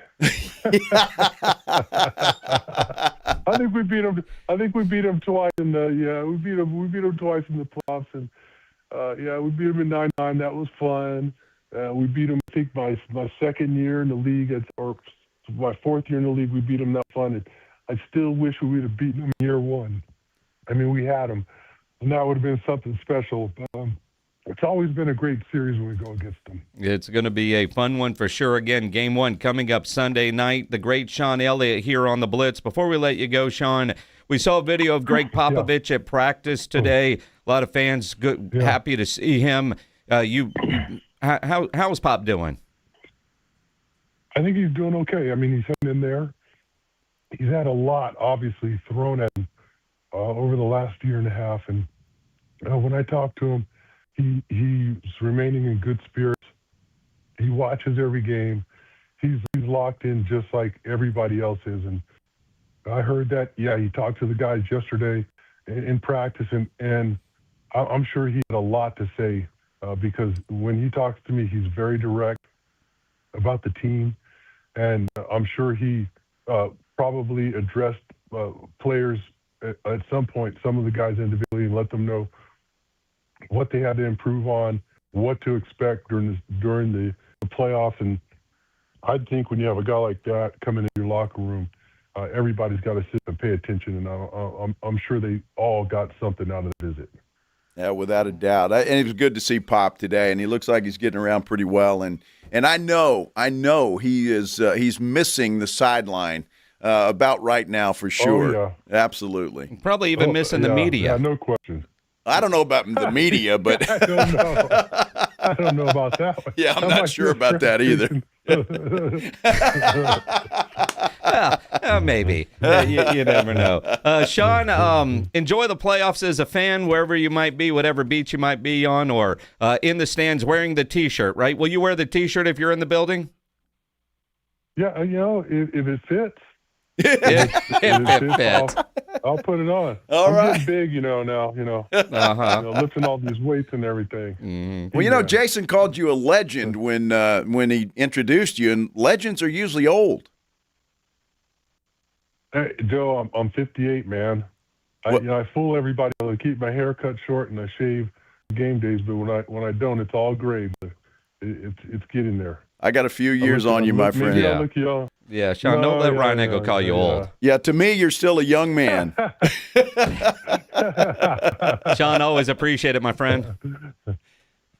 I think we beat them. Twice in we beat them twice in the playoffs, and we beat them in 9-9. That was fun. We beat them. I think my second year in the league, or my fourth year in the league, we beat them. That fun. And I still wish we would have beaten them in year one. I mean, we had them, and that would have been something special. It's always been a great series when we go against them. It's going to be a fun one for sure. Again, game one coming up Sunday night. The great Sean Elliott here on the Blitz. Before we let you go, Sean, we saw a video of Greg Popovich at practice today. A lot of fans happy to see him. How is Pop doing? I think he's doing okay. I mean, he's hanging in there. He's had a lot, obviously, thrown at him over the last year and a half. And when I talk to him, he's remaining in good spirits. He watches every game. He's locked in just like everybody else is. And I heard that, he talked to the guys yesterday in practice, and I'm sure he had a lot to say because when he talks to me, he's very direct about the team. And I'm sure he probably addressed players at some point, some of the guys individually, and let them know what they had to improve on, what to expect during the playoffs. And I think when you have a guy like that coming in your locker room, everybody's got to sit and pay attention, and I'm sure they all got something out of the visit. Yeah, without a doubt. And it was good to see Pop today, and he looks like he's getting around pretty well. And I know he is he's missing the sideline about right now for sure. Oh, yeah. Absolutely. Probably even missing the media. Yeah, no question. I don't know about the media, but I don't know. I don't know about that one. Yeah, I'm not sure about that either. Maybe. You never know. Sean, enjoy the playoffs as a fan, wherever you might be, whatever beach you might be on, or in the stands wearing the T-shirt, right? Will you wear the T-shirt if you're in the building? Yeah, if it fits. If it fits. I'll put it on. All right. I'm getting big, now. Lifting all these weights and everything. Mm-hmm. Well, Jason called you a legend when he introduced you, and legends are usually old. Hey, Joe, I'm 58, man. I fool everybody. I keep my hair cut short and I shave game days, but when I don't, it's all gray. But it's getting there. I got a few years on you, my friend. I'll look young. Yeah, Sean, don't let Ryan Eggle call you old. Yeah, to me, you're still a young man. Sean, always appreciate it, my friend.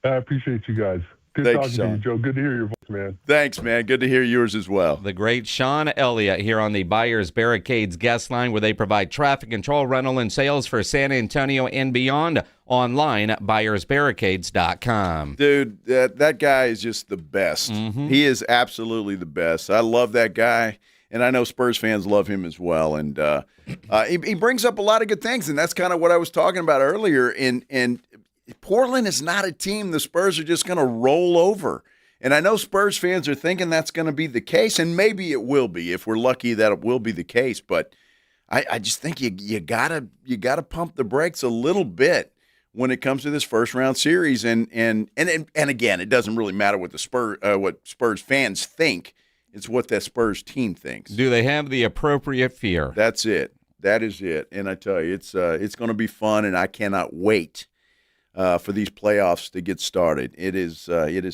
I appreciate you guys. Good Thanks, talking to you, Sean. Joe. Good to hear your voice, man. Thanks, man. Good to hear yours as well. The great Sean Elliott here on the Buyers Barricades guest line, where they provide traffic control, rental, and sales for San Antonio and beyond. Online at buyersbarricades.com. Dude, that guy is just the best. Mm-hmm. He is absolutely the best. I love that guy, and I know Spurs fans love him as well. And he brings up a lot of good things, and that's kind of what I was talking about earlier. And Portland is not a team the Spurs are just going to roll over. And I know Spurs fans are thinking that's going to be the case, and maybe it will be if we're lucky that it will be the case. But I just think you gotta pump the brakes a little bit when it comes to this first round series. And again, it doesn't really matter what what Spurs fans think. It's what that Spurs team thinks. Do they have the appropriate fear? That's it. That is it. And I tell you, it's going to be fun, and I cannot wait for these playoffs to get started. It is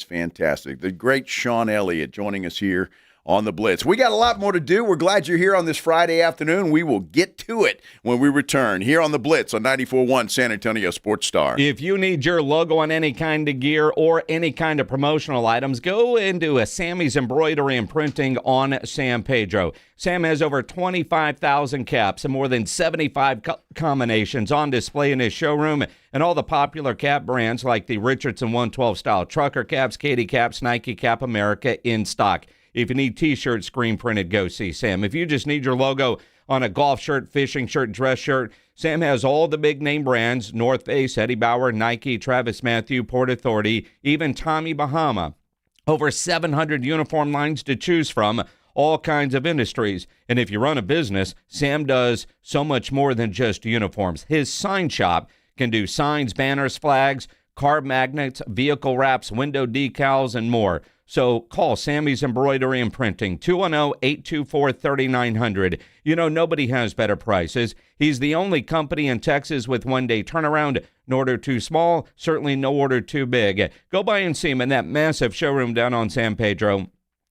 fantastic. The great Sean Elliott joining us here on the Blitz. We got a lot more to do. We're glad you're here on this Friday afternoon. We will get to it when we return here on the Blitz on 94.1 San Antonio Sports Star. If you need your logo on any kind of gear or any kind of promotional items, go into Sammy's Embroidery and Printing on San Pedro. Sam has over 25,000 caps and more than 75 combinations on display in his showroom, and all the popular cap brands like the Richardson 112 style trucker caps, Katie caps, Nike Cap America in stock. If you need T-shirts, screen printed, go see Sam. If you just need your logo on a golf shirt, fishing shirt, dress shirt, Sam has all the big name brands: North Face, Eddie Bauer, Nike, Travis Matthew, Port Authority, even Tommy Bahama. Over 700 uniform lines to choose from, all kinds of industries. And if you run a business, Sam does so much more than just uniforms. His sign shop can do signs, banners, flags, car magnets, vehicle wraps, window decals, and more. So call Sammy's Embroidery and Printing, 210-824-3900. You know, nobody has better prices. He's the only company in Texas with one-day turnaround. No order too small, certainly no order too big. Go by and see him in that massive showroom down on San Pedro,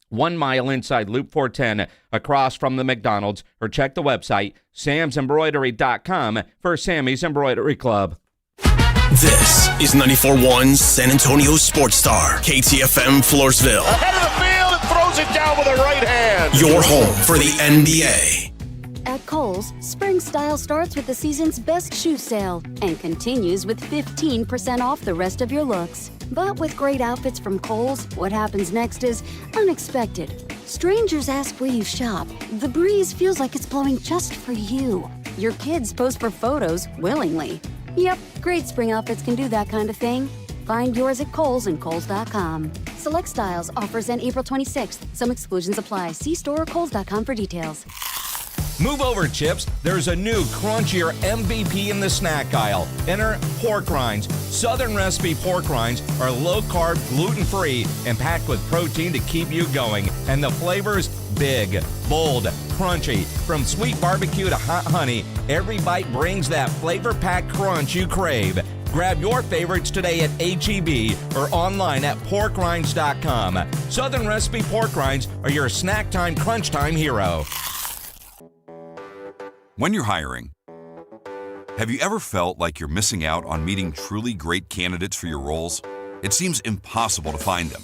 1 mile inside Loop 410 across from the McDonald's, or check the website, samsembroidery.com, for Sammy's Embroidery Club. This is 94.1 San Antonio Sports Star, KTFM Floresville. Ahead of the field and throws it down with a right hand. Your home for the NBA. At Kohl's, spring style starts with the season's best shoe sale and continues with 15% off the rest of your looks. But with great outfits from Kohl's, what happens next is unexpected. Strangers ask where you shop. The breeze feels like it's blowing just for you. Your kids pose for photos willingly. Yep, great spring outfits can do that kind of thing. Find yours at Kohl's and Kohl's.com. Select styles, offers end April 26th. Some exclusions apply. See store or Kohl's.com for details. Move over, Chips. There's a new crunchier MVP in the snack aisle. Enter pork rinds. Southern recipe pork rinds are low-carb, gluten-free, and packed with protein to keep you going. And the flavors, Big, bold, crunchy. From sweet barbecue to hot honey, every bite brings that flavor-packed crunch you crave. Grab your favorites today at H-E-B or online at porkrinds.com. Southern Recipe Pork Rinds are your snack time, crunch time hero. When you're hiring, have you ever felt like you're missing out on meeting truly great candidates for your roles? It seems impossible to find them,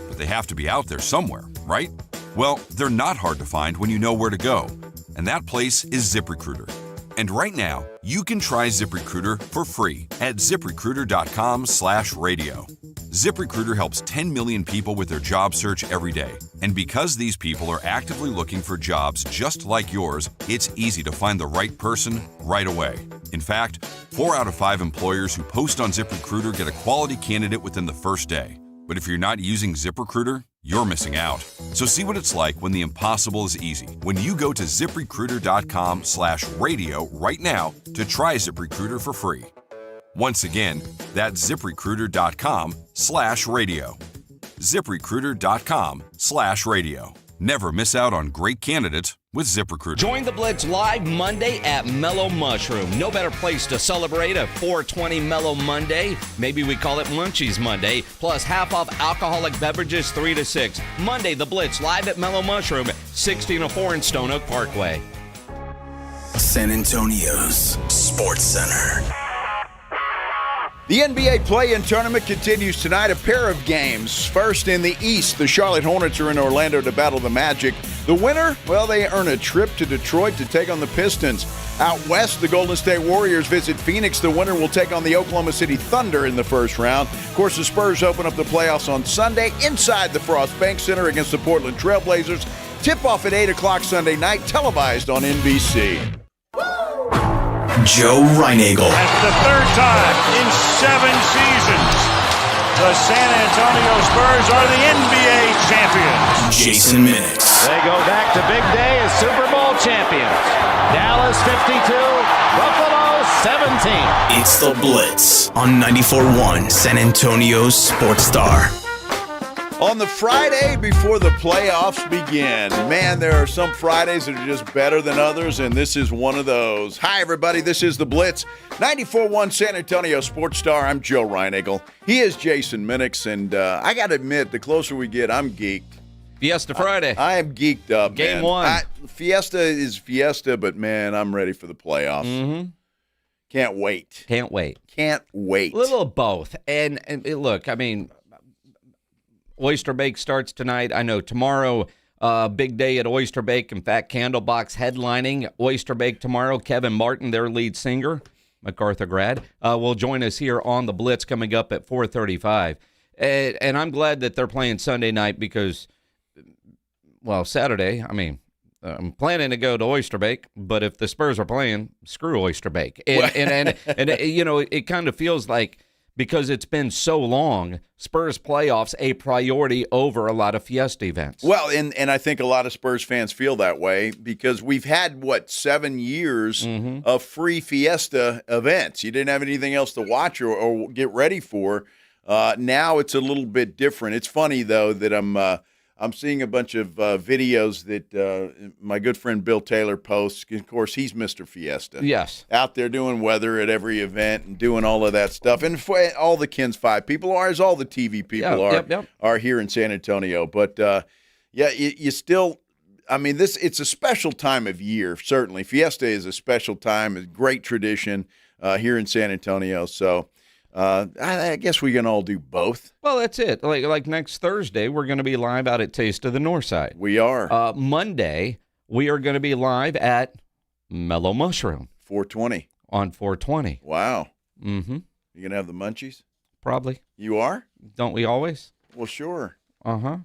but they have to be out there somewhere, right? Well, they're not hard to find when you know where to go, and that place is ZipRecruiter. And right now, you can try ZipRecruiter for free at ZipRecruiter.com/radio. ZipRecruiter helps 10 million people with their job search every day. And because these people are actively looking for jobs just like yours, it's easy to find the right person right away. In fact, 4 out of 5 employers who post on ZipRecruiter get a quality candidate within the first day. But if you're not using ZipRecruiter, you're missing out. So see what it's like when the impossible is easy. When you go to ZipRecruiter.com/radio right now to try ZipRecruiter for free. Once again, that's ZipRecruiter.com/radio. ZipRecruiter.com/radio. Never miss out on great candidates with ZipRecruiter. Join the Blitz live Monday at Mellow Mushroom. No better place to celebrate a 420 Mellow Monday. Maybe we call it Munchies Monday. Plus half off alcoholic beverages 3 to 6. Monday, the Blitz live at Mellow Mushroom, 1604 in Stone Oak Parkway. San Antonio's Sports Center. The NBA play-in tournament continues tonight. A pair of games. First in the East, the Charlotte Hornets are in Orlando to battle the Magic. The winner, well, they earn a trip to Detroit to take on the Pistons. Out west, the Golden State Warriors visit Phoenix. The winner will take on the Oklahoma City Thunder in the first round. Of course, the Spurs open up the playoffs on Sunday inside the Frost Bank Center against the Portland Trail Blazers. Tip-off at 8 o'clock Sunday night, televised on NBC. Joe Reinagel. And for the third time in 7 seasons, the San Antonio Spurs are the NBA champions. Jason Minix. They go back to big day as Super Bowl champions. Dallas 52, Buffalo 17. It's the Blitz on 94.1 San Antonio's Sports Star. On the Friday before the playoffs begin, man, there are some Fridays that are just better than others, and this is one of those. Hi, everybody. This is the Blitz, 94.1 San Antonio Sports Star. I'm Joe Reinagel. He is Jason Minix, and I got to admit, the closer we get, I'm geeked. Fiesta Friday. I am geeked up, Game man. one. Fiesta is Fiesta, but, man, I'm ready for the playoffs. Mm-hmm. Can't wait. Can't wait. Can't wait. A little of both. And look, I mean, Oyster Bake starts tonight. I know tomorrow, big day at Oyster Bake. In fact, Candlebox headlining Oyster Bake tomorrow. Kevin Martin, their lead singer, MacArthur grad, will join us here on the Blitz coming up at 4:35. And I'm glad that they're playing Sunday night because, well, Saturday, I mean, I'm planning to go to Oyster Bake, but if the Spurs are playing, screw Oyster Bake. And you know, it kind of feels like, because it's been so long, Spurs playoffs a priority over a lot of Fiesta events. Well, and I think a lot of Spurs fans feel that way because we've had, 7 years of free Fiesta events. You didn't have anything else to watch or get ready for. Now it's a little bit different. It's funny, though, that I'm seeing a bunch of videos that my good friend Bill Taylor posts. Of course, he's Mr. Fiesta. Yes. Out there doing weather at every event and doing all of that stuff. And all the Ken's 5 people are, as all the TV people are here in San Antonio. But, you still – I mean, it's a special time of year, certainly. Fiesta is a special time, a great tradition here in San Antonio. So – I guess we can all do both. Well, that's it. Like next Thursday, we're going to be live out at Taste of the Northside. We are. Monday, we are going to be live at Mellow Mushroom. 420. On 420. Wow. Mm-hmm. You going to have the munchies? Probably. You are? Don't we always? Well, sure. Uh-huh.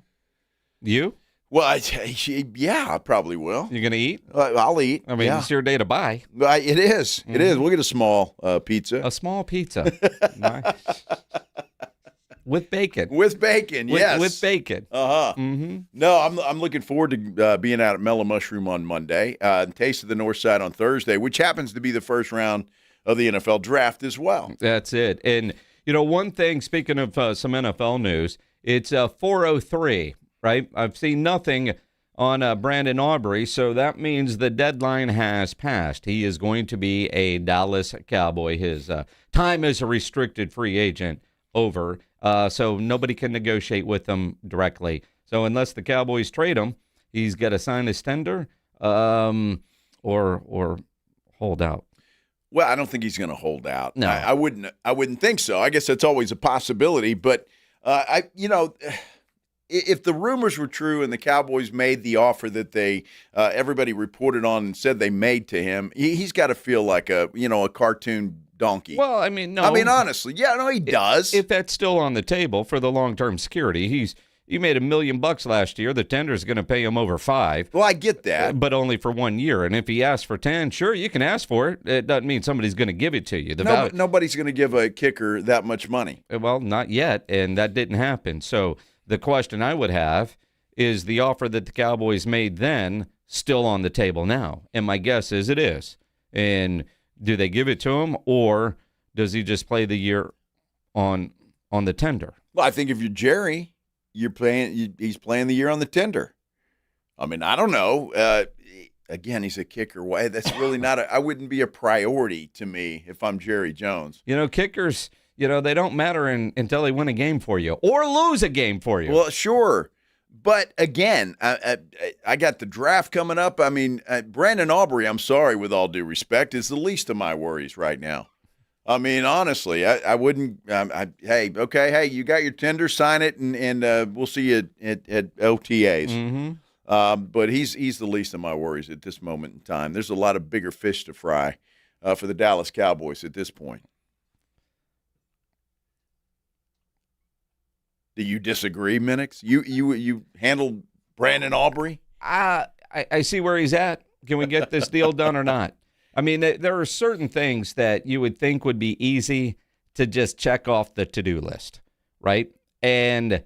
You? Well, I probably will. You going to eat? I'll eat. I mean, it's your day to buy. It is. Mm-hmm. It is. We'll get a small pizza. A small pizza. Nice. With bacon. With bacon, yes. With bacon. Uh-huh. Mm-hmm. No, I'm looking forward to being out at Mellow Mushroom on Monday, Taste of the Northside on Thursday, which happens to be the first round of the NFL draft as well. That's it. And, one thing, speaking of some NFL news, it's 4:03. Right? I've seen nothing on Brandon Aubrey, so that means the deadline has passed. He is going to be a Dallas Cowboy. His time as a restricted free agent over, so nobody can negotiate with him directly. So unless the Cowboys trade him, he's got to sign his tender or hold out. Well, I don't think he's going to hold out. No, I wouldn't think so. I guess that's always a possibility. But if the rumors were true and the Cowboys made the offer that they everybody reported on and said they made to him, he's got to feel like a cartoon donkey. Well, I mean, no. I mean, honestly, he does. If that's still on the table for the long-term security, he made $1 million last year. The tender's going to pay him over $5 million. Well, I get that, but only for 1 year. And if he asks for $10 million, sure, you can ask for it. It doesn't mean somebody's going to give it to you. Nobody's going to give a kicker that much money. Well, not yet, and that didn't happen. So the question I would have is the offer that the Cowboys made then still on the table now? And my guess is it is. And do they give it to him, or does he just play the year on the tender? Well, I think if you're Jerry, he's playing the year on the tender. I mean, I don't know. Again, he's a kicker. Why? That's really not I wouldn't be a priority to me if I'm Jerry Jones. Kickers, they don't matter until they win a game for you or lose a game for you. Well, sure. But again, I got the draft coming up. I mean, Brandon Aubrey, I'm sorry, with all due respect, is the least of my worries right now. I mean, honestly, I wouldn't. Hey, you got your tender, sign it, and we'll see you at OTAs. Mm-hmm. But he's the least of my worries at this moment in time. There's a lot of bigger fish to fry for the Dallas Cowboys at this point. Do you disagree, Minix? You handled Brandon Aubrey? I see where he's at. Can we get this deal done or not? I mean, there are certain things that you would think would be easy to just check off the to-do list, right? And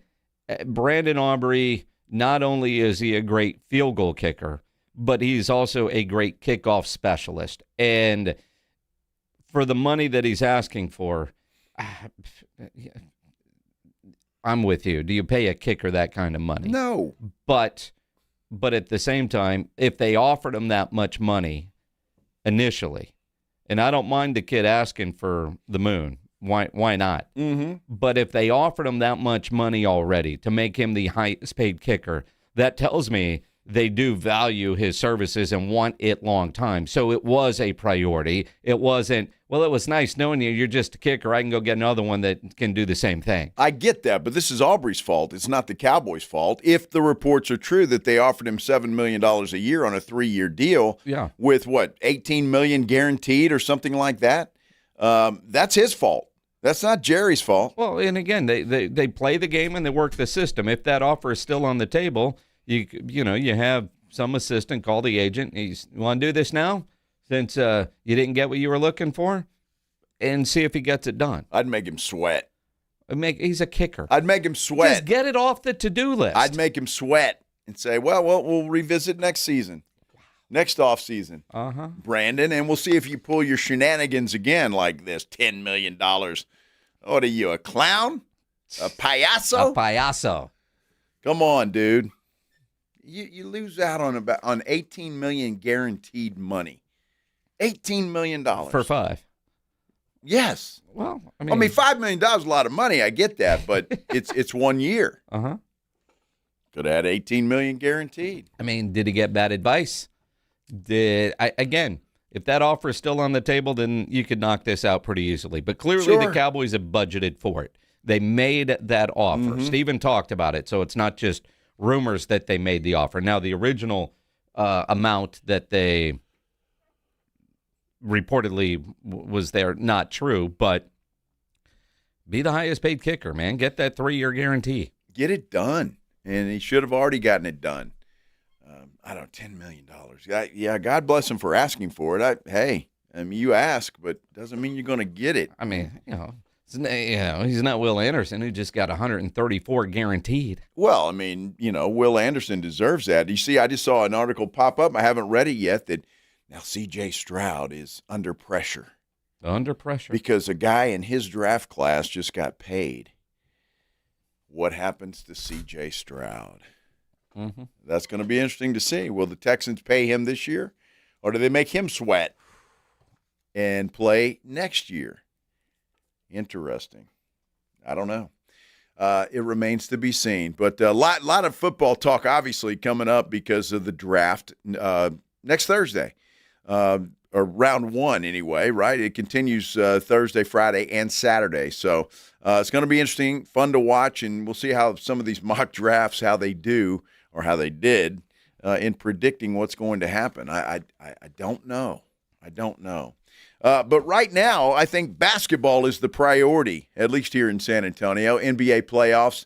Brandon Aubrey, not only is he a great field goal kicker, but he's also a great kickoff specialist. And for the money that he's asking for, I'm with you. Do you pay a kicker that kind of money? No. But at the same time, if they offered him that much money initially, and I don't mind the kid asking for the moon, why not? Mm-hmm. But if they offered him that much money already to make him the highest paid kicker, that tells me they do value his services and want it long time. So it was a priority. It wasn't, well, it was nice knowing you're just a kicker. I can go get another one that can do the same thing. I get that, but this is Aubrey's fault. It's not the Cowboys' fault. If the reports are true that they offered him $7 million a year on a 3-year deal with, $18 million guaranteed or something like that, that's his fault. That's not Jerry's fault. Well, and again, they play the game and they work the system. If that offer is still on the table, you have some assistant call the agent. You want to do this now since you didn't get what you were looking for, and see if he gets it done. I'd make him sweat. He's a kicker. I'd make him sweat. Just get it off the to-do list. I'd make him sweat and say, well, we'll revisit next season, next offseason, Brandon, and we'll see if you pull your shenanigans again like this. $10 million. What are you, a clown? A payaso? A payaso. Come on, dude. You lose out on $18 million guaranteed money. $18 million for 5. Yes. Well, I mean $5 million is a lot of money. I get that, but it's 1 year. Could have had $18 million guaranteed. I mean, did he get bad advice? Again, if that offer is still on the table, then you could knock this out pretty easily. But clearly the Cowboys have budgeted for it. They made that offer. Steven talked about it, so it's not just rumors that they made the offer. Now, the original amount that they reportedly was there, not true, but be the highest paid kicker, man. Get that 3-year guarantee. Get it done. And he should have already gotten it done. I don't know, $10 million. Yeah, God bless him for asking for it. You ask, but doesn't mean you're going to get it. I mean, he's not Will Anderson, who just got 134 guaranteed. Well, I mean, Will Anderson deserves that. You see, I just saw an article pop up. I haven't read it yet that now C.J. Stroud is under pressure. Under pressure. Because a guy in his draft class just got paid. What happens to C.J. Stroud? Mm-hmm. That's going to be interesting to see. Will the Texans pay him this year, or do they make him sweat and play next year? Interesting. I don't know. It remains to be seen. But a lot of football talk, obviously, coming up because of the draft next Thursday, or round one anyway, right? It continues Thursday, Friday, and Saturday. So it's going to be interesting, fun to watch, and we'll see how some of these mock drafts, how they do or how they did in predicting what's going to happen. I don't know. I don't know. But right now, I think basketball is the priority, at least here in San Antonio. NBA playoffs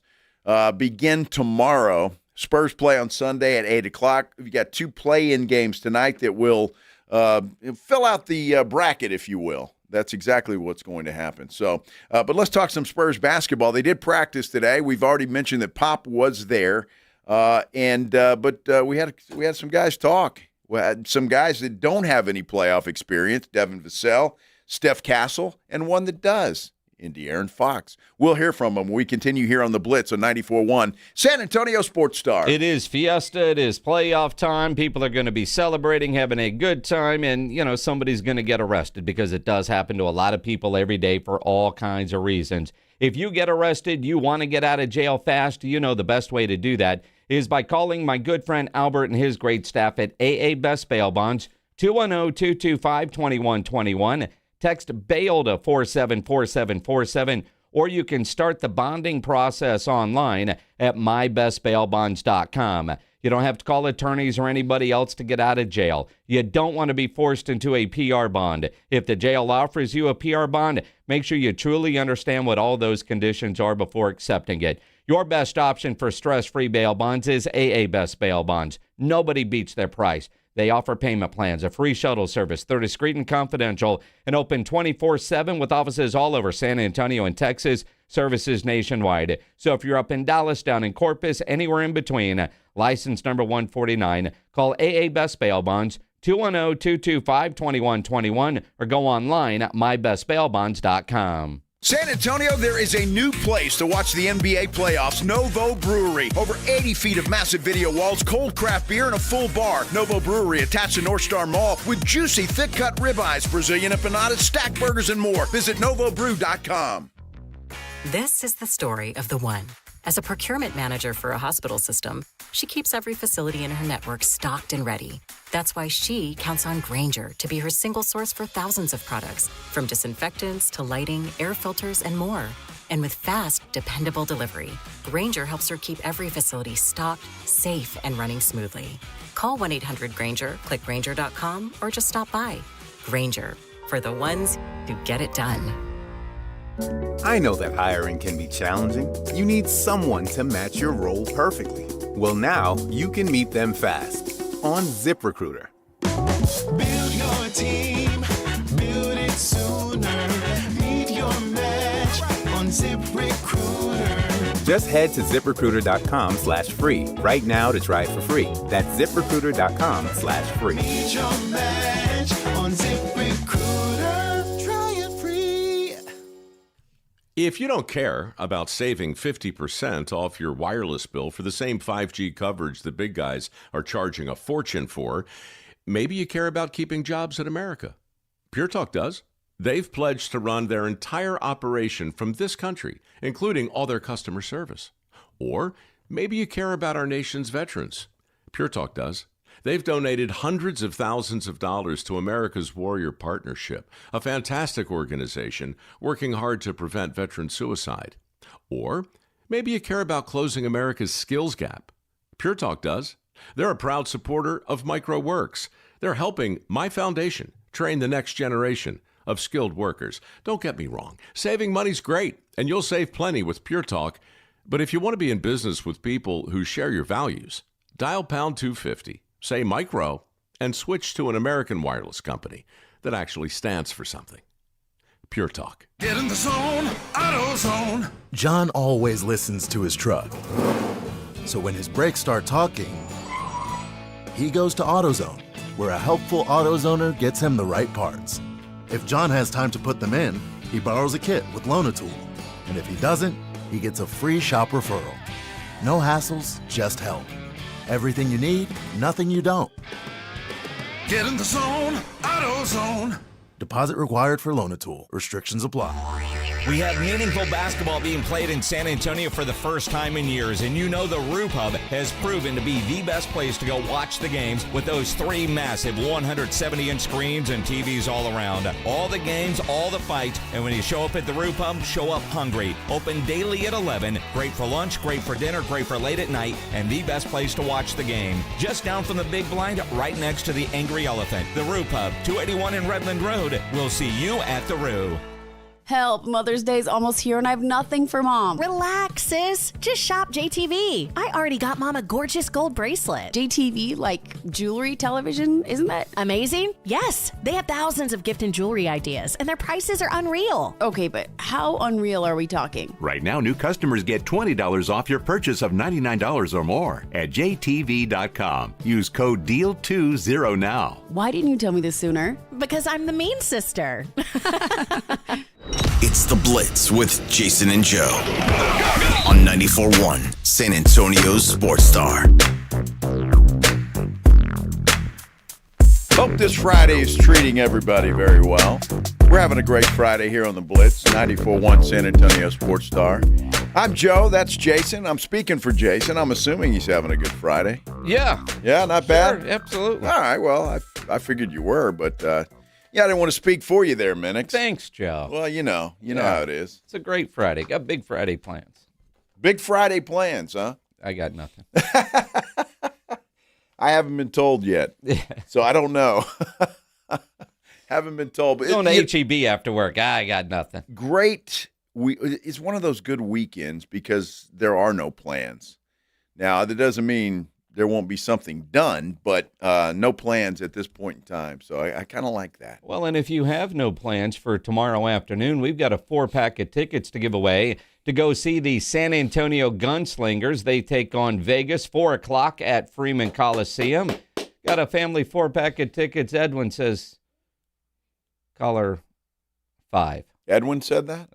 begin tomorrow. Spurs play on Sunday at 8 o'clock. We've got 2 play-in games tonight that will fill out the bracket, if you will. That's exactly what's going to happen. So, but let's talk some Spurs basketball. They did practice today. We've already mentioned that Pop was there, but we had some guys talk. We had some guys that don't have any playoff experience: Devin Vassell, Steph Castle, and one that does, De'Aaron Fox. We'll hear from them when we continue here on the Blitz on 94.1 San Antonio Sports Star. It is Fiesta. It is playoff time. People are going to be celebrating, having a good time, and, somebody's going to get arrested because it does happen to a lot of people every day for all kinds of reasons. If you get arrested, you want to get out of jail fast, the best way to do that is by calling my good friend Albert and his great staff at AA Best Bail Bonds, 210-225-2121. Text BAIL to 474747, or you can start the bonding process online at mybestbailbonds.com. You don't have to call attorneys or anybody else to get out of jail. You don't want to be forced into a PR bond. If the jail offers you a PR bond, make sure you truly understand what all those conditions are before accepting it. Your best option for stress-free bail bonds is AA Best Bail Bonds. Nobody beats their price. They offer payment plans, a free shuttle service. They're discreet and confidential, and open 24/7 with offices all over San Antonio and Texas, services nationwide. So if you're up in Dallas, down in Corpus, anywhere in between, license number 149, call AA Best Bail Bonds, 210-225-2121, or go online at mybestbailbonds.com. San Antonio, there is a new place to watch the NBA playoffs, Novo Brewery. Over 80 feet of massive video walls, cold craft beer, and a full bar. Novo Brewery attached to North Star Mall with juicy, thick-cut ribeyes, Brazilian empanadas, stack burgers, and more. Visit NovoBrew.com. This is the story of the one. As a procurement manager for a hospital system, she keeps every facility in her network stocked and ready. That's why she counts on Grainger to be her single source for thousands of products, from disinfectants to lighting, air filters, and more. And with fast, dependable delivery, Grainger helps her keep every facility stocked, safe, and running smoothly. Call 1-800-GRAINGER, click Grainger.com, or just stop by. Grainger, for the ones who get it done. I know that hiring can be challenging. You need someone to match your role perfectly. Well, now you can meet them fast on ZipRecruiter. Build your team, build it sooner. Meet your match on ZipRecruiter. Just head to ZipRecruiter.com/free right now to try it for free. That's ZipRecruiter.com/free. Meet your match on ZipRecruiter. Try it free. If you don't care about saving 50% off your wireless bill for the same 5G coverage the big guys are charging a fortune for, maybe you care about keeping jobs in America. Pure Talk does. They've pledged to run their entire operation from this country, including all their customer service. Or maybe you care about our nation's veterans. Pure Talk does. They've donated hundreds of thousands of dollars to America's Warrior Partnership, a fantastic organization working hard to prevent veteran suicide. Or maybe you care about closing America's skills gap. Pure Talk does. They're a proud supporter of MicroWorks. They're helping my foundation train the next generation of skilled workers. Don't get me wrong. Saving money's great, and you'll save plenty with Pure Talk. But if you want to be in business with people who share your values, dial pound 250. Say micro, and switch to an American wireless company that actually stands for something. Pure Talk. Get in the zone, AutoZone. John always listens to his truck. So when his brakes start talking, he goes to AutoZone, where a helpful AutoZoner gets him the right parts. If John has time to put them in, he borrows a kit with Loan-A-Tool. And if he doesn't, he gets a free shop referral. No hassles, just help. Everything you need, nothing you don't. Get in the zone, AutoZone. Deposit required for Loan-A-Tool. Restrictions apply. We have meaningful basketball being played in San Antonio for the first time in years, and you know the Roo Pub has proven to be the best place to go watch the games with those 3 massive 170-inch screens and TVs all around. All the games, all the fights, and when you show up at the Roo Pub, show up hungry. Open daily at 11. Great for lunch, great for dinner, great for late at night, and the best place to watch the game. Just down from the big blind, right next to the Angry Elephant. The Roo Pub, 281 in Redland Road. We'll see you at the Roo. Help, Mother's Day's almost here and I have nothing for Mom. Relax, sis. Just shop JTV. I already got Mom a gorgeous gold bracelet. JTV, like jewelry, television, isn't that amazing? Yes. They have thousands of gift and jewelry ideas, and their prices are unreal. Okay, but how unreal are we talking? Right now, new customers get $20 off your purchase of $99 or more at jtv.com. Use code DEAL20 now. Why didn't you tell me this sooner? Because I'm the mean sister. It's The Blitz with Jason and Joe on 94.1 San Antonio's Sports Star. Hope this Friday is treating everybody very well. We're having a great Friday here on The Blitz, 94.1 San Antonio Sports Star. I'm Joe. That's Jason. I'm speaking for Jason. I'm assuming he's having a good Friday. Yeah. Yeah, not bad? Absolutely. All right, well, I figured you were, but yeah, I didn't want to speak for you there, Minix. Thanks, Joe. Well, you know how it is. It's a great Friday. Got big Friday plans. Big Friday plans, huh? I got nothing. I haven't been told yet, so I don't know. Haven't been told. But Going to H-E-B after work. I got nothing. Great. It's one of those good weekends because there are no plans. Now, that doesn't mean there won't be something done, but no plans at this point in time. So I kind of like that. Well, and if you have no plans for tomorrow afternoon, we've got a 4-pack of tickets to give away to go see the San Antonio Gunslingers. They take on Vegas, 4 o'clock at Freeman Coliseum. Got a family 4-pack of tickets. Edwin says, caller 5. Edwin said that?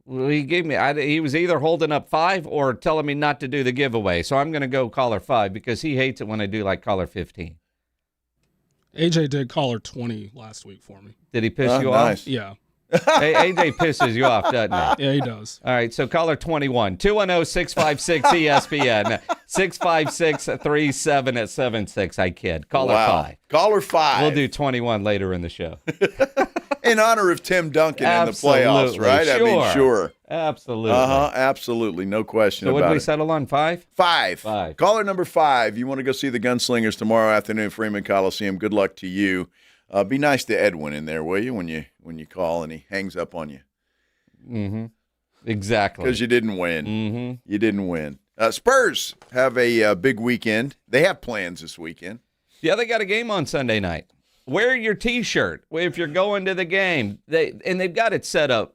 Well, he gave me. He was either holding up 5 or telling me not to do the giveaway. So I'm going to go caller 5 because he hates it when I do like caller 15. AJ did caller 20 last week for me. Did he piss you nice. off? Yeah. Hey, AJ pisses you off, doesn't he? Yeah, he does. All right, so caller 21, 210-656-ESPN, 656-3776. I kid. Caller 5. Caller 5. We'll do 21 later in the show. In honor of Tim Duncan in the playoffs, right? Sure. I mean, sure. Absolutely. Absolutely. No question about it. So what did we it. settle on, 5? 5. Caller number 5. You want to go see the Gunslingers tomorrow afternoon at Freeman Coliseum. Good luck to you. Be nice to Edwin in there, will you, when you call and he hangs up on you? Mm-hmm. Exactly. Because you didn't win. Mm-hmm. You didn't win. Spurs have a big weekend. They have plans this weekend. Yeah, they got a game on Sunday night. Wear your T-shirt if you're going to the game. They've got it set up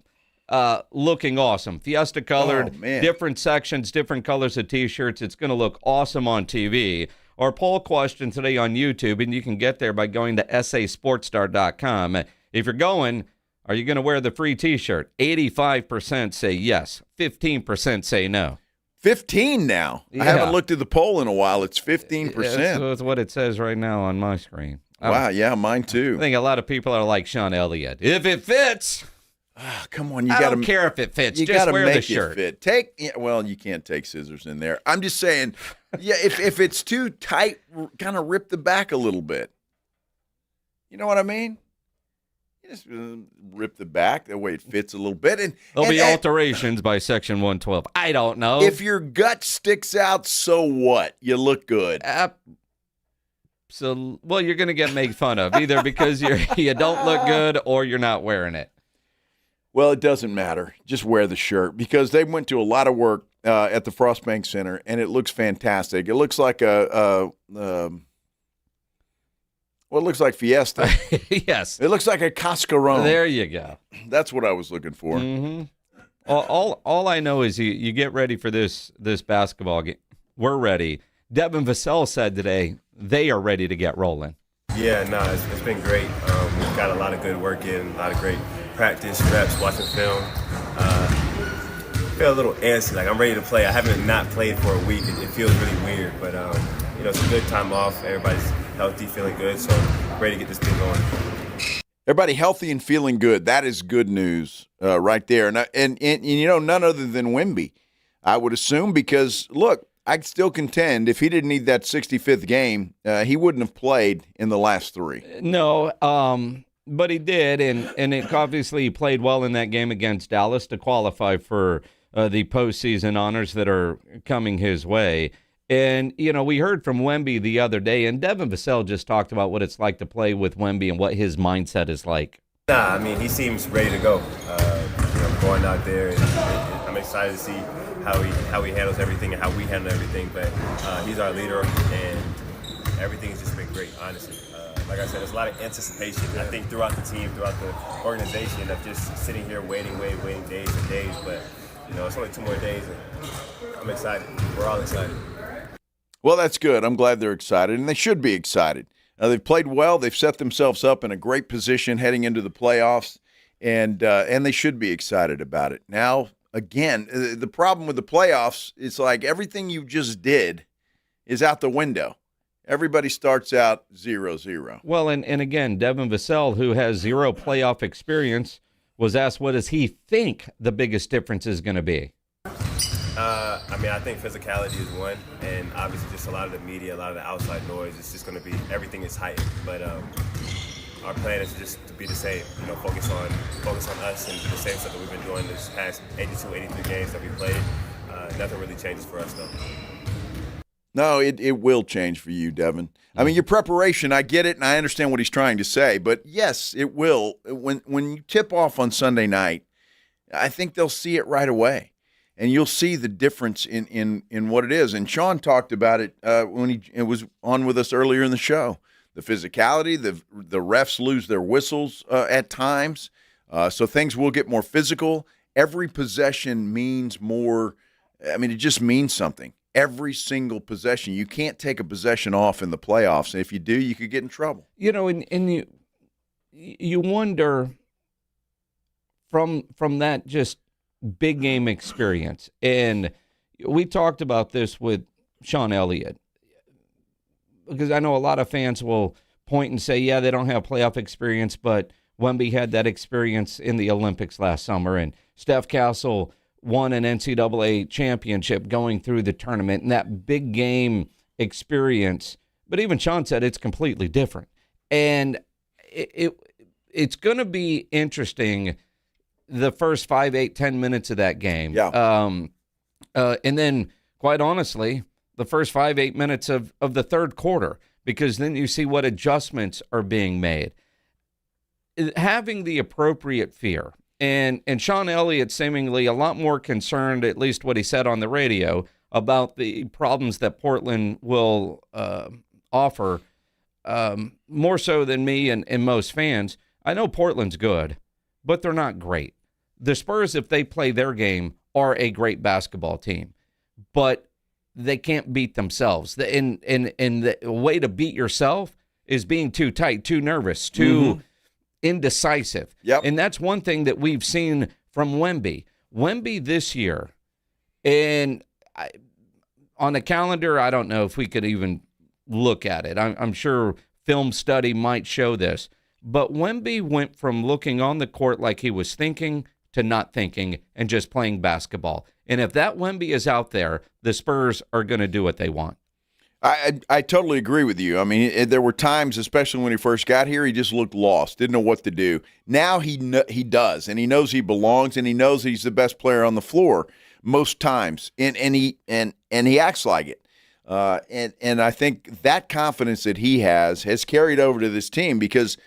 looking awesome. Fiesta colored, different sections, different colors of T-shirts. It's going to look awesome on TV. Our poll question today on YouTube, and you can get there by going to sasportstar.com. If you're going, are you going to wear the free T-shirt? 85% say yes. 15% say no. 15 now. Yeah. I haven't looked at the poll in a while. It's 15%. That's what it says right now on my screen. Wow, yeah, mine too. I think a lot of people are like Sean Elliott. If it fits. Come on, I don't care if it fits. You just gotta wear make the shirt. It fit. You can't take scissors in there. I'm just saying, yeah, if it's too tight, kind of rip the back a little bit. You know what I mean? You just rip the back that way it fits a little bit, and there'll be alterations by Section 112. I don't know. If your gut sticks out, so what? You look good. So, well, you're going to get made fun of either because you don't look good or you're not wearing it. Well, it doesn't matter. Just wear the shirt because they went to a lot of work at the Frostbank Center, and it looks fantastic. It looks like it looks like Fiesta. Yes. It looks like a Cascarone. There you go. That's what I was looking for. Mm-hmm. All I know is you get ready for this basketball game. We're ready. Devin Vassell said today they are ready to get rolling. Yeah, it's been great. We've got a lot of good work in, a lot of great practice, reps, watching film. Feel a little antsy, like I'm ready to play. I haven't not played for a week. It feels really weird, but it's a good time off. Everybody's healthy, feeling good, so ready to get this thing going. Everybody healthy and feeling good. That is good news right there. And none other than Wemby, I would assume, because, look, I'd still contend if he didn't need that 65th game, he wouldn't have played in the last 3. No, but he did, and it obviously he played well in that game against Dallas to qualify for the postseason honors that are coming his way. And, we heard from Wemby the other day, and Devin Vassell just talked about what it's like to play with Wemby and what his mindset is like. He seems ready to go. Going out there, and I'm excited to see how he handles everything and how we handle everything. But he's our leader, and everything has just been great, honestly. Like I said, there's a lot of anticipation, I think, throughout the team, throughout the organization, of just sitting here waiting days and days. But, it's only 2 more days, and I'm excited. We're all excited. Well, that's good. I'm glad they're excited, and they should be excited. They've played well. They've set themselves up in a great position heading into the playoffs, and they should be excited about it. Now, again, the problem with the playoffs is like everything you just did is out the window. Everybody starts out 0-0. Well, and again, Devin Vassell, who has 0 playoff experience, was asked what does he think the biggest difference is going to be. I think physicality is one, and obviously just a lot of the media, a lot of the outside noise. It's just going to be, everything is heightened. But our plan is just to be the same, focus on us and do the same stuff that we've been doing this past 82, 83 games that we played. Nothing really changes for us, though. No, it will change for you, Devin. Your preparation, I get it, and I understand what he's trying to say. But, yes, it will. When you tip off on Sunday night, I think they'll see it right away. And you'll see the difference in what it is. And Sean talked about it when he was on with us earlier in the show. The physicality, the refs lose their whistles at times. So things will get more physical. Every possession means more. It just means something. Every single possession. You can't take a possession off in the playoffs. And if you do, you could get in trouble. And you wonder from that just big game experience. And we talked about this with Sean Elliott, because I know a lot of fans will point and say, yeah, they don't have playoff experience, but Wemby had that experience in the Olympics last summer, and Steph Castle won an NCAA championship going through the tournament, and that big game experience. But even Sean said it's completely different. And it's going to be interesting the first 5, 8, 10 minutes of that game. Yeah. And then, quite honestly, the first 5, 8 minutes of the third quarter, because then you see what adjustments are being made. Having the appropriate fear. And Sean Elliott seemingly a lot more concerned, at least what he said on the radio, about the problems that Portland will offer, more so than me and most fans. I know Portland's good, but they're not great. The Spurs, if they play their game, are a great basketball team, but they can't beat themselves. And the way to beat yourself is being too tight, too nervous, too indecisive. Yep. And that's one thing that we've seen from Wemby. Wemby this year, and on the calendar, I don't know if we could even look at it. I'm sure film study might show this. But Wemby went from looking on the court like he was thinking to not thinking and just playing basketball. And if that Wemby is out there, the Spurs are going to do what they want. I totally agree with you. There were times, especially when he first got here, he just looked lost, didn't know what to do. Now he does, and he knows he belongs, and he knows he's the best player on the floor most times, and he acts like it. And I think that confidence that he has carried over to this team, because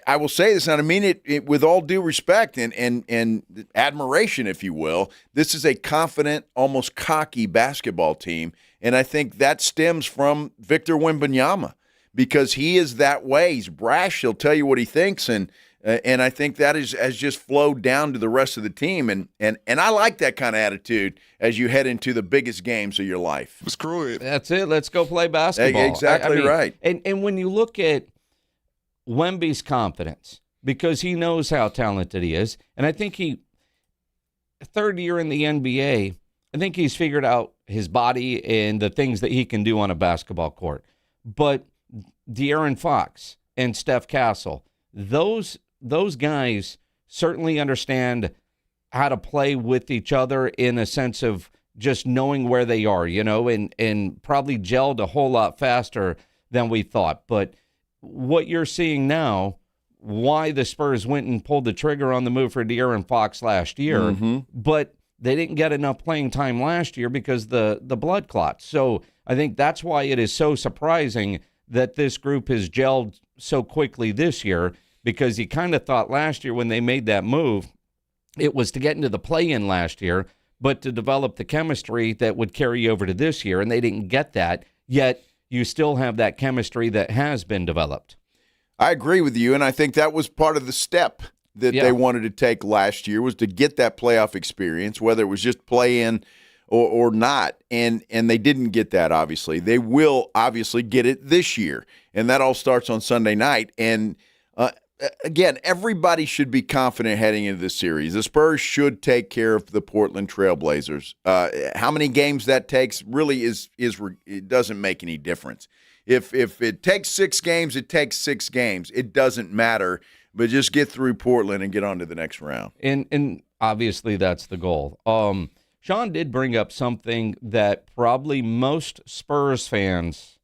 I will say this, and I mean it with all due respect and admiration, if you will. This is a confident, almost cocky basketball team, and I think that stems from Victor Wembanyama, because he is that way. He's brash. He'll tell you what he thinks, and I think that has just flowed down to the rest of the team, and I like that kind of attitude as you head into the biggest games of your life. Screw it. That's it. Let's go play basketball. Exactly right. And when you look at Wemby's confidence, because he knows how talented he is, and I think third year in the NBA, I think he's figured out his body and the things that he can do on a basketball court. But De'Aaron Fox and Steph Castle, those guys certainly understand how to play with each other in a sense of just knowing where they are, and probably gelled a whole lot faster than we thought. But what you're seeing now, why the Spurs went and pulled the trigger on the move for De'Aaron Fox last year, but they didn't get enough playing time last year because the blood clots. So I think that's why it is so surprising that this group has gelled so quickly this year, because you kind of thought last year when they made that move, it was to get into the play-in last year, but to develop the chemistry that would carry over to this year, and they didn't get that, yet you still have that chemistry that has been developed. I agree with you, and I think that was part of the step that they wanted to take last year, was to get that playoff experience, whether it was just play-in or not, and they didn't get that, obviously. They will obviously get it this year, and that all starts on Sunday night. And, again, everybody should be confident heading into this series. The Spurs should take care of the Portland Trail Blazers. How many games that takes really it doesn't make any difference. If it takes 6 games, it takes 6 games. It doesn't matter. But just get through Portland and get on to the next round. And obviously that's the goal. Sean did bring up something that probably most Spurs fans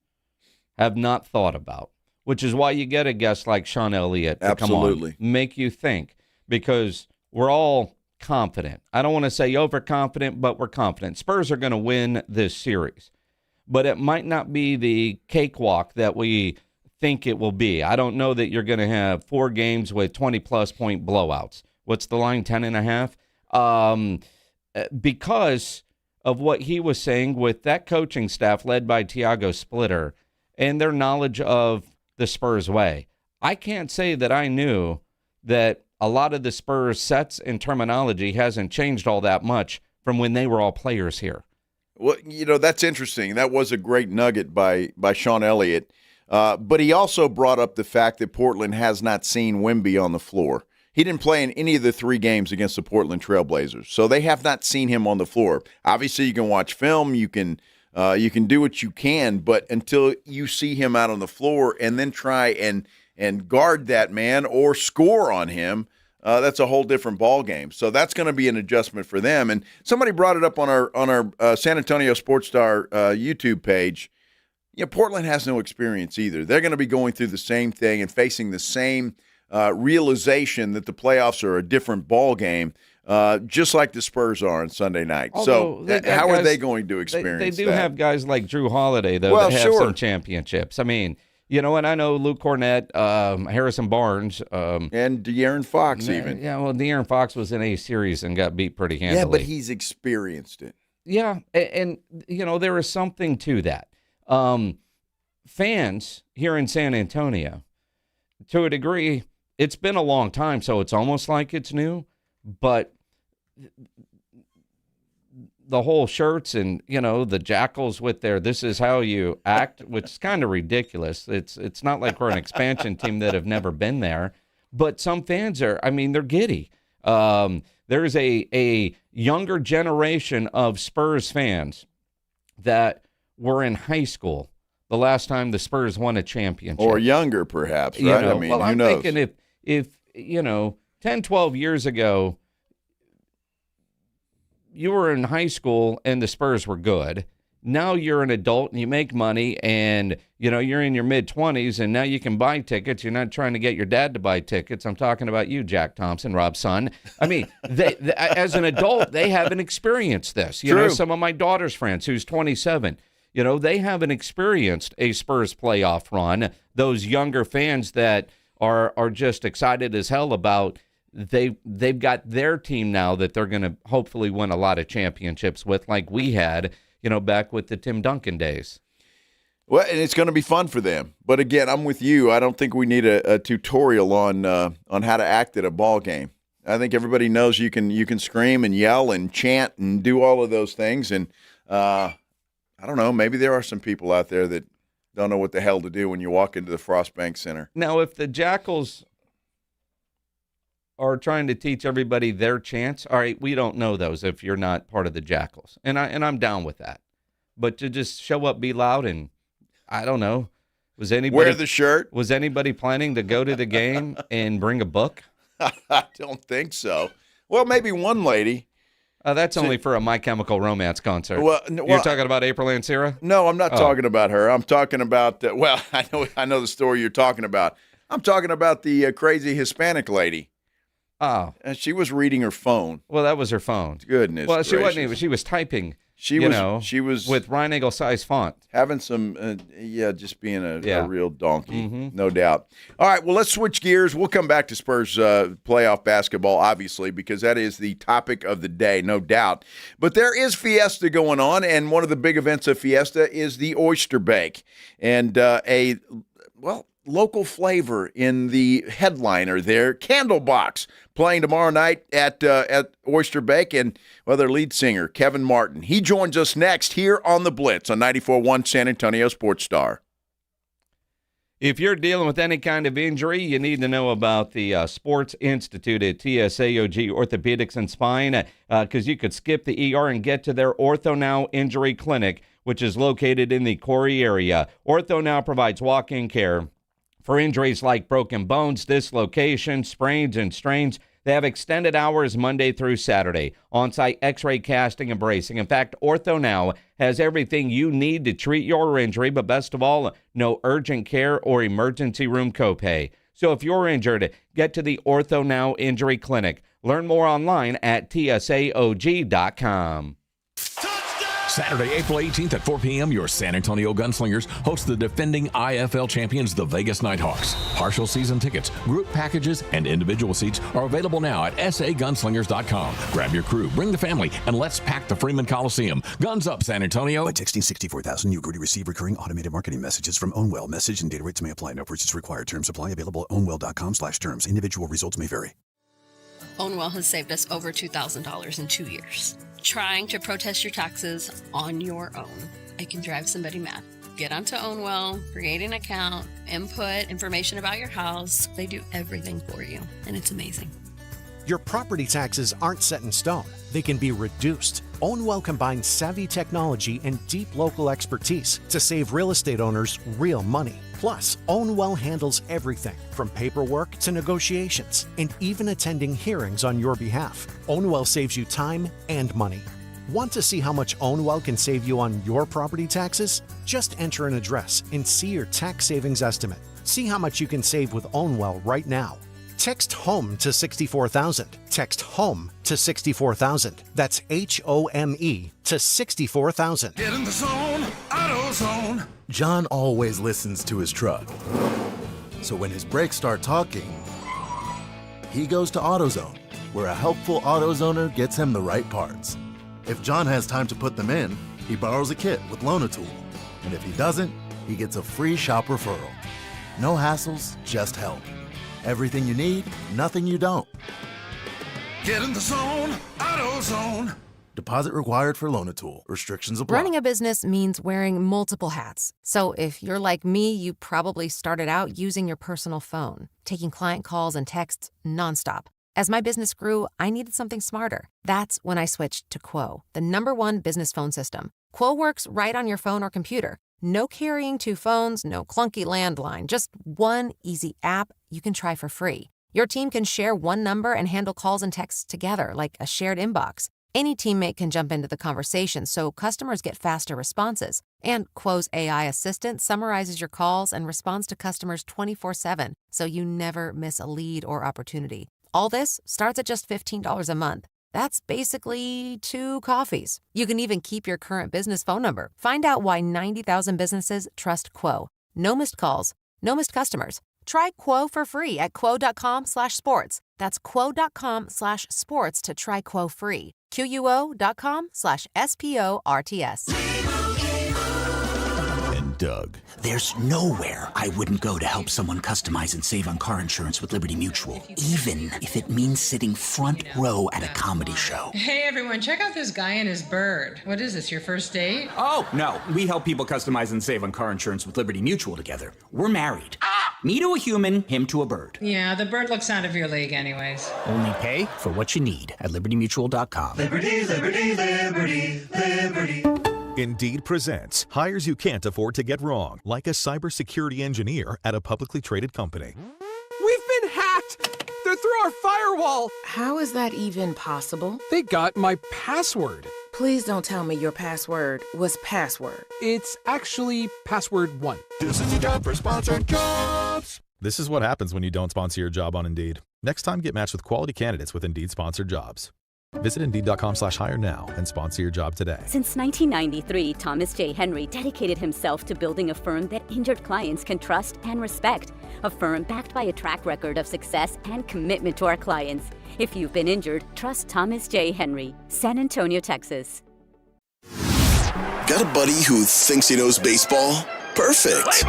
have not thought about, which is why you get a guest like Sean Elliott to Absolutely. come on, make you think, because we're all confident. I don't want to say overconfident, but we're confident. Spurs are going to win this series. But it might not be the cakewalk that we think it will be. I don't know that you're going to have 4 games with 20-plus point blowouts. What's the line, 10.5? Because of what he was saying with that coaching staff led by Tiago Splitter and their knowledge of the Spurs way. I can't say that I knew that a lot of the Spurs sets and terminology hasn't changed all that much from when they were all players here. Well, that's interesting. That was a great nugget by Sean Elliott. But he also brought up the fact that Portland has not seen Wemby on the floor. He didn't play in any of the 3 games against the Portland Trail Blazers, so they have not seen him on the floor. Obviously, you can watch film, you can do what you can, but until you see him out on the floor and then try and guard that man or score on him, that's a whole different ball game. So that's going to be an adjustment for them. And somebody brought it up on our San Antonio Sports Star YouTube page. Portland has no experience either. They're going to be going through the same thing and facing the same realization that the playoffs are a different ball game, just like the Spurs are on Sunday night. Although so how are they going to experience They do that? have guys like Drew Holiday, though, that have some championships. I mean, and I know Luke Cornett, Harrison Barnes. And De'Aaron Fox even. Yeah, well, De'Aaron Fox was in a series and got beat pretty handily. Yeah, but he's experienced it. Yeah, and there is something to that. Fans here in San Antonio, to a degree, it's been a long time, so it's almost like it's new, but the whole shirts and, the Jackals with their "this is how you act," which is kind of ridiculous. It's not like we're an expansion team that have never been there, but some fans are, they're giddy. There's a younger generation of Spurs fans that were in high school the last time the Spurs won a championship. Or younger, perhaps, right? I'm who knows? thinking if 10, 12 years ago, you were in high school and the Spurs were good. Now you're an adult and you make money and, you're in your mid-20s and now you can buy tickets. You're not trying to get your dad to buy tickets. I'm talking about you, Jack Thompson, Rob's son. They, as an adult, they haven't experienced this. Some of my daughter's friends who's 27, they haven't experienced a Spurs playoff run. Those younger fans that are just excited as hell about they've got their team now that they're going to hopefully win a lot of championships with, like we had, back with the Tim Duncan days. Well, and it's going to be fun for them. But again, I'm with you. I don't think we need a tutorial on how to act at a ball game. I think everybody knows you can scream and yell and chant and do all of those things. And I don't know, maybe there are some people out there that don't know what the hell to do when you walk into the Frostbank Center. Now, if the Jackals are trying to teach everybody their chance. All right, we don't know those if you're not part of the Jackals, and I'm down with that. But to just show up, be loud, and I don't know, was anybody wear the shirt? Was anybody planning to go to the game and bring a book? I don't think so. Well, maybe one lady. That's only for a My Chemical Romance concert. Well, you're talking about April Ansira? No, I'm not talking about her. I'm talking about I know the story you're talking about. I'm talking about the crazy Hispanic lady. Oh, and she was reading her phone. Well, that was her phone. Goodness. Well, she gracious. wasn't even. She was typing. She was with Rhine-Eagle size font, having some, just being a real donkey, Mm-hmm. no doubt. All right, well, let's switch gears. We'll come back to Spurs playoff basketball, obviously, because that is the topic of the day, no doubt. But there is Fiesta going on, and one of the big events of Fiesta is the Oyster Bake, and local flavor in the headliner there, Candlebox, playing tomorrow night at Oyster Bake, and their lead singer, Kevin Martin. He joins us next here on the Blitz on 94.1 San Antonio Sports Star. If you're dealing with any kind of injury, you need to know about the Sports Institute at TSAOG Orthopedics and Spine, because you could skip the ER and get to their Ortho Now Injury Clinic, which is located in the Corey area. Ortho Now provides walk-in care for injuries like broken bones, dislocations, sprains, and strains. They have extended hours Monday through Saturday, on-site x-ray casting and bracing. In fact, Ortho Now has everything you need to treat your injury, but best of all, no urgent care or emergency room copay. So if you're injured, get to the Ortho Now Injury Clinic. Learn more online at tsaog.com. Saturday, April 18th at 4 p.m., your San Antonio Gunslingers host the defending IFL champions, the Vegas Nighthawks. Partial season tickets, group packages, and individual seats are available now at sagunslingers.com. Grab your crew, bring the family, and let's pack the Freeman Coliseum. Guns up, San Antonio. By texting 64,000, you agree to receive recurring automated marketing messages from Ownwell. Message and data rates may apply. No purchase required. Terms apply. Available at ownwell.com/terms. Individual results may vary. Ownwell has saved us over $2,000 in 2 years. Trying to protest your taxes on your own. It can drive somebody mad. Get onto Ownwell, create an account, input information about your house. They do everything for you, and it's amazing. Your property taxes aren't set in stone. They can be reduced. Ownwell combines savvy technology and deep local expertise to save real estate owners real money. Plus, Ownwell handles everything from paperwork to negotiations and even attending hearings on your behalf. Ownwell saves you time and money. Want to see how much Ownwell can save you on your property taxes? Just enter an address and see your tax savings estimate. See how much you can save with Ownwell right now. Text HOME to 64,000. Text HOME to 64,000. That's HOME to 64,000. Get in the zone, AutoZone. John always listens to his truck. So when his brakes start talking, he goes to AutoZone, where a helpful AutoZoner gets him the right parts. If John has time to put them in, he borrows a kit with Loan-A-Tool. And if he doesn't, he gets a free shop referral. No hassles, just help. Everything you need, nothing you don't. Get in the zone, AutoZone. Deposit required for Loan-A-Tool. Restrictions apply. Running a business means wearing multiple hats. So if you're like me, you probably started out using your personal phone, taking client calls and texts nonstop. As my business grew, I needed something smarter. That's when I switched to Quo, the #1 business phone system. Quo works right on your phone or computer. No carrying 2 phones, no clunky landline, just one easy app you can try for free. Your team can share one number and handle calls and texts together like a shared inbox. Any teammate can jump into the conversation so customers get faster responses. And Quo's AI assistant summarizes your calls and responds to customers 24/7, so you never miss a lead or opportunity. All this starts at just $15 a month. That's basically 2 coffees. You can even keep your current business phone number. Find out why 90,000 businesses trust Quo. No missed calls, no missed customers. Try Quo for free at quo.com/sports. That's quo.com/sports to try Quo free. QUO.com/SPORTS. And Doug. There's nowhere I wouldn't go to help someone customize and save on car insurance with Liberty Mutual, even if it means sitting front row at a comedy show. Hey everyone, check out this guy and his bird. What is this, your first date? Oh, no. We help people customize and save on car insurance with Liberty Mutual together. We're married. Me to a human, him to a bird. Yeah, the bird looks out of your league anyways. Only pay for what you need at libertymutual.com. Liberty, liberty, liberty, liberty. Indeed presents hires you can't afford to get wrong, like a cybersecurity engineer at a publicly traded company. We've been hacked! They're through our firewall! How is that even possible? They got my password. Please don't tell me your password was password. It's actually password 1. This is the job for sponsored jobs. This is what happens when you don't sponsor your job on Indeed. Next time, get matched with quality candidates with Indeed sponsored jobs. Visit Indeed.com/hire now and sponsor your job today. Since 1993, Thomas J. Henry dedicated himself to building a firm that injured clients can trust and respect. A firm backed by a track record of success and commitment to our clients. If you've been injured, trust Thomas J. Henry, San Antonio, Texas. Got a buddy who thinks he knows baseball? Perfect.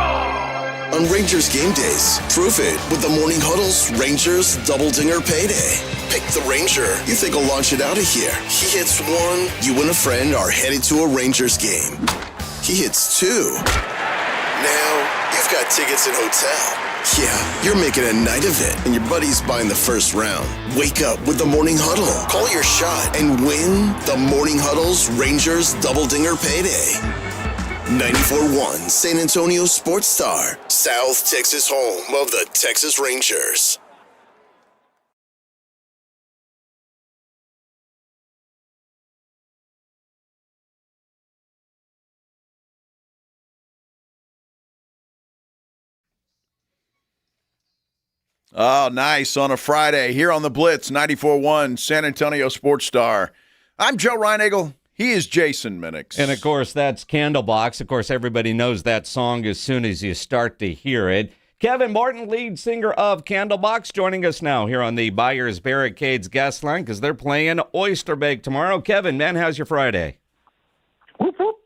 On Rangers game days, prove it with the Morning Huddle's Rangers Double Dinger Payday. Pick the Ranger you think will launch it out of here. He hits one, you and a friend are headed to a Rangers game. He hits two. Now, you've got tickets and hotel. Yeah, you're making a night of it, and your buddy's buying the first round. Wake up with the Morning Huddle. Call your shot and win the Morning Huddle's Rangers Double Dinger Payday. 94.1 San Antonio Sports Star, South Texas home of the Texas Rangers. Oh, nice on a Friday here on the Blitz, 94.1 San Antonio Sports Star. I'm Joe Reinagle. He is Jason Minix. And, of course, that's Candlebox. Of course, everybody knows that song as soon as you start to hear it. Kevin Martin, lead singer of Candlebox, joining us now here on the Buyers Barricades guest line because they're playing Oyster Bake tomorrow. Kevin, man, how's your Friday? Whoop, whoop.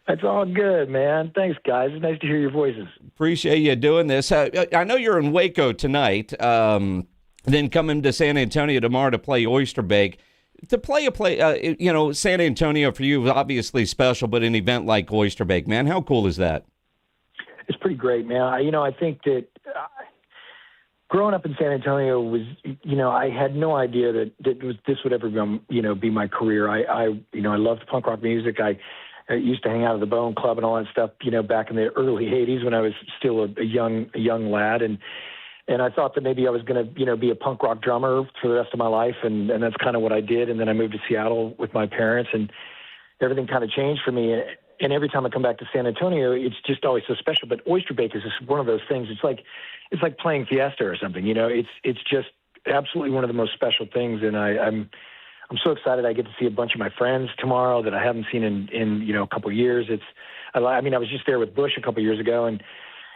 That's all good, man. Thanks, guys. It's nice to hear your voices. Appreciate you doing this. I know you're in Waco tonight, then coming to San Antonio tomorrow to play Oyster Bake. To play San Antonio for you is obviously special, but an event like Oyster Bake, man, how cool is that? It's pretty great, man. I think that growing up in San Antonio was, I had no idea that this would ever be my career. I loved punk rock music. I used to hang out at the Bone Club and all that stuff, back in the early 80s when I was still a young lad. And I thought that maybe I was going to, be a punk rock drummer for the rest of my life. And that's kind of what I did. And then I moved to Seattle with my parents and everything kind of changed for me. And every time I come back to San Antonio, it's just always so special. But Oyster Bake is just one of those things. It's like playing Fiesta or something, it's just absolutely one of the most special things. And I'm so excited. I get to see a bunch of my friends tomorrow that I haven't seen in a couple of years. I was just there with Bush a couple of years ago, and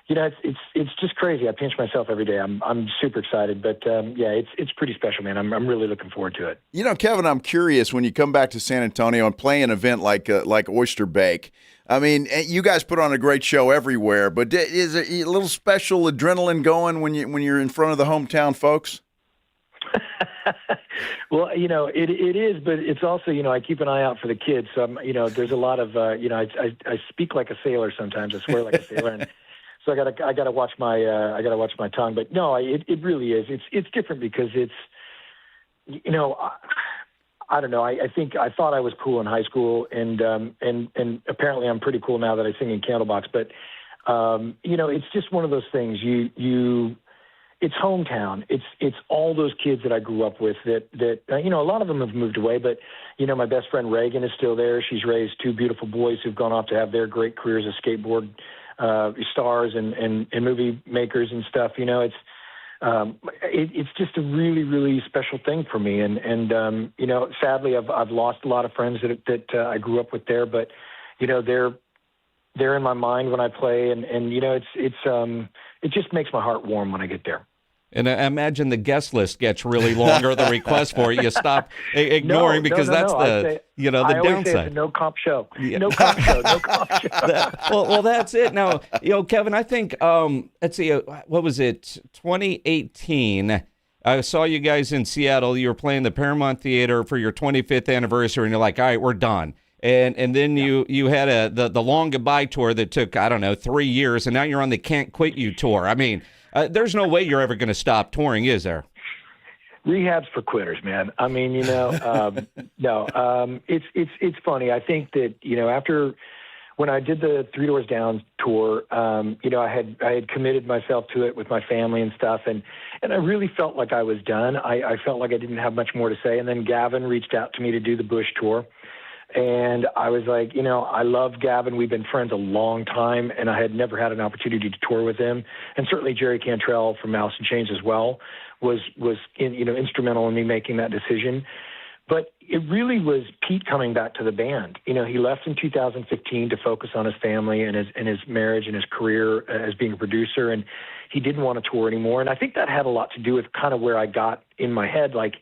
it's just crazy. I pinch myself every day. I'm super excited, but it's pretty special, man. I'm really looking forward to it. Kevin, I'm curious when you come back to San Antonio and play an event like Oyster Bake. I mean, you guys put on a great show everywhere, but is it a little special adrenaline going when you're in front of the hometown folks? Well, it is, but it's also, I keep an eye out for the kids. So, there's a lot of, I speak like a sailor sometimes. I swear like a sailor, and so I gotta watch my tongue. But no, it really is. It's different because it's, I don't know. I think I thought I was cool in high school, and apparently I'm pretty cool now that I sing in Candlebox. But it's just one of those things. It's hometown. It's all those kids that I grew up with that a lot of them have moved away, but my best friend Reagan is still there. She's raised two beautiful boys who've gone off to have their great careers as skateboard stars and movie makers and stuff. It's just a really, really special thing for me. And sadly I've lost a lot of friends that I grew up with there, but they're in my mind when I play, and it just makes my heart warm when I get there. And I imagine the guest list gets really longer. The request for it, you stop ignoring because that's the I downside. Say it's a no comp show. Yeah. No comp show. No comp show. well, that's it. Now, Kevin, I think let's see, what was it? 2018. I saw you guys in Seattle. You were playing the Paramount Theater for your 25th anniversary, and you're like, all right, we're done. And then you had the long goodbye tour that took, I don't know, 3 years, and now you're on the Can't Quit You tour. I mean, there's no way you're ever going to stop touring, is there? Rehab's for quitters, man. I mean, no, it's funny. I think that, after when I did the Three Doors Down tour, I had committed myself to it with my family and stuff, and I really felt like I was done. I felt like I didn't have much more to say. And then Gavin reached out to me to do the Bush tour. And I was like, I love Gavin. We've been friends a long time, and I had never had an opportunity to tour with him. And certainly Jerry Cantrell from Alice in Chains as well was instrumental in me making that decision. But it really was Pete coming back to the band. He left in 2015 to focus on his family and his marriage and his career as being a producer, and he didn't want to tour anymore. And I think that had a lot to do with kind of where I got in my head, like,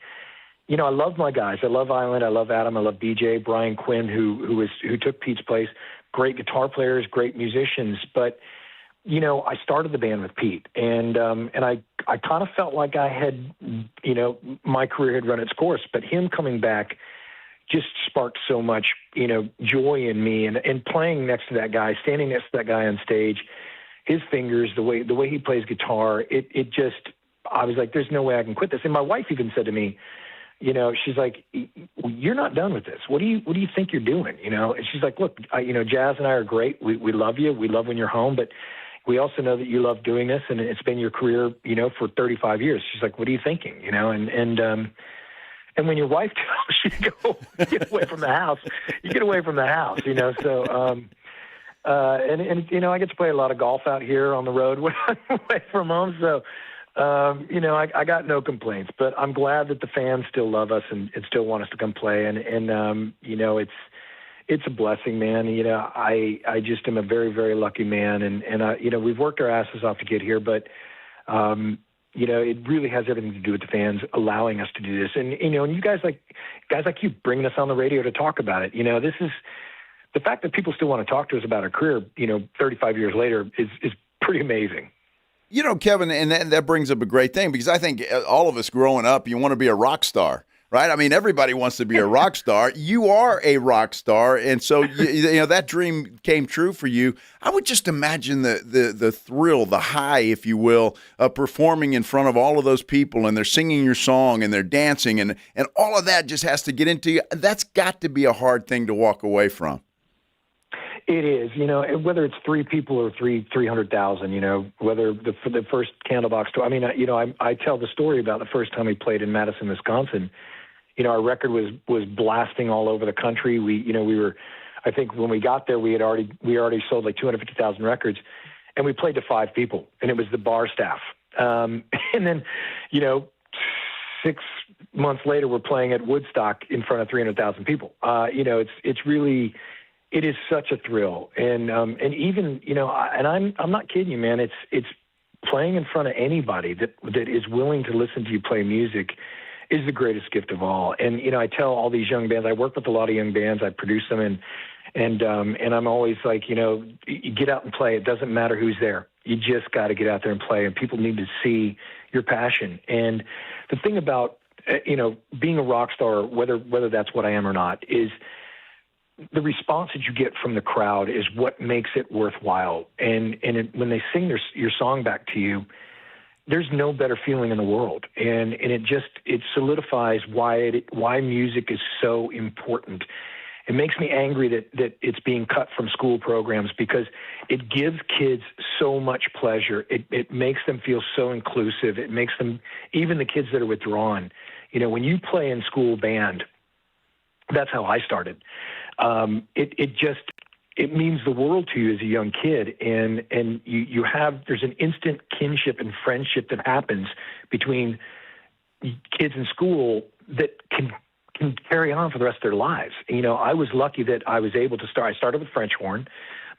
I love my guys. I love Island. I love Adam. I love BJ, Brian Quinn, who took Pete's place. Great guitar players, great musicians. But, I started the band with Pete, and I kind of felt like I had, my career had run its course. But him coming back just sparked so much, joy in me. And playing next to that guy, standing next to that guy on stage, his fingers, the way he plays guitar, it just, I was like, there's no way I can quit this. And my wife even said to me, she's like, you're not done with this. What do you think you're doing? And she's like, look, Jazz and I are great. We love you. We love when you're home, but we also know that you love doing this, and it's been your career, for 35 years. She's like, what are you thinking? And when your wife tells you to go get away from the house, you get away from the house, so, I get to play a lot of golf out here on the road when I'm away from home. So, I got no complaints, but I'm glad that the fans still love us and still want us to come play. And it's a blessing, man. I just am a very, very lucky man. And we've worked our asses off to get here, but, it really has everything to do with the fans allowing us to do this. And, and you guys like you bringing us on the radio to talk about it. This is the fact that people still want to talk to us about our career, 35 years later is pretty amazing. Kevin, and that brings up a great thing, because I think all of us growing up, you want to be a rock star, right? I mean, everybody wants to be a rock star. You are a rock star, and so that dream came true for you. I would just imagine the thrill, the high, if you will, of performing in front of all of those people, and they're singing your song, and they're dancing, and all of that just has to get into you. That's got to be a hard thing to walk away from. It is, whether it's 3 people or 300,000, whether the first Candlebox tour. I mean, I tell the story about the first time we played in Madison, Wisconsin. Our record was blasting all over the country. We were, I think when we got there, we already sold like 250,000 records, and we played to 5 people, and it was the bar staff. And then, 6 months later, we're playing at Woodstock in front of 300,000 people. It's really. It is such a thrill, and even and I'm not kidding you, man. It's playing in front of anybody that is willing to listen to you play music is the greatest gift of all. And I tell all these young bands. I work with a lot of young bands. I produce them, and I'm always like, you get out and play. It doesn't matter who's there. You just got to get out there and play, and people need to see your passion. And the thing about being a rock star, whether that's what I am or not, is the response that you get from the crowd is what makes it worthwhile. And when they sing your song back to you, there's no better feeling in the world. And it solidifies why music is so important. It makes me angry that it's being cut from school programs, because it gives kids so much pleasure. It makes them feel so inclusive. It makes them, even the kids that are withdrawn, when you play in school band, that's how I started. It means the world to you as a young kid, and there's an instant kinship and friendship that happens between kids in school that can carry on for the rest of their lives. I was lucky that I was able to start. I started with French horn,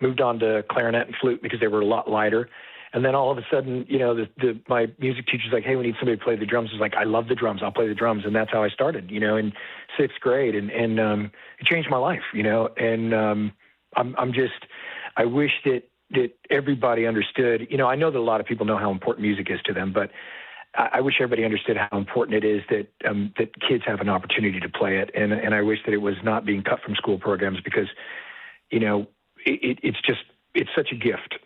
moved on to clarinet and flute because they were a lot lighter. And then all of a sudden, my music teacher's like, hey, we need somebody to play the drums. I was like, I love the drums. I'll play the drums. And that's how I started, in 6th grade. And it changed my life, and I wish that everybody understood, I know that a lot of people know how important music is to them, but I wish everybody understood how important it is that that kids have an opportunity to play it, and I wish that it was not being cut from school programs because, it's such a gift.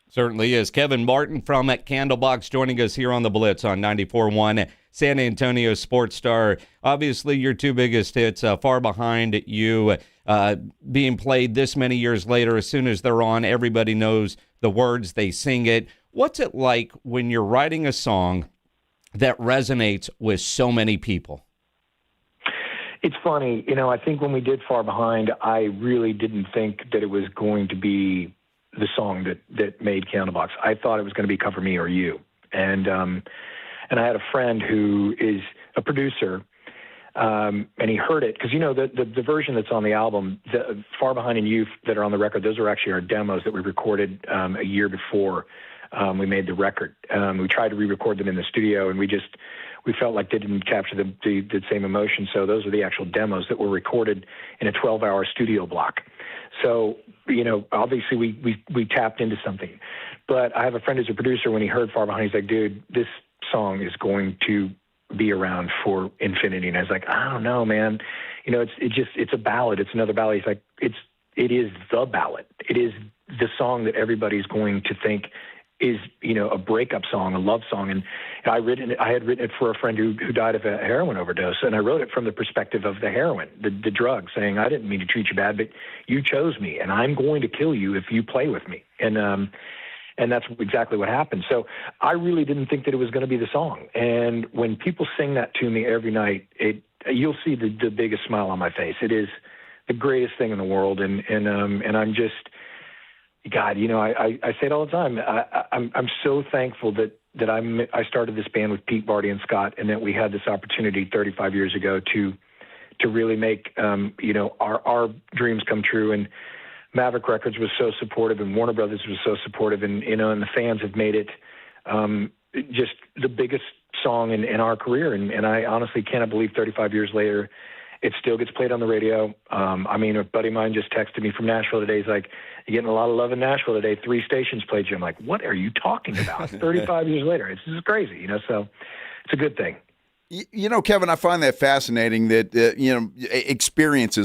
Certainly is. Kevin Martin from Candlebox joining us here on the Blitz on 94.1 San Antonio Sports Star. Obviously, your two biggest hits, Far Behind You, being played this many years later. As soon as they're on, everybody knows the words, they sing it. What's it like when you're writing a song that resonates with so many people? It's funny. I think when we did Far Behind, I really didn't think that it was going to be the song that made Candlebox. I thought it was going to be Cover Me or You. And I had a friend who is a producer, and he heard it because, the version that's on the album, the Far Behind and You that are on the record, those are actually our demos that we recorded a year before we made the record. We tried to re-record them in the studio, and we felt like they didn't capture the same emotion. So those are the actual demos that were recorded in a 12-hour studio block. So, obviously we tapped into something. But I have a friend who's a producer. When he heard Far Behind, he's like, dude, this song is going to be around for infinity. And I was like, I don't know, man. It's a ballad. It's another ballad. He's like, it is the ballad. It is the song that everybody's going to think is, a breakup song, a love song. And I had written it for a friend who died of a heroin overdose. And I wrote it from the perspective of the heroin, the drug, saying, I didn't mean to treat you bad, but you chose me, and I'm going to kill you if you play with me. And that's exactly what happened. So I really didn't think that it was going to be the song. And when people sing that to me every night, you'll see the biggest smile on my face. It is the greatest thing in the world. And I'm just, God, I say it all the time. I'm so thankful that I started this band with Pete, Barty, and Scott, and that we had this opportunity 35 years ago to really make our dreams come true. And Maverick Records was so supportive, and Warner Brothers was so supportive, and and the fans have made it just the biggest song in our career. And I honestly cannot believe 35 years later, it still gets played on the radio. A buddy of mine just texted me from Nashville today. He's like, "You're getting a lot of love in Nashville today. 3 stations played you." I'm like, "What are you talking about?" 35 years later, this is crazy. So it's a good thing. Kevin, I find that fascinating that,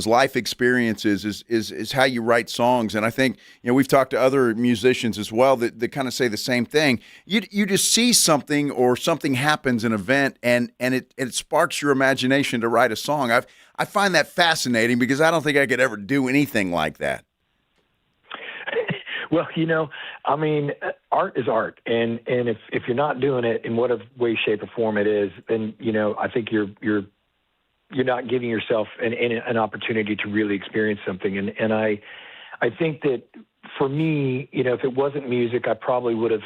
life experiences is how you write songs. And I think, we've talked to other musicians as well that kind of say the same thing. You just see something or something happens, an event, and it sparks your imagination to write a song. I find that fascinating because I don't think I could ever do anything like that. Well, art is art, and if you're not doing it in whatever way, shape, or form it is, then I think you're not giving yourself an opportunity to really experience something. And I think that for me, if it wasn't music, I probably would have.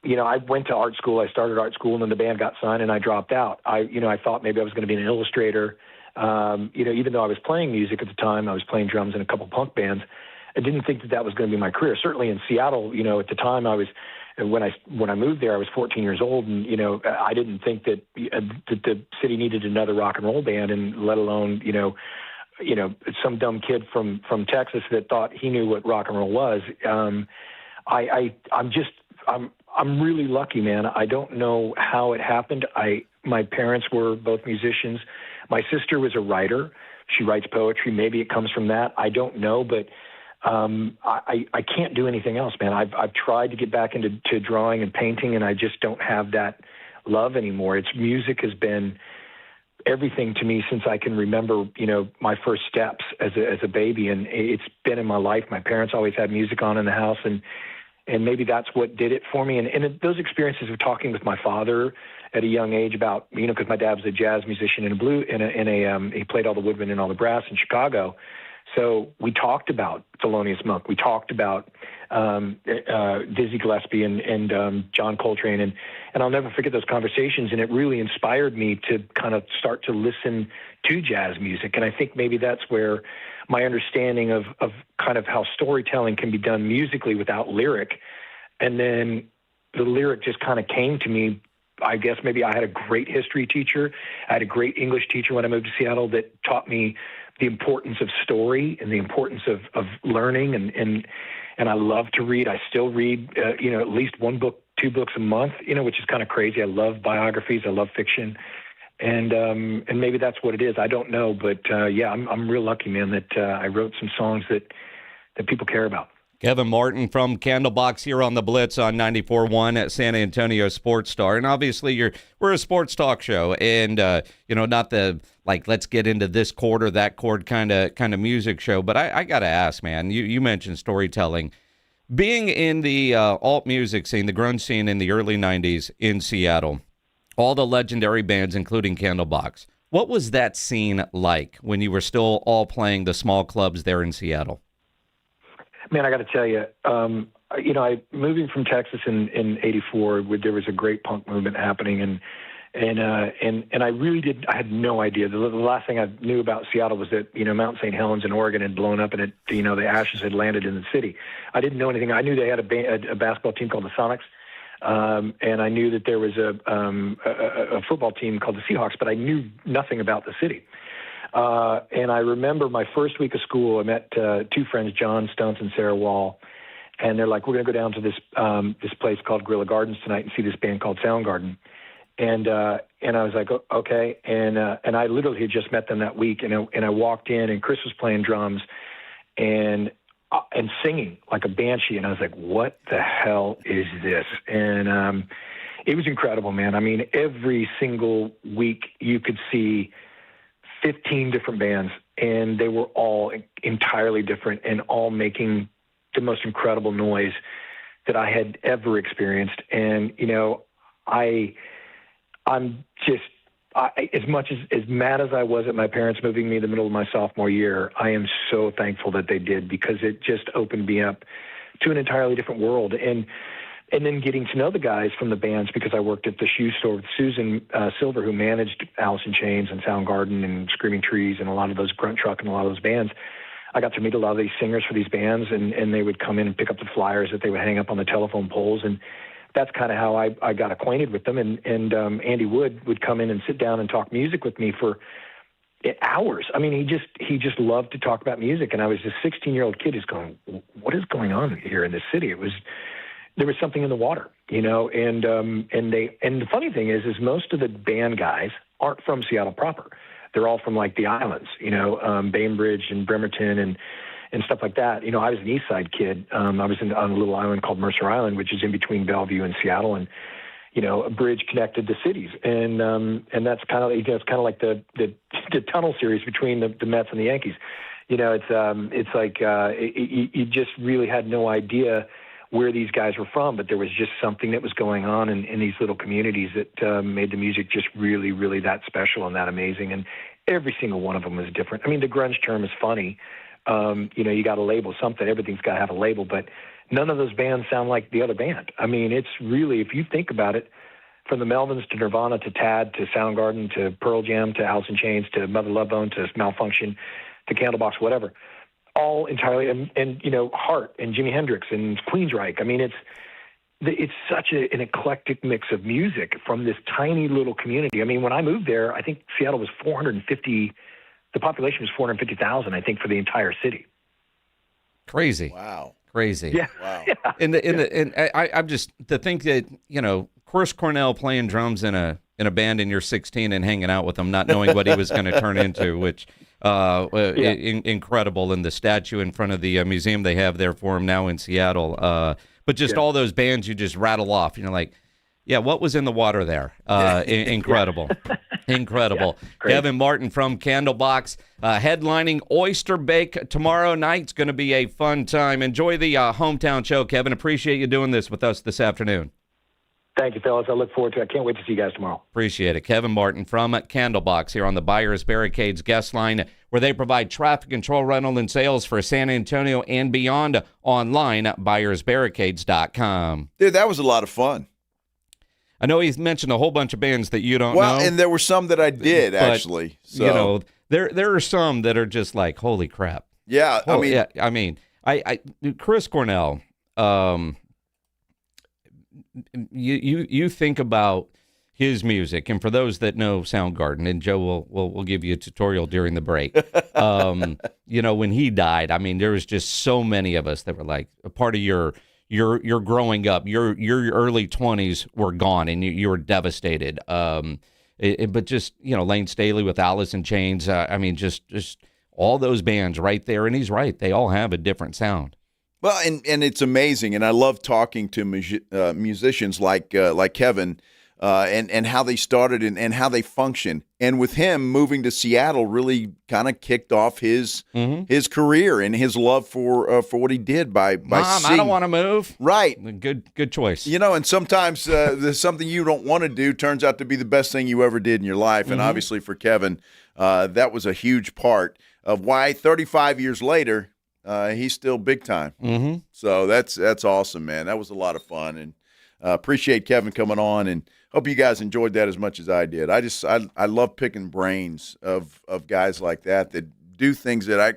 I went to art school. I started art school, and then the band got signed, and I dropped out. I thought maybe I was going to be an illustrator. Even though I was playing music at the time, I was playing drums in a couple punk bands. I didn't think that was going to be my career. Certainly in Seattle, at the time when I moved there, I was 14 years old, and I didn't think that the city needed another rock and roll band, and let alone some dumb kid from Texas that thought he knew what rock and roll was. I'm really lucky, man. I don't know how it happened. My parents were both musicians. My sister was a writer. She writes poetry. Maybe it comes from that. I don't know, but I can't do anything else, man. I've tried to get back into drawing and painting, and I just don't have that love anymore. Music has been everything to me since I can remember, my first steps as a baby, and it's been in my life. My parents always had music on in the house, and maybe that's what did it for me. And those experiences of talking with my father at a young age about, because my dad was a jazz musician he played all the woodwind and all the brass in Chicago. So we talked about Thelonious Monk. We talked about Dizzy Gillespie and John Coltrane. And I'll never forget those conversations. And it really inspired me to kind of start to listen to jazz music. And I think maybe that's where my understanding of kind of how storytelling can be done musically without lyric. And then the lyric just kind of came to me. I guess maybe I had a great history teacher. I had a great English teacher when I moved to Seattle that taught me the importance of story and the importance of learning. And I love to read. I still read, at least one book 2 books a month, which is kind of crazy. I love biographies. I love fiction. And maybe that's what it is. I don't know. But, yeah, I'm real lucky, man, that I wrote some songs that people care about. Kevin Martin from Candlebox here on the Blitz on 94.1 at San Antonio Sports Star. And obviously we're a sports talk show, and not the let's get into this chord or that chord kind of music show. But I got to ask, man, you mentioned storytelling. Being in the alt music scene, the grunge scene in the early 90s in Seattle, all the legendary bands, including Candlebox, what was that scene like when you were still all playing the small clubs there in Seattle? Man, I got to tell you, moving from Texas in '84, there was a great punk movement happening, and I really I had no idea. The last thing I knew about Seattle was that Mount St. Helens in Oregon had blown up, and the ashes had landed in the city. I didn't know anything. I knew they had a basketball team called the Sonics, and I knew that there was a football team called the Seahawks, but I knew nothing about the city. And I remember my first week of school, I met 2 friends, John Stuntz and Sarah Wall, and they're like, we're going to go down to this place called Guerrilla Gardens tonight and see this band called Soundgarden. And I was like, okay. And I literally had just met them that week, and I walked in, and Chris was playing drums and singing like a banshee. And I was like, what the hell is this? And it was incredible, man. I mean, every single week you could see 15 different bands, and they were all entirely different and all making the most incredible noise that I had ever experienced. And, I'm just, as mad as I was at my parents moving me in the middle of my sophomore year, I am so thankful that they did, because it just opened me up to an entirely different world. And then getting to know the guys from the bands, because I worked at the shoe store with Susan Silver, who managed Alice in Chains and Soundgarden and Screaming Trees and a lot of those Grunt Truck and a lot of those bands. I got to meet a lot of these singers for these bands, and they would come in and pick up the flyers that they would hang up on the telephone poles. And that's kind of how I got acquainted with them. And Andy Wood would come in and sit down and talk music with me for hours. I mean, he just loved to talk about music. And I was this 16-year-old kid who's going, what is going on here in this city? There was something in the water, and the funny thing is most of the band guys aren't from Seattle proper. They're all from the islands, Bainbridge and Bremerton and stuff like that. I was an East Side kid. I was on a little island called Mercer Island, which is in between Bellevue and Seattle, and a bridge connected the cities. And that's kind of it's kind of like the tunnel series between the Mets and the Yankees. It's like you just really had no idea where these guys were from, but there was just something that was going on in these little communities that made the music just really, really that special and that amazing. And every single one of them was different. I mean, the grunge term is funny. You got to label something. Everything's got to have a label, but none of those bands sound like the other band. I mean, it's really, if you think about it, from the Melvins to Nirvana to Tad to Soundgarden to Pearl Jam to Alice in Chains to Mother Love Bone to Malfunction to Candlebox, whatever, all entirely, and Heart and Jimi Hendrix and Queensryche. I mean, it's such an eclectic mix of music from this tiny little community. I mean, when I moved there, I think Seattle was 450. The population was 450,000, I think, for the entire city. Crazy. Wow. Crazy. Yeah. Wow. And I'm just to think that Chris Cornell playing drums in a band and you're 16 and hanging out with him, not knowing what he was going to turn into, which incredible. And the statue in front of the museum they have there for him now in Seattle. But just all those bands you just rattle off. Like, yeah, what was in the water there? Incredible. Incredible. Yeah, Kevin Martin from Candlebox, headlining Oyster Bake tomorrow night. It's going to be a fun time. Enjoy the hometown show, Kevin. Appreciate you doing this with us this afternoon. Thank you, fellas. I look forward to it. I can't wait to see you guys tomorrow. Appreciate it. Kevin Martin from Candlebox here on the Buyers Barricades guest line, where they provide traffic control, rental, and sales for San Antonio and beyond. Online at buyersbarricades.com. Dude, that was a lot of fun. I know he's mentioned a whole bunch of bands that you don't know. Well, and there were some that I did, but, actually. So. There are some that are just like, holy crap. Yeah, I mean, Chris Cornell, you think about his music, and for those that know Soundgarden, and Joe will give you a tutorial during the break. When he died, I mean, there was just so many of us that were like a part of your your growing up, your early 20s were gone, and you were devastated. But just, Lane Staley with Alice in Chains, just all those bands right there, and he's right. They all have a different sound. Well, and it's amazing, and I love talking to musicians like Kevin, and how they started and how they function. And with him moving to Seattle, really kind of kicked off his career and his love for what he did by Mom, singing. I don't want to move. Right. Good choice. And sometimes there's something you don't want to do turns out to be the best thing you ever did in your life. And obviously for Kevin, that was a huge part of why 35 years later, he's still big time. So that's awesome, man. That was a lot of fun, and appreciate Kevin coming on, and hope you guys enjoyed that as much as I did. I love picking brains of guys like that do things that I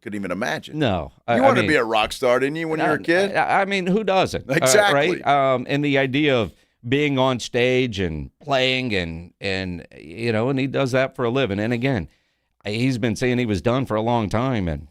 couldn't even imagine. No, you wanted to be a rock star, didn't you, when you were a kid? Who doesn't? Exactly. Right. And the idea of being on stage and playing, and he does that for a living. And again, he's been saying he was done for a long time, and.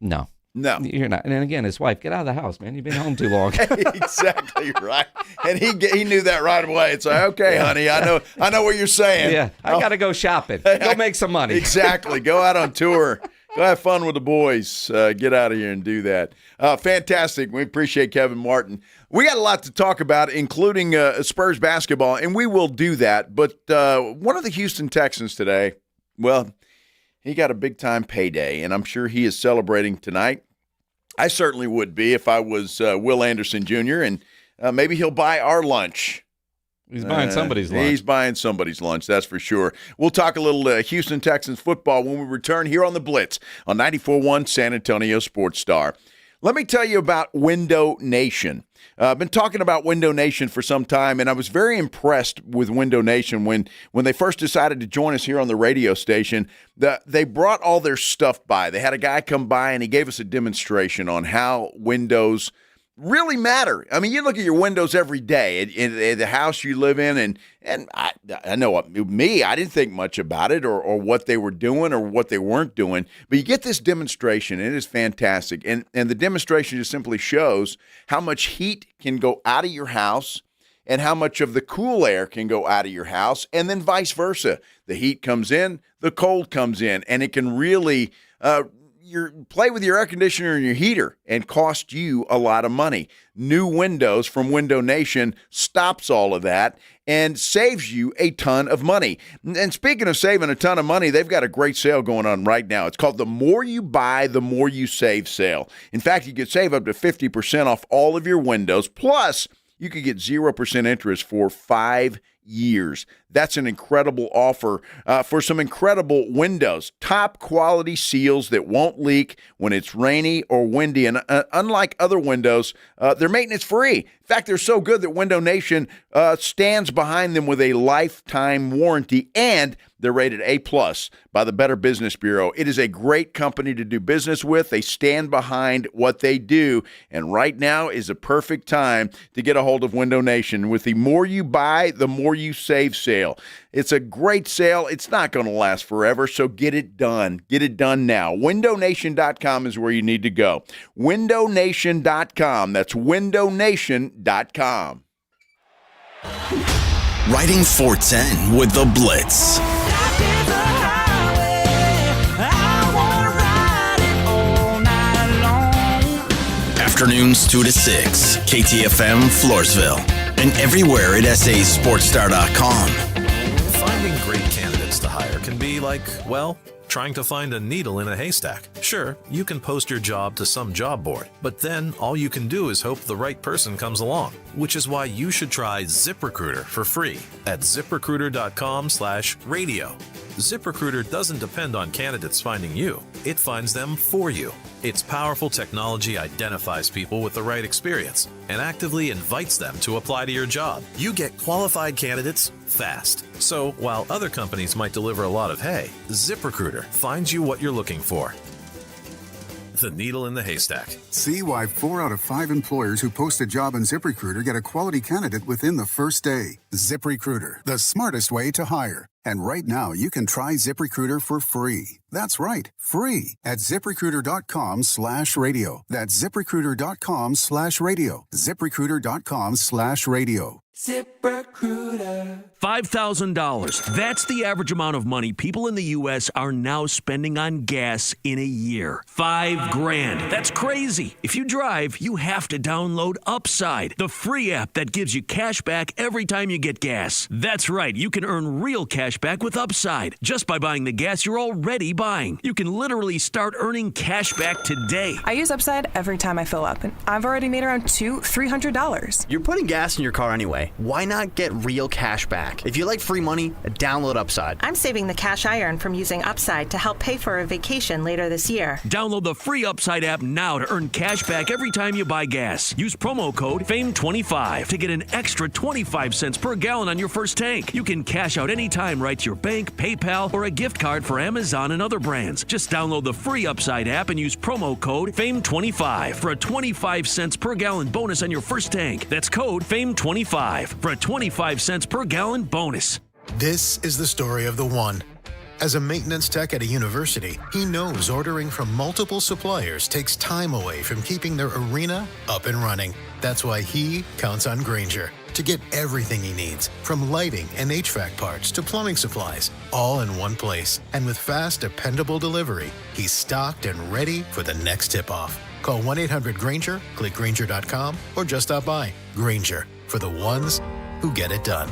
No, you're not. And then again, his wife, get out of the house, man. You've been home too long. Exactly right. And he knew that right away. It's like, okay, honey, I know what you're saying. Yeah, I got to go shopping. Go make some money. Exactly. Go out on tour. Go have fun with the boys. Get out of here and do that. Fantastic. We appreciate Kevin Martin. We got a lot to talk about, including Spurs basketball, and we will do that. But one of the Houston Texans today, well, he got a big-time payday, and I'm sure he is celebrating tonight. I certainly would be if I was Will Anderson Jr., and maybe he'll buy our lunch. He's buying somebody's lunch. He's buying somebody's lunch, that's for sure. We'll talk a little Houston Texans football when we return here on the Blitz on 94.1 San Antonio Sports Star. Let me tell you about Window Nation. I've been talking about Window Nation for some time, and I was very impressed with Window Nation when they first decided to join us here on the radio station. They brought all their stuff by. They had a guy come by, and he gave us a demonstration on how windows really matter. I mean, you look at your windows every day in the house you live in, and I know me, I didn't think much about it or what they were doing or what they weren't doing, but you get this demonstration, and it is fantastic, and the demonstration just simply shows how much heat can go out of your house and how much of the cool air can go out of your house, and then vice versa. The heat comes in, the cold comes in, and it can really play with your air conditioner and your heater and cost you a lot of money. New windows from Window Nation stops all of that and saves you a ton of money. And speaking of saving a ton of money, they've got a great sale going on right now. It's called the More You Buy, the More You Save sale. In fact, you could save up to 50% off all of your windows. Plus, you could get 0% interest for 5 years. That's an incredible offer for some incredible windows. Top quality seals that won't leak when it's rainy or windy. And unlike other windows, they're maintenance free. In fact, they're so good that Window Nation stands behind them with a lifetime warranty, and they're rated A+ by the Better Business Bureau. It is a great company to do business with. They stand behind what they do, and right now is a perfect time to get a hold of Window Nation with the More You Buy, the More You Save sale. It's a great sale. It's not going to last forever, so get it done. Get it done now. WindowNation.com is where you need to go. WindowNation.com. That's WindowNation.com. Riding 410 with the Blitz. Afternoons 2 to 6, KTFM Floresville, and everywhere at sasportstar.com. Finding great candidates to hire can be like, well, trying to find a needle in a haystack. Sure, you can post your job to some job board, but then all you can do is hope the right person comes along, which is why you should try ZipRecruiter for free at ZipRecruiter.com/radio. ZipRecruiter doesn't depend on candidates finding you. It finds them for you. Its powerful technology identifies people with the right experience and actively invites them to apply to your job. You get qualified candidates fast. So while other companies might deliver a lot of hay, ZipRecruiter finds you what you're looking for. the needle in the haystack. See why 4 out of 5 employers who post a job on ZipRecruiter get a quality candidate within the first day. ZipRecruiter, the smartest way to hire. And right now, you can try ZipRecruiter for free. That's right, free at ZipRecruiter.com/radio. That's ZipRecruiter.com/radio. ZipRecruiter.com/radio. ZipRecruiter. $5,000. That's the average amount of money people in the U.S. are now spending on gas in a year. $5,000. That's crazy. If you drive, you have to download Upside, the free app that gives you cash back every time you get gas. That's right. You can earn real cash back with Upside just by buying the gas you're already buying. You can literally start earning cash back today. I use Upside every time I fill up, and I've already made around $300. You're putting gas in your car anyway. Why not get real cash back? If you like free money, download Upside. I'm saving the cash I earn from using Upside to help pay for a vacation later this year. Download the free Upside app now to earn cash back every time you buy gas. Use promo code FAME25 to get an extra 25 cents per gallon on your first tank. You can cash out anytime right to your bank, PayPal, or a gift card for Amazon and other brands. Just download the free Upside app and use promo code FAME25 for a 25 cents per gallon bonus on your first tank. That's code FAME25 for a 25 cents per gallon bonus. This is the story of the one. As a maintenance tech at a university, he knows ordering from multiple suppliers takes time away from keeping their arena up and running. That's why he counts on Grainger to get everything he needs, from lighting and HVAC parts to plumbing supplies, all in one place. And with fast, dependable delivery, he's stocked and ready for the next tip-off. Call 1-800-GRAINGER, click Grainger.com, or just stop by. Grainger, for the ones who get it done.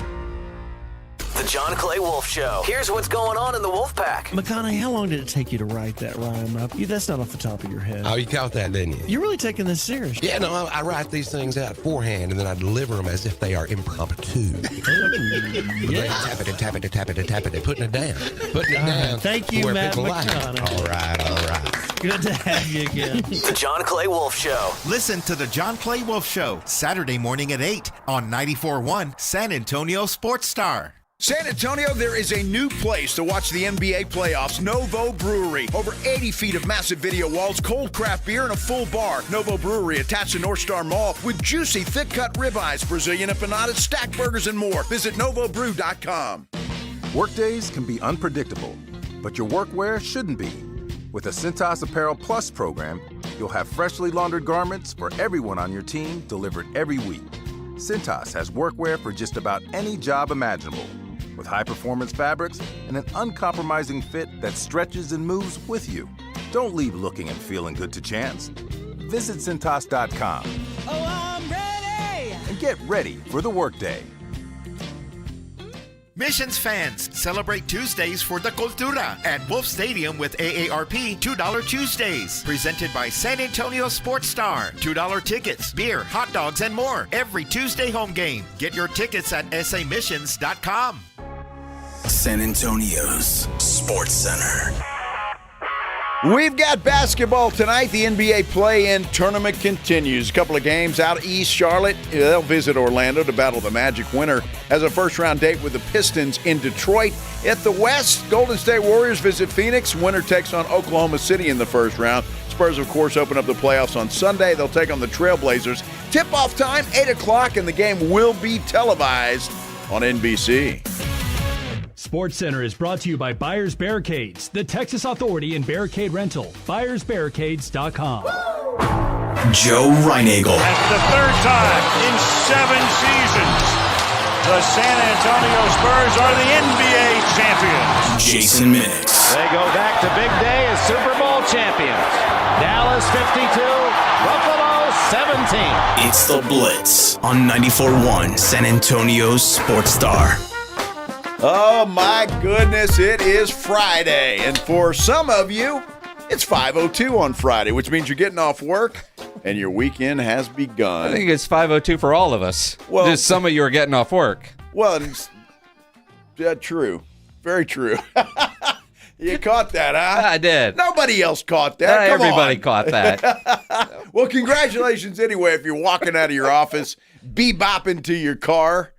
The John Clay Wolf Show. Here's what's going on in the Wolf Pack. McConaughey, how long did it take you to write that rhyme up? That's not off the top of your head. Oh, you caught that, didn't you? You're really taking this seriously. Yeah, no, I write these things out beforehand, and then I deliver them as if they are impromptu. Yeah. Tap it, putting it down. Putting it down. Thank you, Matt McConaughey. All right. Good to have you again. The John Clay Wolf Show. Listen to The John Clay Wolf Show, Saturday morning at 8 on 94.1 San Antonio Sports Star. San Antonio, there is a new place to watch the NBA playoffs, Novo Brewery. Over 80 feet of massive video walls, cold craft beer, and a full bar. Novo Brewery attached to North Star Mall with juicy, thick-cut ribeyes, Brazilian empanadas, stack burgers, and more. Visit NovoBrew.com. Workdays can be unpredictable, but your workwear shouldn't be. With the Cintas Apparel Plus program, you'll have freshly laundered garments for everyone on your team delivered every week. Cintas has workwear for just about any job imaginable, with high-performance fabrics and an uncompromising fit that stretches and moves with you. Don't leave looking and feeling good to chance. Visit Cintas.com. Oh, I'm ready! And get ready for the workday. Missions fans, celebrate Tuesdays for the Cultura at Wolf Stadium with AARP $2 Tuesdays. Presented by San Antonio Sports Star. $2 tickets, beer, hot dogs, and more every Tuesday home game. Get your tickets at samissions.com. San Antonio's Sports Center. We've got basketball tonight. The NBA play-in tournament continues. A couple of games out east. Charlotte, they'll visit Orlando to battle the Magic. Winner has a first-round date with the Pistons in Detroit. At the west, Golden State Warriors visit Phoenix. Winner takes on Oklahoma City in the first round. Spurs, of course, open up the playoffs on Sunday. They'll take on the Trailblazers. Tip-off time, 8 o'clock, and the game will be televised on NBC. Sports Center is brought to you by Buyers Barricades, the Texas authority in barricade rental. BuyersBarricades.com. Joe Reinagel. That's the third time in 7 seasons the San Antonio Spurs are the NBA champions. Jason Minix. They go back to big day as Super Bowl champions. Dallas 52, Buffalo 17. It's the Blitz on 94.1 San Antonio's Sports Star. Oh my goodness, it is Friday. And for some of you, it's 5:02 on Friday, which means you're getting off work and your weekend has begun. I think it's 5:02 for all of us. Well, just some of you are getting off work. Well, true. Very true. You caught that, huh? I did. Nobody else caught that. Everybody caught that. Well, congratulations anyway if you're walking out of your office, bebopping to your car.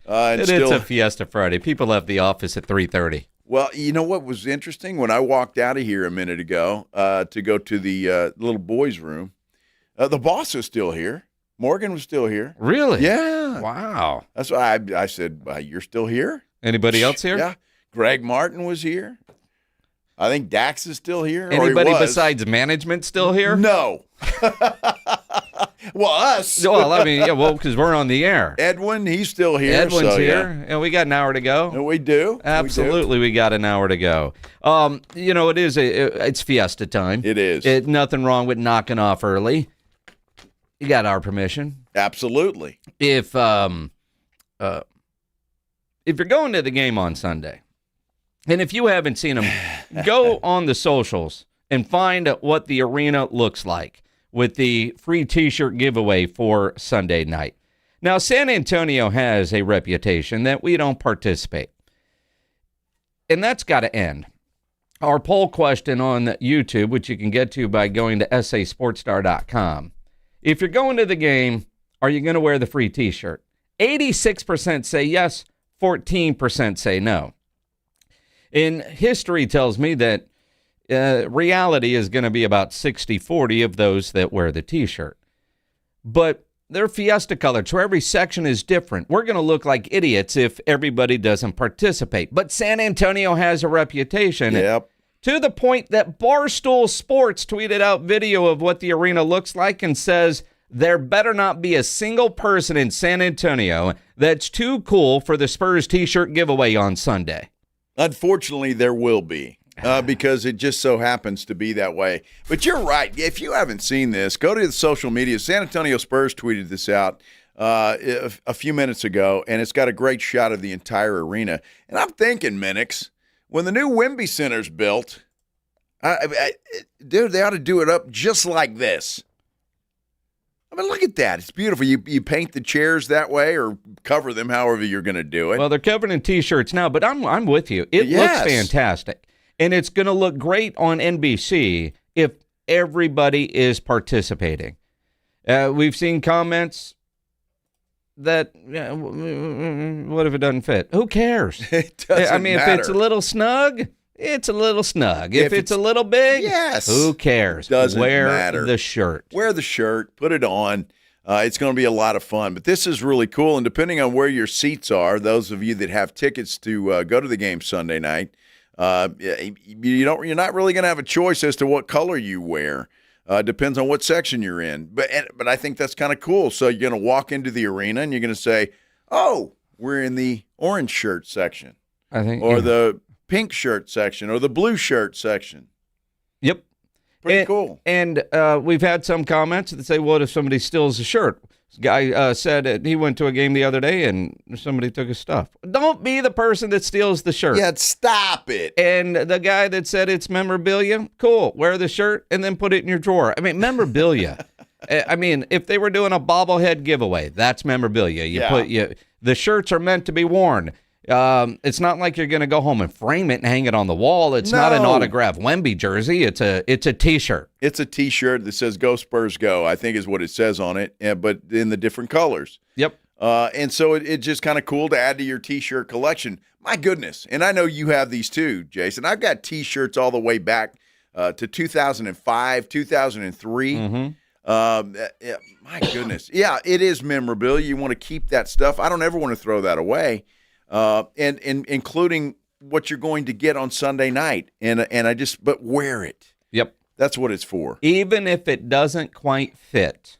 It's a Fiesta Friday. People left the office at 3:30. Well, you know what was interesting? When I walked out of here a minute ago to go to the little boys' room, the boss is still here. Morgan was still here. Really? Yeah. Wow. That's why I said, you're still here? Anybody else here? Yeah. Greg Martin was here. I think Dax is still here. Anybody besides management still here? No. Well, us. Well, I mean, because we're on the air. Here. He's still here. Edwin's here, and we got an hour to go. No, we do. Absolutely, we got an hour to go. It is it's fiesta time. It is. Nothing wrong with knocking off early. You got our permission. Absolutely. If you're going to the game on Sunday, and if you haven't seen them, go on the socials and find what the arena looks like with the free T-shirt giveaway for Sunday night. Now, San Antonio has a reputation that we don't participate, and that's got to end. Our poll question on YouTube, which you can get to by going to sasportstar.com. If you're going to the game, are you going to wear the free T-shirt? 86% say yes, 14% say no. And history tells me that reality is going to be about 60-40 of those that wear the T-shirt. But they're fiesta colored, so every section is different. We're going to look like idiots if everybody doesn't participate. But San Antonio has a reputation. Yep. To the point that Barstool Sports tweeted out video of what the arena looks like and says there better not be a single person in San Antonio that's too cool for the Spurs T-shirt giveaway on Sunday. Unfortunately, there will be. Because it just so happens to be that way. But you're right. If you haven't seen this, go to the social media. San Antonio Spurs tweeted this out a few minutes ago, and it's got a great shot of the entire arena. And I'm thinking, Minix, when the new Wemby Center's built, dude, they ought to do it up just like this. I mean, look at that. It's beautiful. You paint the chairs that way or cover them however you're going to do it. Well, they're covered in T-shirts now, but I'm with you. It looks fantastic. And it's going to look great on NBC if everybody is participating. We've seen comments that, what if it doesn't fit? Who cares? It doesn't matter. If it's a little snug, it's a little snug. If it's a little big, who cares? Doesn't Wear matter. the shirt. Wear the shirt. Put it on. It's going to be a lot of fun. But this is really cool. And depending on where your seats are, those of you that have tickets to go to the game Sunday night, you're not really going to have a choice as to what color you wear. Depends on what section you're in. But I think that's kind of cool. So you're going to walk into the arena and you're going to say, "Oh, we're in the orange shirt section," or the pink shirt section, or the blue shirt section. Yep, pretty cool. And we've had some comments that say, "What if somebody steals a shirt?" This guy said he went to a game the other day and somebody took his stuff. Don't be the person that steals the shirt. Yeah, stop it. And the guy that said it's memorabilia, cool. Wear the shirt and then put it in your drawer. I mean, memorabilia. I mean, if they were doing a bobblehead giveaway, that's memorabilia. The shirts are meant to be worn. It's not like you're going to go home and frame it and hang it on the wall. It's not an autographed Wemby jersey. It's a T-shirt. It's a T-shirt that says "Go Spurs Go," I think is what it says on it, but in the different colors. Yep. And so it's just kind of cool to add to your T-shirt collection. My goodness. And I know you have these too, Jason. I've got T-shirts all the way back to 2005, 2003. Mm-hmm. My goodness. Yeah, it is memorabilia. You want to keep that stuff. I don't ever want to throw that away. And including what you're going to get on Sunday night. But wear it. Yep. That's what it's for. Even if it doesn't quite fit,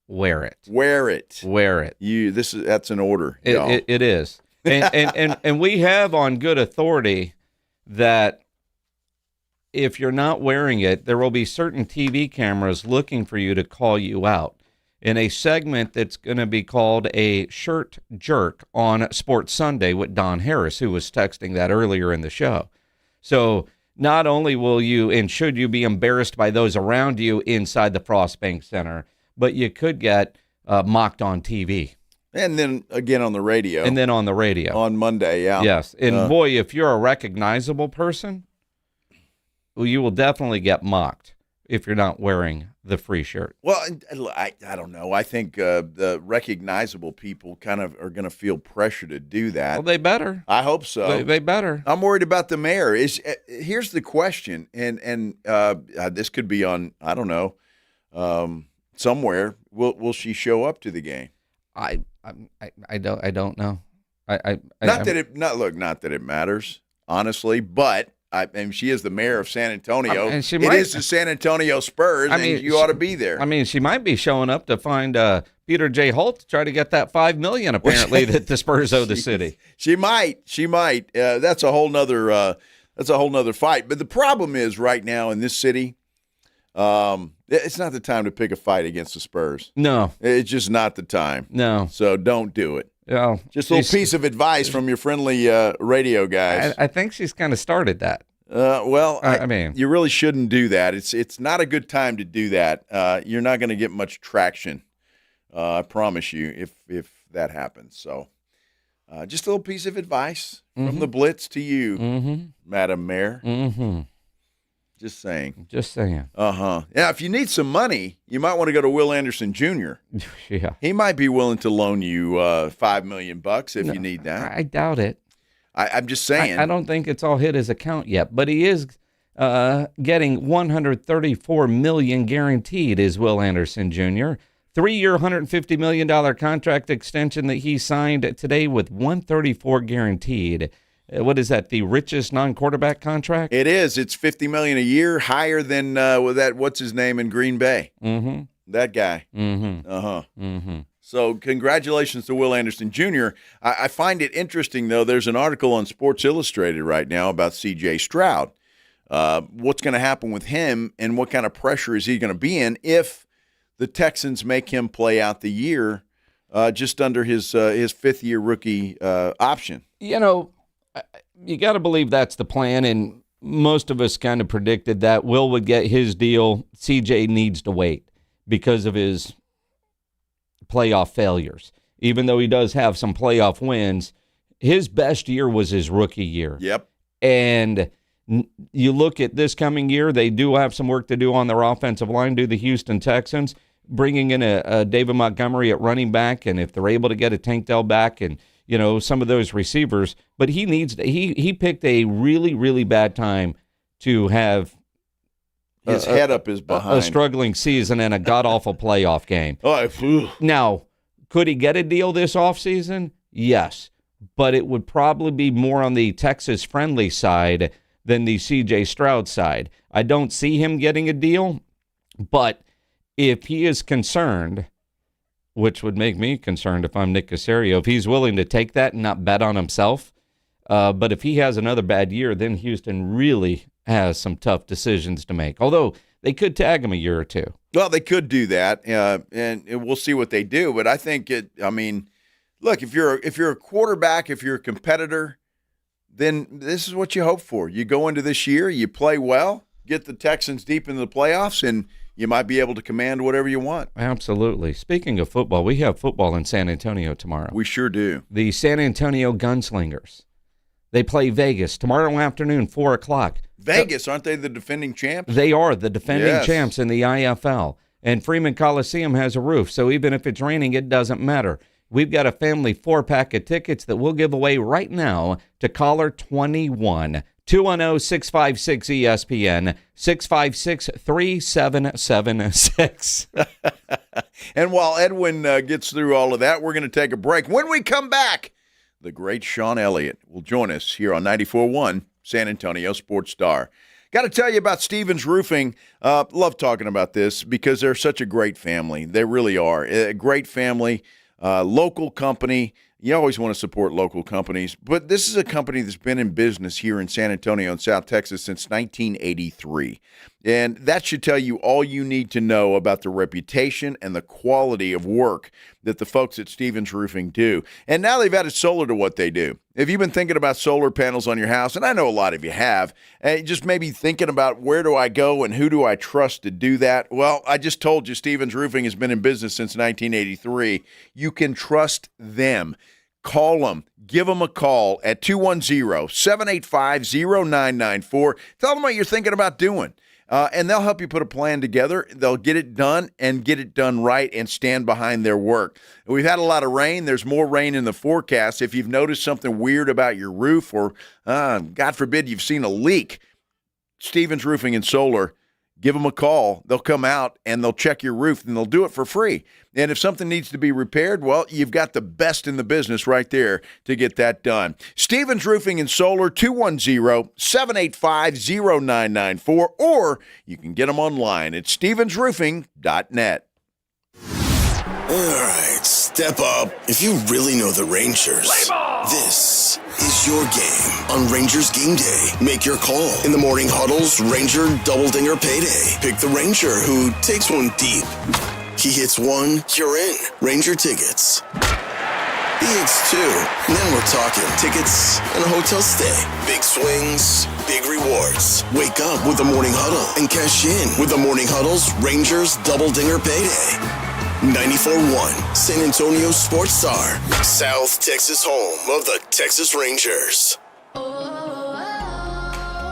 wear it. Wear it. Wear it. That's an order. It is. And we have on good authority that if you're not wearing it, there will be certain TV cameras looking for you to call you out in a segment that's going to be called a shirt jerk on Sports Sunday with Don Harris, who was texting that earlier in the show. So not only will you and should you be embarrassed by those around you inside the Frost Bank Center, but you could get mocked on TV. And then again on the radio. On Monday, yeah. Yes. And boy, if you're a recognizable person, well, you will definitely get mocked. if you're not wearing the free shirt. Well, I don't know. I think the recognizable people kind of are going to feel pressure to do that. Well, they better. I hope so. They better. I'm worried about the mayor. Here's the question, and this could be on, I don't know, somewhere. Will she show up to the game? I don't know. Not that it matters, honestly, but I mean, she is the mayor of San Antonio. And it is the San Antonio Spurs, and you ought to be there. I mean, she might be showing up to find Peter J. Holt to try to get that $5 million apparently that the Spurs owe the city. She might. That's a whole nother fight. But the problem is right now in this city, it's not the time to pick a fight against the Spurs. No, it's just not the time. No, so don't do it. Well, just a little piece of advice from your friendly radio guys. I think she's kind of started that. I mean, you really shouldn't do that. It's not a good time to do that. You're not going to get much traction. I promise you, if that happens. So, just a little piece of advice from the Blitz to you, Madam Mayor. Mm-hmm. Just saying. Uh-huh. Yeah, if you need some money, you might want to go to Will Anderson Jr. Yeah. He might be willing to loan you $5 million if you need that. I doubt it. I'm just saying. I don't think it's all hit his account yet, but he is getting $134 million guaranteed, is Will Anderson Jr. 3-year, $150 million contract extension that he signed today with $134 guaranteed. What is that? The richest non-quarterback contract? It is. It's $50 million a year, higher than that. What's his name in Green Bay? Mm-hmm. That guy. Mm-hmm. Mm-hmm. So congratulations to Will Anderson Jr. I find it interesting, though. There's an article on Sports Illustrated right now about C.J. Stroud. What's going to happen with him, and what kind of pressure is he going to be in if the Texans make him play out the year just under his fifth-year rookie option? You know, you got to believe that's the plan, and most of us kind of predicted that Will would get his deal. CJ needs to wait because of his playoff failures. Even though he does have some playoff wins, his best year was his rookie year. Yep. And you look at this coming year, they do have some work to do on their offensive line, do the Houston Texans, bringing in a David Montgomery at running back, and if they're able to get a Tank Dell back and some of those receivers, but he needs to, he picked a really, really bad time to have his head up his behind. A struggling season and a god-awful playoff game. Now, could he get a deal this offseason? Yes, but it would probably be more on the Texas-friendly side than the C.J. Stroud side. I don't see him getting a deal, but if he is concerned, which would make me concerned if I'm Nick Caserio, if he's willing to take that and not bet on himself. But if he has another bad year, then Houston really has some tough decisions to make. Although they could tag him a year or two. Well, they could do that, and we'll see what they do. But I think look, if you're a quarterback, if you're a competitor, then this is what you hope for. You go into this year, you play well, get the Texans deep into the playoffs, and you might be able to command whatever you want. Absolutely. Speaking of football, we have football in San Antonio tomorrow. We sure do. The San Antonio Gunslingers. They play Vegas tomorrow afternoon, 4 o'clock. Vegas, aren't they the defending champs? They are the defending champs in the IFL. And Freeman Coliseum has a roof, so even if it's raining, it doesn't matter. We've got a family 4-pack of tickets that we'll give away right now to caller 21. 210-656-ESPN, 656-3776. And while Edwin gets through all of that, we're going to take a break. When we come back, the great Sean Elliott will join us here on 94.1 San Antonio Sports Star. Got to tell you about Stevens Roofing. Love talking about this because they're such a great family. They really are. A great family, local company. You always want to support local companies, but this is a company that's been in business here in San Antonio and South Texas since 1983. And that should tell you all you need to know about the reputation and the quality of work that the folks at Stevens Roofing do. And now they've added solar to what they do. If you've been thinking about solar panels on your house, and I know a lot of you have, just maybe thinking about where do I go and who do I trust to do that, well, I just told you Stevens Roofing has been in business since 1983. You can trust them. Call them. Give them a call at 210-785-0994. Tell them what you're thinking about doing. and they'll help you put a plan together. They'll get it done and get it done right and stand behind their work. We've had a lot of rain. There's more rain in the forecast. If you've noticed something weird about your roof or, God forbid, you've seen a leak, Stevens Roofing and Solar, give them a call. They'll come out and they'll check your roof, and they'll do it for free. And if something needs to be repaired, well, you've got the best in the business right there to get that done. Stevens Roofing and Solar, 210-785-0994, or you can get them online at stevensroofing.net. All right, step up. If you really know the Rangers, this is your game on Rangers Game Day. Make your call in the morning huddles, Ranger Double Dinger Payday. Pick the Ranger who takes one deep. He hits one, you're in. Ranger tickets. He hits two, and then we're talking tickets and a hotel stay. Big swings, big rewards. Wake up with the morning huddle and cash in with the morning huddle's Rangers Double Dinger Payday. 94.1 San Antonio Sports Star, South Texas home of the Texas Rangers.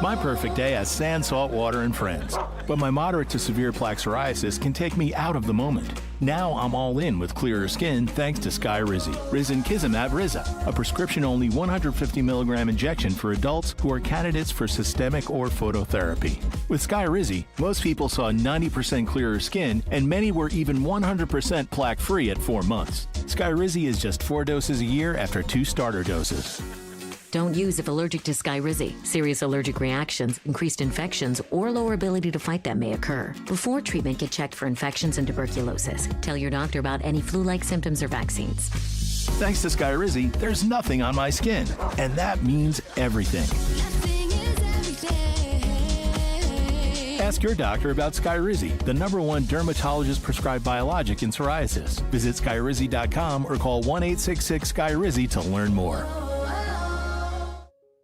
My perfect day has sand, salt water, and friends. But my moderate to severe plaque psoriasis can take me out of the moment. Now I'm all in with clearer skin thanks to Skyrizi. Risankizumab Riza, a prescription-only 150 milligram injection for adults who are candidates for systemic or phototherapy. With Skyrizi, most people saw 90% clearer skin, and many were even 100% plaque-free at 4 months. Skyrizi is just 4 doses a year after 2 starter doses. Don't use if allergic to Skyrizi. Serious allergic reactions, increased infections, or lower ability to fight them may occur. Before treatment, get checked for infections and tuberculosis. Tell your doctor about any flu-like symptoms or vaccines. Thanks to Skyrizi, there's nothing on my skin, and that means everything. Ask your doctor about Skyrizi, the #1 dermatologist-prescribed biologic in psoriasis. Visit Skyrizi.com or call 1-866-SKYRIZI to learn more.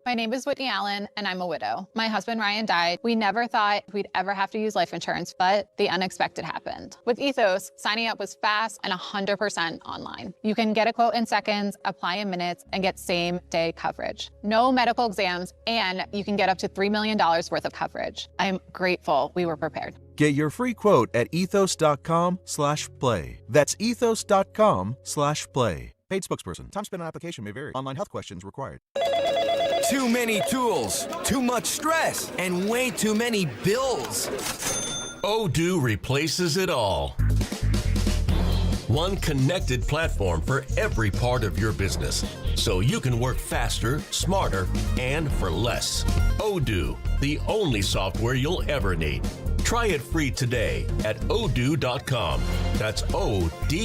My name is Whitney Allen, and I'm a widow. My husband, Ryan, died. We never thought we'd ever have to use life insurance, but the unexpected happened. With Ethos, signing up was fast and 100% online. You can get a quote in seconds, apply in minutes, and get same-day coverage. No medical exams, and you can get up to $3 million worth of coverage. I'm grateful we were prepared. Get your free quote at ethos.com/play. That's ethos.com/play. Paid spokesperson. Time spent on application may vary. Online health questions required. Too many tools, too much stress, and way too many bills. Odoo replaces it all. One connected platform for every part of your business, so you can work faster, smarter, and for less. Odoo, the only software you'll ever need. Try it free today at odoo.com. That's ODOO.com.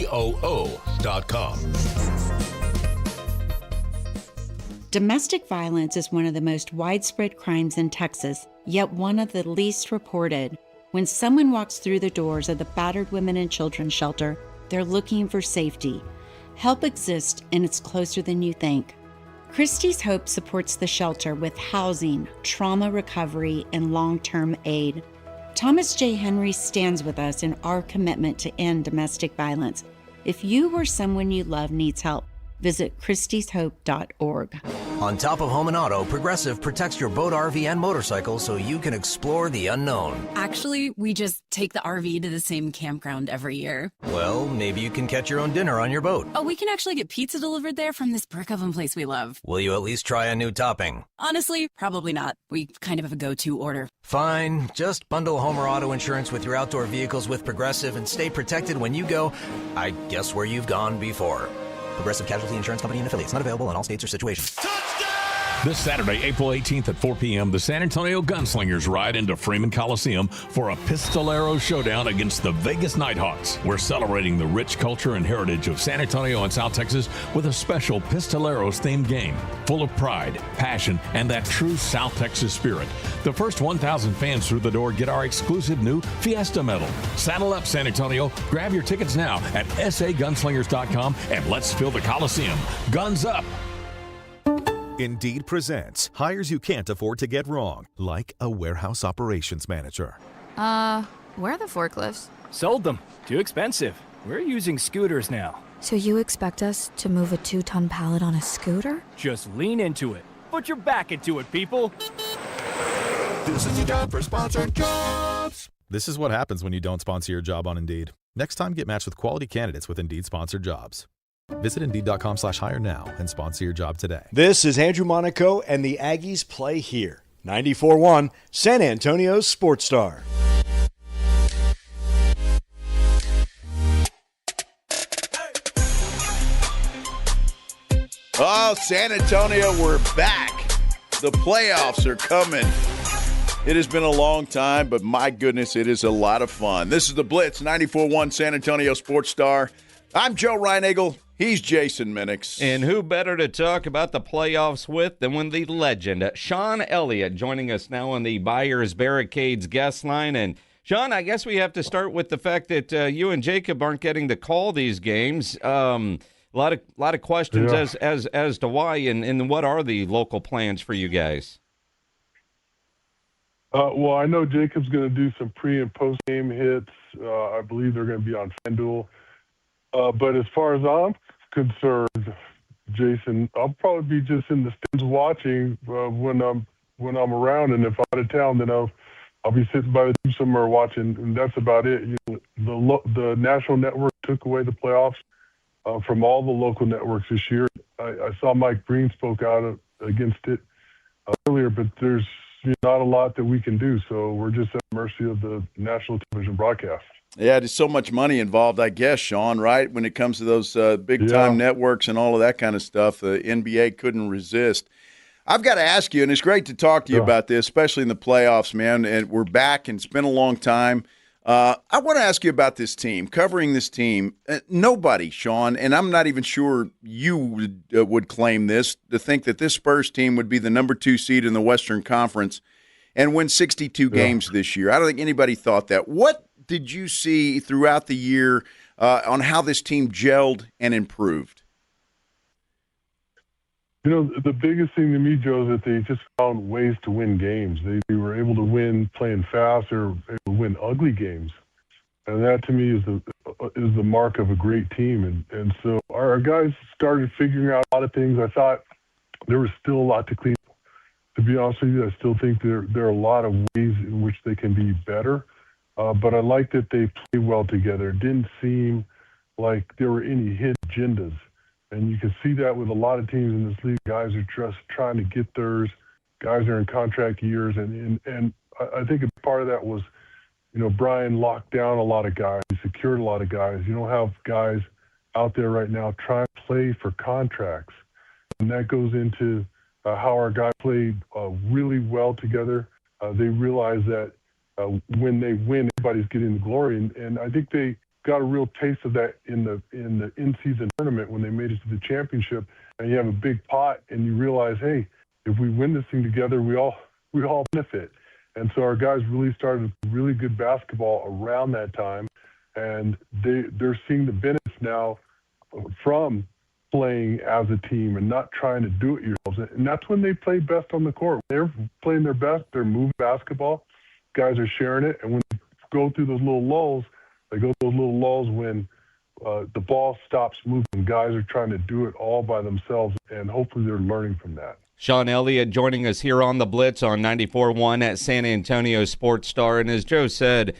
Domestic violence is one of the most widespread crimes in Texas, yet one of the least reported. When someone walks through the doors of the Battered Women and Children Shelter, they're looking for safety. Help exists, and it's closer than you think. Christie's Hope supports the shelter with housing, trauma recovery, and long-term aid. Thomas J. Henry stands with us in our commitment to end domestic violence. If you or someone you love needs help, visit christieshope.org. On top of home and auto, Progressive protects your boat, RV, and motorcycle so you can explore the unknown. Actually, we just take the RV to the same campground every year. Well, maybe you can catch your own dinner on your boat. Oh, we can actually get pizza delivered there from this brick oven place we love. Will you at least try a new topping? Honestly, probably not. We kind of have a go-to order. Fine. Just bundle home or auto insurance with your outdoor vehicles with Progressive and stay protected when you go, I guess, where you've gone before. Progressive Casualty Insurance Company and affiliates. Not available in all states or situations. This Saturday, April 18th at 4 p.m., the San Antonio Gunslingers ride into Freeman Coliseum for a Pistolero showdown against the Vegas Nighthawks. We're celebrating the rich culture and heritage of San Antonio and South Texas with a special Pistoleros-themed game full of pride, passion, and that true South Texas spirit. The first 1,000 fans through the door get our exclusive new Fiesta medal. Saddle up, San Antonio. Grab your tickets now at sagunslingers.com and let's fill the Coliseum. Guns up! Indeed presents hires you can't afford to get wrong, like a warehouse operations manager. Where are the forklifts? Sold them. Too expensive. We're using scooters now. So you expect us to move a 2-ton pallet on a scooter? Just lean into it. Put your back into it, people. This is your job for sponsored jobs. This is what happens when you don't sponsor your job on Indeed. Next time, get matched with quality candidates with Indeed-sponsored jobs. Visit Indeed.com/hire now and sponsor your job today. This is Andrew Monaco, and the Aggies play here. 94.1 San Antonio's Sports Star. Oh, San Antonio, we're back. The playoffs are coming. It has been a long time, but my goodness, it is a lot of fun. This is the Blitz, 94.1 San Antonio Sports Star. I'm Joe Reinagle. He's Jason Minix. And who better to talk about the playoffs with than when the legend, Sean Elliott, joining us now on the Buyers Barricades guest line. And Sean, I guess we have to start with the fact that you and Jacob aren't getting to call these games. A lot of questions as to why and what are the local plans for you guys? Well, I know Jacob's going to do some pre- and post-game hits. I believe they're going to be on FanDuel. But as far as I'm concerned, Jason, I'll probably be just in the stands watching when I'm around. And if I'm out of town, then I'll be sitting by the team somewhere watching, and that's about it. You know, the national network took away the playoffs from all the local networks this year. I saw Mike Green spoke out against it earlier, but there's not a lot that we can do, so we're just at the mercy of the national television broadcast. Yeah, there's so much money involved, I guess, Sean, right? When it comes to those big-time networks and all of that kind of stuff, the NBA couldn't resist. I've got to ask you, and it's great to talk to you about this, especially in the playoffs, man, and we're back, and it's been a long time. I want to ask you about this team, covering this team. Nobody, Sean, and I'm not even sure you would claim this, to think that this Spurs team would be the number 2 seed in the Western Conference and win 62 games this year. I don't think anybody thought that. What did you see throughout the year on how this team gelled and improved? You know, the biggest thing to me, Joe, is that they just found ways to win games. They were able to win playing fast or able to win ugly games. And that, to me, is the mark of a great team. And so our guys started figuring out a lot of things. I thought there was still a lot to clean up. To be honest with you, I still think there are a lot of ways in which they can be better. But I like that they play well together. It didn't seem like there were any hidden agendas. And you can see that with a lot of teams in this league. Guys are just trying to get theirs. Guys are in contract years. And I think a part of that was, you know, Brian locked down a lot of guys. He secured a lot of guys. You don't have guys out there right now trying to play for contracts. And that goes into how our guys played really well together. They realize that when they win, everybody's getting the glory. And I think they got a real taste of that in the in-season tournament when they made it to the championship. And you have a big pot, and you realize, hey, if we win this thing together, we all benefit. And so our guys really started really good basketball around that time, and they're seeing the benefits now from playing as a team and not trying to do it yourselves. And that's when they play best on the court. They're playing their best. They're moving basketball. Guys are sharing it, and when they go through those little lulls, when the ball stops moving. Guys are trying to do it all by themselves, and hopefully they're learning from that. Sean Elliott joining us here on the Blitz on 94.1 at San Antonio Sports Star. And as Joe said,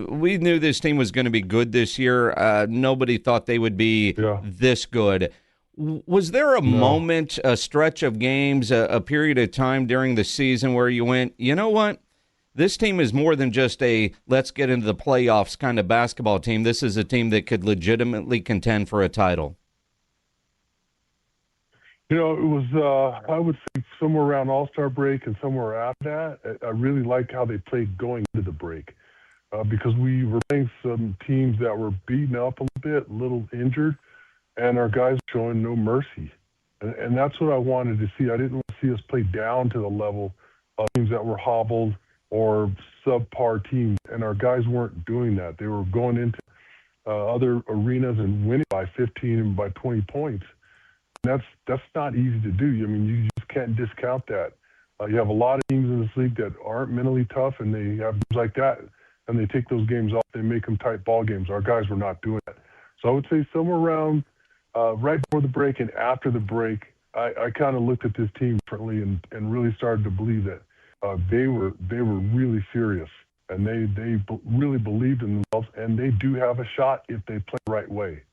we knew this team was going to be good this year. Nobody thought they would be this good. Was there a moment, a stretch of games, a period of time during the season where you went, you know what? This team is more than just a let's get into the playoffs kind of basketball team. This is a team that could legitimately contend for a title. You know, it was, I would say, somewhere around All-Star break and somewhere after that. I really liked how they played going into the break because we were playing some teams that were beaten up a little bit, a little injured, and our guys showing no mercy. And that's what I wanted to see. I didn't want to see us play down to the level of teams that were hobbled or subpar teams, and our guys weren't doing that. They were going into other arenas and winning by 15 and by 20 points. And that's not easy to do. I mean, you just can't discount that. You have a lot of teams in this league that aren't mentally tough, and they have games like that, and they take those games off. They make them tight ball games. Our guys were not doing that. So I would say somewhere around right before the break and after the break, I kind of looked at this team differently and really started to believe that they were really serious. and they really believed in themselves, and they do have a shot if they play the right way.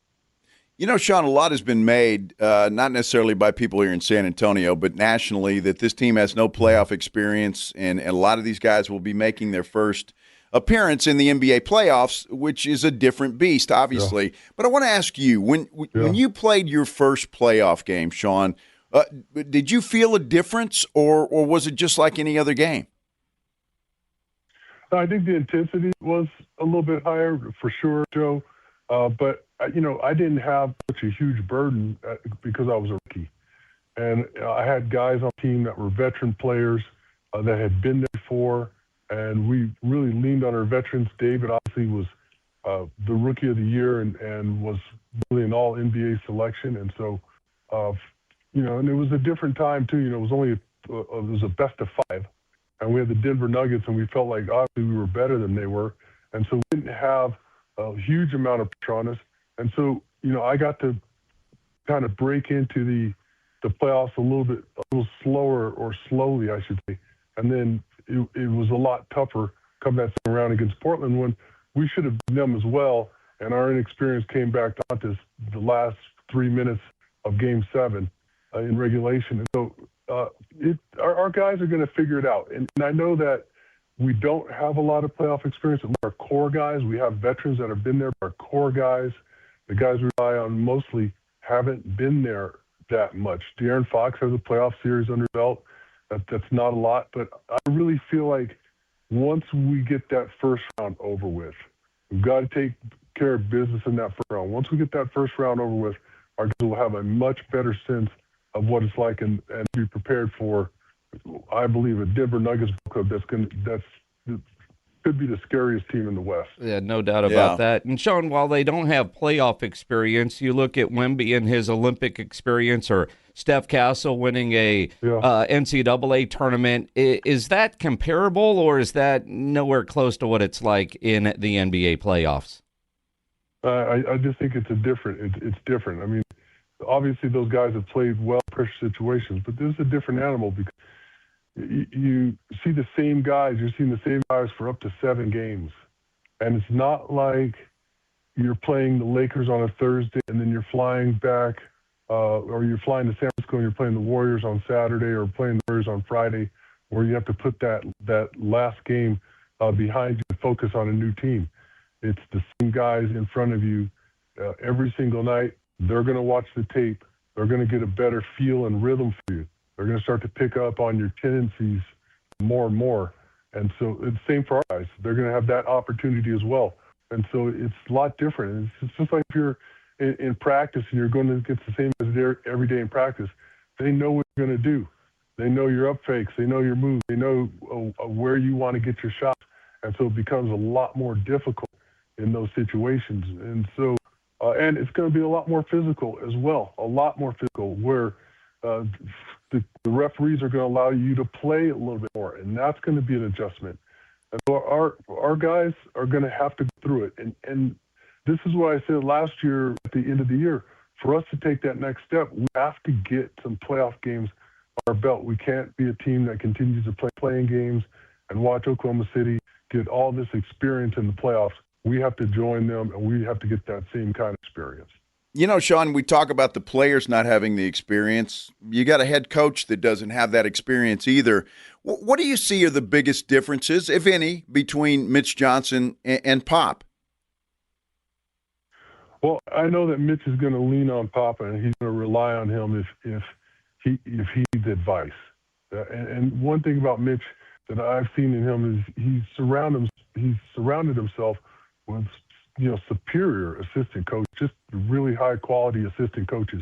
You know, Sean, a lot has been made, not necessarily by people here in San Antonio, but nationally, that this team has no playoff experience, and a lot of these guys will be making their first appearance in the NBA playoffs, which is a different beast, obviously. Yeah. But I want to ask you, when you played your first playoff game, Sean, did you feel a difference, or was it just like any other game? I think the intensity was a little bit higher for sure, Joe. But, I didn't have such a huge burden because I was a rookie. And I had guys on the team that were veteran players that had been there before, and we really leaned on our veterans. David obviously was the Rookie of the Year and was really an all-NBA selection. And so, and it was a different time, too. It was only it was a best of 5. And we had the Denver Nuggets, and we felt like obviously we were better than they were. And so we didn't have a huge amount of pressure on us. And so, I got to kind of break into the playoffs a little slower, or slowly, I should say. And then it was a lot tougher come that second round against Portland, when we should have beaten them as well. And our inexperience came back to haunt us the last 3 minutes of Game 7 in regulation. And so our guys are going to figure it out. And I know that we don't have a lot of playoff experience. Our core guys, we have veterans that have been there. Our core guys, the guys we rely on mostly, haven't been there that much. De'Aaron Fox has a playoff series under his belt. That's not a lot. But I really feel like once we get that first round over with, we've got to take care of business in that first round. Once we get that first round over with, our guys will have a much better sense of what it's like and be prepared for, I believe, a Denver Nuggets club that could be the scariest team in the West. Yeah, no doubt about that. And Sean, while they don't have playoff experience, you look at Wemby and his Olympic experience, or Steph Castle winning a NCAA tournament. Is that comparable, or is that nowhere close to what it's like in the NBA playoffs? I just think it's different. I mean, obviously those guys have played well in pressure situations, but this is a different animal because you see the same guys. You're seeing the same guys for up to 7 games. And it's not like you're playing the Lakers on a Thursday and then you're flying back or you're flying to San Francisco and you're playing the Warriors on Saturday, or playing the Warriors on Friday, where you have to put that last game behind you and focus on a new team. It's the same guys in front of you every single night. They're going to watch the tape. They're going to get a better feel and rhythm for you. They're going to start to pick up on your tendencies more and more. And so it's the same for our guys. They're going to have that opportunity as well. And so it's a lot different. It's just like if you're in practice and you're going to get the same as there every day in practice. They know what you're going to do. They know your up fakes. They know your moves. They know where you want to get your shots. And so it becomes a lot more difficult in those situations. And so, and it's going to be a lot more physical as well, a lot more physical, where the referees are going to allow you to play a little bit more, and that's going to be an adjustment. And so our guys are going to have to go through it. And this is what I said last year at the end of the year. For us to take that next step, we have to get some playoff games on our belt. We can't be a team that continues to play playing games and watch Oklahoma City get all this experience in the playoffs. We have to join them, and we have to get that same kind of experience. You know, Sean, we talk about the players not having the experience. You got a head coach that doesn't have that experience either. What do you see are the biggest differences, if any, between Mitch Johnson and Pop? Well, I know that Mitch is going to lean on Papa, and he's going to rely on him if he needs advice. And one thing about Mitch that I've seen in him is he's surrounded himself with superior assistant coaches, just really high quality assistant coaches.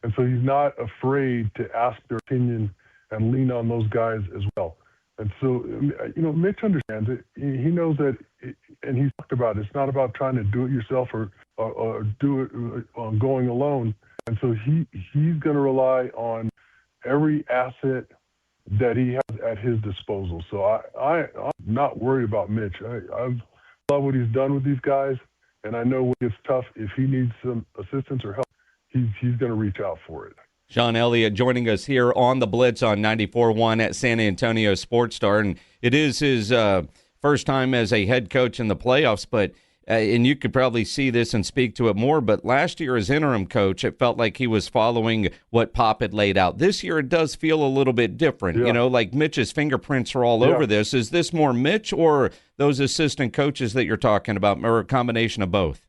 And so he's not afraid to ask their opinion and lean on those guys as well. And so, Mitch understands it. He knows that, and he's talked about it. It's not about trying to do it yourself or do it on going alone. And so he's going to rely on every asset that he has at his disposal. So I'm not worried about Mitch. I love what he's done with these guys. And I know when it's tough, if he needs some assistance or help, he's going to reach out for it. Sean Elliott joining us here on the Blitz on 94.1 at San Antonio Sports Star. And it is his first time as a head coach in the playoffs, but and you could probably see this and speak to it more, but last year as interim coach, it felt like he was following what Pop had laid out. This year it does feel a little bit different. Yeah. You know, like Mitch's fingerprints are all over this. Is this more Mitch or those assistant coaches that you're talking about, or a combination of both?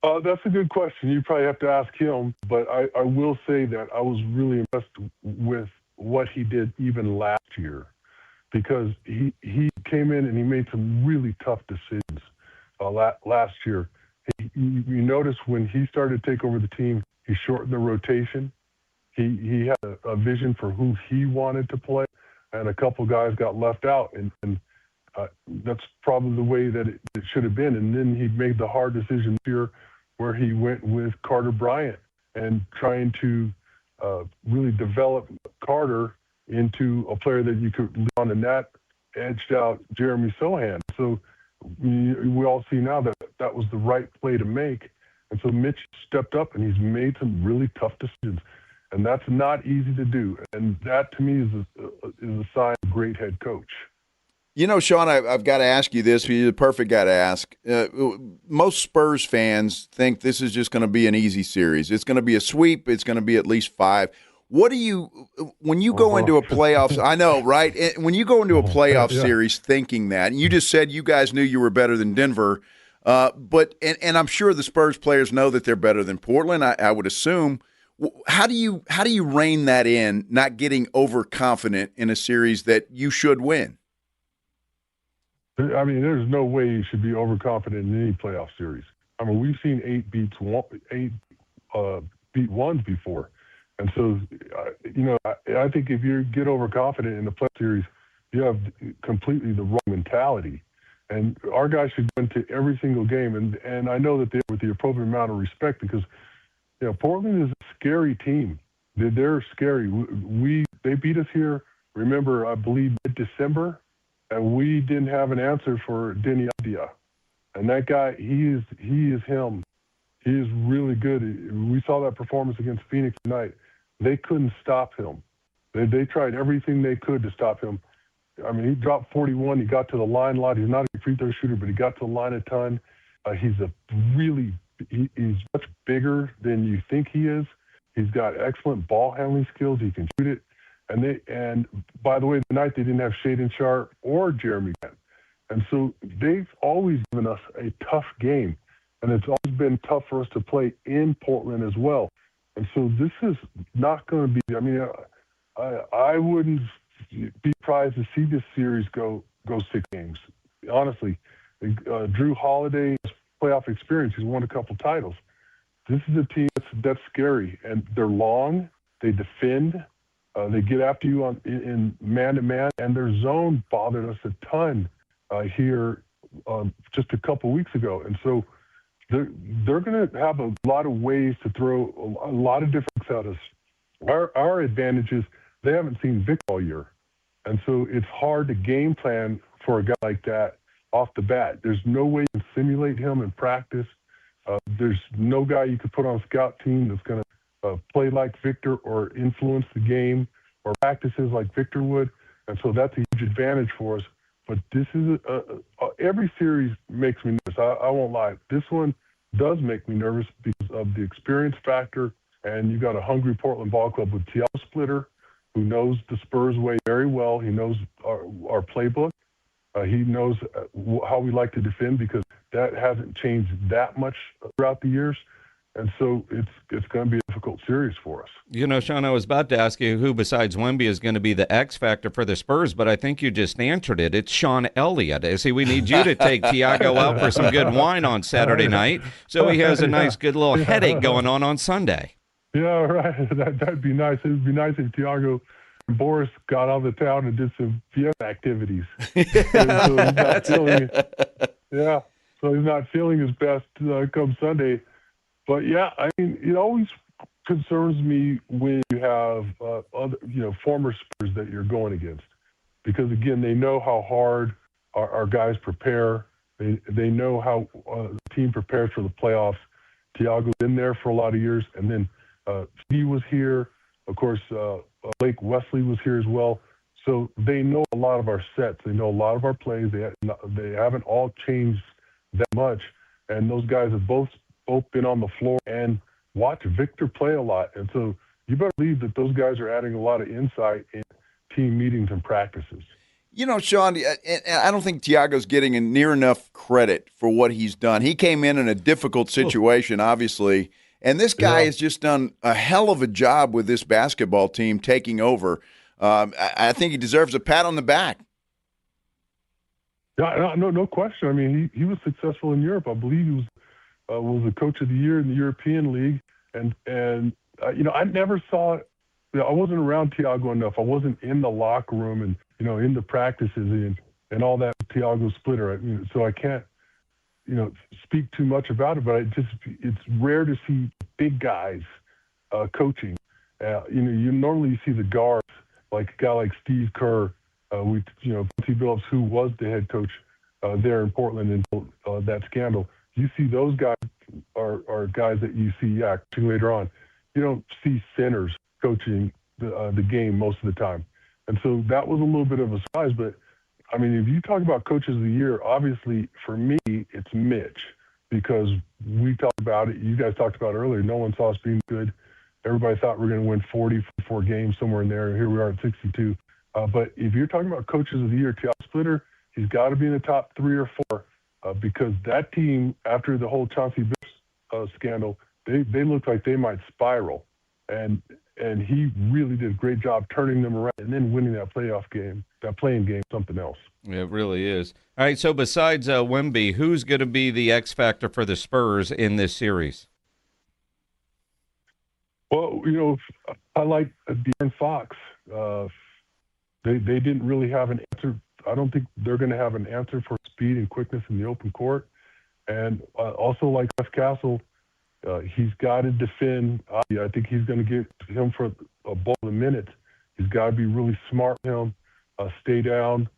That's a good question. You probably have to ask him, but I will say that I was really impressed with what he did even last year, because he came in and he made some really tough decisions last year. You notice when he started to take over the team, he shortened the rotation. He had a vision for who he wanted to play, and a couple guys got left out, and that's probably the way that it should have been. And then he made the hard decision this year where he went with Carter Bryant and trying to really develop Carter into a player that you could lean on, and that edged out Jeremy Sohan. So we all see now that that was the right play to make. And so Mitch stepped up and he's made some really tough decisions. And that's not easy to do. And that, to me, is a sign of a great head coach. You know, Sean, I've got to ask you this. You're the perfect guy to ask. Most Spurs fans think this is just going to be an easy series. It's going to be a sweep. It's going to be at least 5. What do you – when you go into a playoff – I know, right? When you go into a playoff series thinking that, and you just said you guys knew you were better than Denver, but I'm sure the Spurs players know that they're better than Portland, I would assume. How do you rein that in, not getting overconfident in a series that you should win? I mean, there's no way you should be overconfident in any playoff series. I mean, we've seen 8 beat ones before. And so, I think if you get overconfident in the playoff series, you have completely the wrong mentality. And our guys should go into every single game. And I know that they're with the appropriate amount of respect, because, Portland is a scary team. They're scary. They beat us here, remember, I believe mid-December, and we didn't have an answer for Denny Avdia. And that guy, he is him. He is really good. We saw that performance against Phoenix tonight. They couldn't stop him. They tried everything they could to stop him. I mean, he dropped 41. He got to the line a lot. He's not a free throw shooter, but he got to the line a ton. He's much bigger than you think he is. He's got excellent ball handling skills. He can shoot it. And by the way, tonight they didn't have Shaedon Sharpe or Jeremy Grant. And so they've always given us a tough game. And it's always been tough for us to play in Portland as well. And so this is not going to be, I mean, I wouldn't be surprised to see this series go 6 games. Honestly, Drew Holiday's playoff experience, he's won a couple titles. This is a team that's scary, and they're long, they defend, they get after you in man-to-man, and their zone bothered us a ton here just a couple weeks ago. And so they're going to have a lot of ways to throw a lot of different things at us. Our advantage is they haven't seen Vic all year. And so it's hard to game plan for a guy like that off the bat. There's no way you can simulate him in practice. There's no guy you could put on a scout team that's going to play like Victor or influence the game or practices like Victor would. And so that's a huge advantage for us. But this is every series makes me nervous. I won't lie. This one does make me nervous because of the experience factor. And you got a hungry Portland ball club with Thiago Splitter, who knows the Spurs way very well. He knows our playbook. He knows how we like to defend, because that hasn't changed that much throughout the years. And so it's going to be a difficult series for us. You know, Sean, I was about to ask you who besides Wemby is going to be the X factor for the Spurs, but I think you just answered it. It's Sean Elliott. See, we need you to take Thiago out for some good wine on Saturday night, so he has a nice, good little headache going on Sunday. Yeah, right. That'd be nice. It would be nice if Thiago and Boris got out of the town and did some fiesta activities. So he's not feeling his best come Sunday. But yeah, I mean, it always concerns me when you have other, former Spurs that you're going against, because again, they know how hard our guys prepare. They know how the team prepares for the playoffs. Thiago's been there for a lot of years, and then he was here. Of course, Blake Wesley was here as well. So they know a lot of our sets. They know a lot of our plays. They haven't all changed that much. And those guys have both been on the floor and watch Victor play a lot. And so you better believe that those guys are adding a lot of insight in team meetings and practices. You know, Sean, I don't think Tiago's getting near enough credit for what he's done. He came in a difficult situation, obviously, and this guy has just done a hell of a job with this basketball team taking over. I think he deserves a pat on the back. Yeah, no question. I mean, he was successful in Europe. I believe he was the coach of the year in the European League, and I never saw. I wasn't around Tiago enough. I wasn't in the locker room and in the practices and all that Tiago Splitter. So I can't speak too much about it. But it's rare to see big guys coaching. You normally see the guards, like a guy like Steve Kerr, Quincy Billups, who was the head coach there in Portland until that scandal. You see those guys are guys that you see coaching later on. You don't see centers coaching the game most of the time. And so that was a little bit of a surprise. But, I mean, if you talk about coaches of the year, obviously for me it's Mitch, because we talked about it. You guys talked about it earlier. No one saw us being good. Everybody thought we were going to win 44 games, somewhere in there. Here we are at 62. But if you're talking about coaches of the year, Tiago Splitter, he's got to be in the top 3 or 4 because that team, after the whole Chauncey Billups scandal, they looked like they might spiral. And he really did a great job turning them around and then winning that playing game, something else. Yeah, it really is. All right, so besides Wemby, who's going to be the X factor for the Spurs in this series? Well, I like De'Aaron Fox. They didn't really have an answer. I don't think they're going to have an answer for speed and quickness in the open court. And also like Wes Castle, he's got to defend. I think he's going to get him for a ball a minute. He's got to be really smart with him, stay down,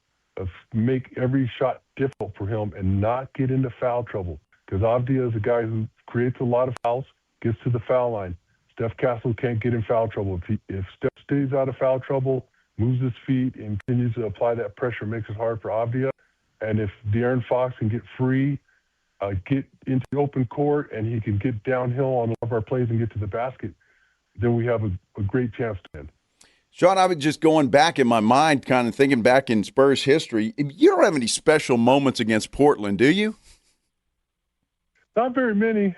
make every shot difficult for him, and not get into foul trouble. Because Avdia is a guy who creates a lot of fouls, gets to the foul line. Steph Castle can't get in foul trouble. If Steph stays out of foul trouble, moves his feet, and continues to apply that pressure, makes it hard for Avdia. And if De'Aaron Fox can get free, get into the open court, and he can get downhill on one of our plays and get to the basket, then we have a great chance to win. Sean, I was just going back in my mind, kind of thinking back in Spurs history. You don't have any special moments against Portland, do you? Not very many.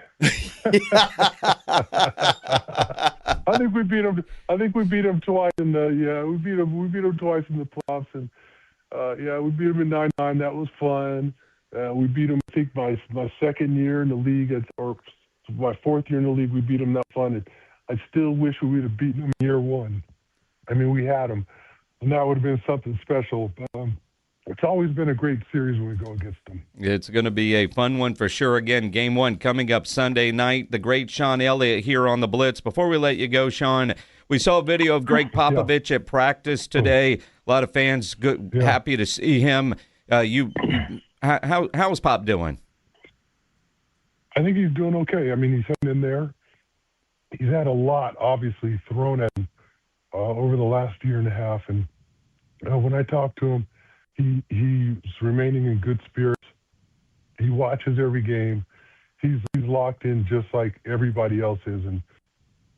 I think we beat them. Twice in we beat them twice in the playoffs, and we beat them in 9-9. That was fun. We beat them, I think, my second year in the league, or my fourth year in the league. We beat them. That fun. And I still wish we would have beaten them in year one. I mean, we had them, and that would have been something special. But, it's always been a great series when we go against them. It's going to be a fun one for sure. Again, game 1 coming up Sunday night. The great Sean Elliott here on the Blitz. Before we let you go, Sean, we saw a video of Greg Popovich at practice today. A lot of fans happy to see him. How's Pop doing? I think he's doing okay. I mean, he's hanging in there. He's had a lot, obviously, thrown at him over the last year and a half. And when I talk to him, he's remaining in good spirits. He watches every game. He's locked in just like everybody else is. And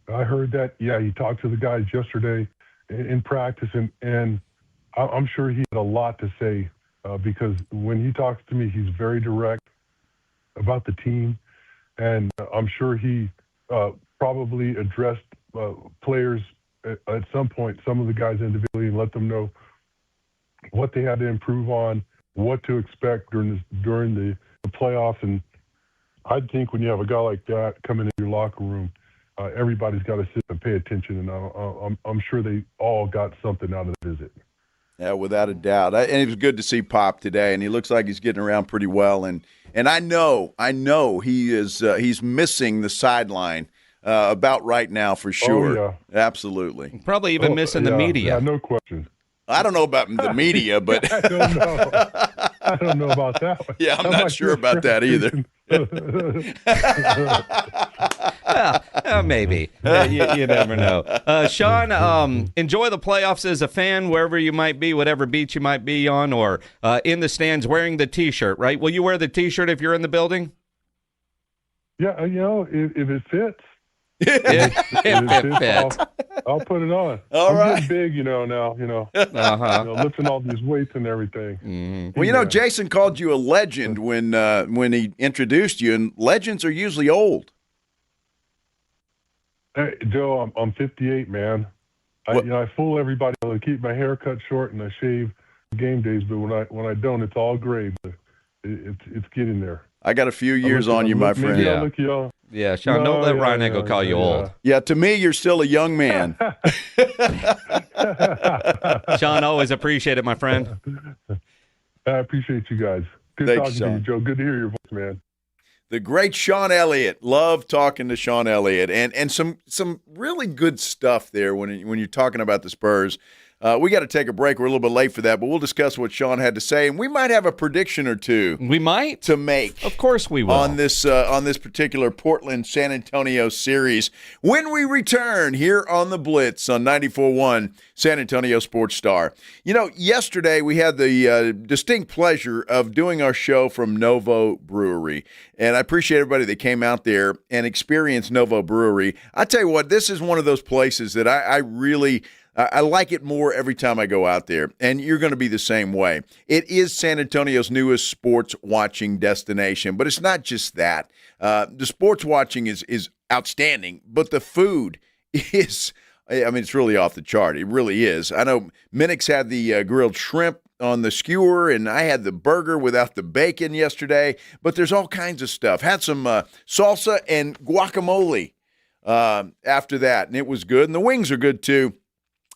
I heard that, he talked to the guys yesterday in practice, and I'm sure he had a lot to say because when he talks to me, he's very direct about the team. And I'm sure he probably addressed players at some point, some of the guys individually, and let them know what they had to improve on, what to expect during the playoffs. And I think when you have a guy like that coming in your locker room, everybody's got to sit and pay attention. And I'm sure they all got something out of the visit. Yeah, without a doubt. And it was good to see Pop today, and he looks like he's getting around pretty well. And I know he is he's missing the sideline about right now for sure. Oh, yeah. Absolutely. Probably even missing the media. Yeah, no question. I don't know about the media, but I don't know about that one. Yeah, I'm not sure about that either. Maybe. You never know. Sean, enjoy the playoffs as a fan, wherever you might be, whatever beach you might be on, or in the stands wearing the T-shirt, right? Will you wear the T-shirt if you're in the building? Yeah, if it fits. If it fits. I'll put it on. All right. I'm getting big, now. Lifting all these weights and everything. Mm-hmm. Well, Jason called you a legend when he introduced you, and legends are usually old. Hey, Joe, I'm 58, man. I fool everybody. I keep my hair cut short and I shave game days, but when I don't, it's all gray. But it's getting there. I got a few years on you, my friend. Yeah, Sean, don't let Ryan Engel call you old. Yeah, to me, you're still a young man. Sean, always appreciate it, my friend. I appreciate you guys. Good talking to you, Joe. Good to hear your voice, man. The great Sean Elliott. Love talking to Sean Elliott. And some really good stuff there when you're talking about the Spurs. We got to take a break. We're a little bit late for that, but we'll discuss what Sean had to say, and we might have a prediction or two. We might to make. Of course, we will on this particular Portland San Antonio series when we return here on the Blitz on 94.1 San Antonio Sports Star. Yesterday we had the distinct pleasure of doing our show from Novo Brewery, and I appreciate everybody that came out there and experienced Novo Brewery. I tell you what, this is one of those places that I really. I like it more every time I go out there, and you're going to be the same way. It is San Antonio's newest sports watching destination, but it's not just that. The sports watching is outstanding, but the food is, it's really off the chart. It really is. I know Minix had the grilled shrimp on the skewer, and I had the burger without the bacon yesterday, but there's all kinds of stuff. Had some salsa and guacamole after that, and it was good, and the wings are good too.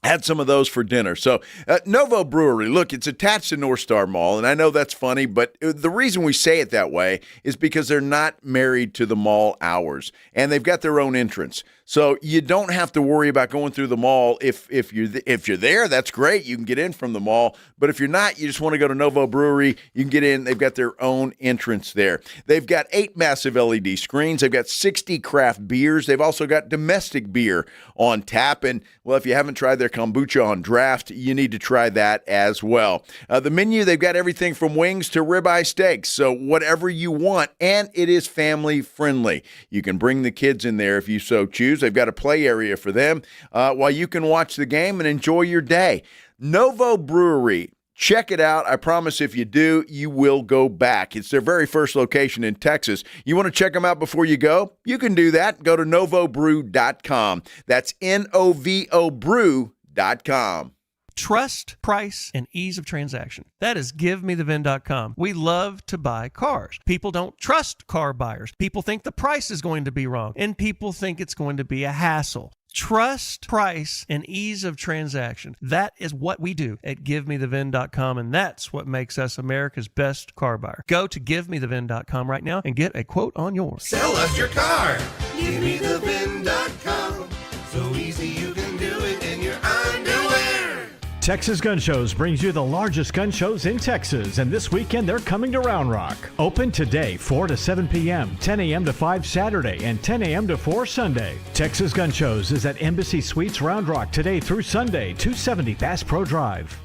Had some of those for dinner. So Novo Brewery, look, it's attached to North Star Mall, and I know that's funny, but the reason we say it that way is because they're not married to the mall hours, and they've got their own entrance. So you don't have to worry about going through the mall. If you're there, that's great. You can get in from the mall. But if you're not, you just want to go to Novo Brewery, you can get in. They've got their own entrance there. They've got 8 massive LED screens. They've got 60 craft beers. They've also got domestic beer on tap. And, well, if you haven't tried their kombucha on draft, you need to try that as well. The menu, they've got everything from wings to ribeye steaks. So whatever you want, and it is family friendly. You can bring the kids in there if you so choose. They've got a play area for them while you can watch the game and enjoy your day. Novo Brewery. Check it out. I promise if you do, you will go back. It's their very first location in Texas. You want to check them out before you go? You can do that. Go to novobrew.com. That's N-O-V-O brew.com. Trust, price, and ease of transaction. That is GiveMeTheVin.com. We love to buy cars. People don't trust car buyers. People think the price is going to be wrong, and people think it's going to be a hassle. Trust, price, and ease of transaction. That is what we do at GiveMeTheVin.com, and that's what makes us America's best car buyer. Go to GiveMeTheVin.com right now and get a quote on yours. Sell us your car. GiveMeTheVin.com. So easy you can do it in your underwear. Texas Gun Shows brings you the largest gun shows in Texas, and this weekend they're coming to Round Rock. Open today, 4 to 7 p.m., 10 a.m. to 5 Saturday, and 10 a.m. to 4 Sunday. Texas Gun Shows is at Embassy Suites Round Rock today through Sunday, 270 Bass Pro Drive.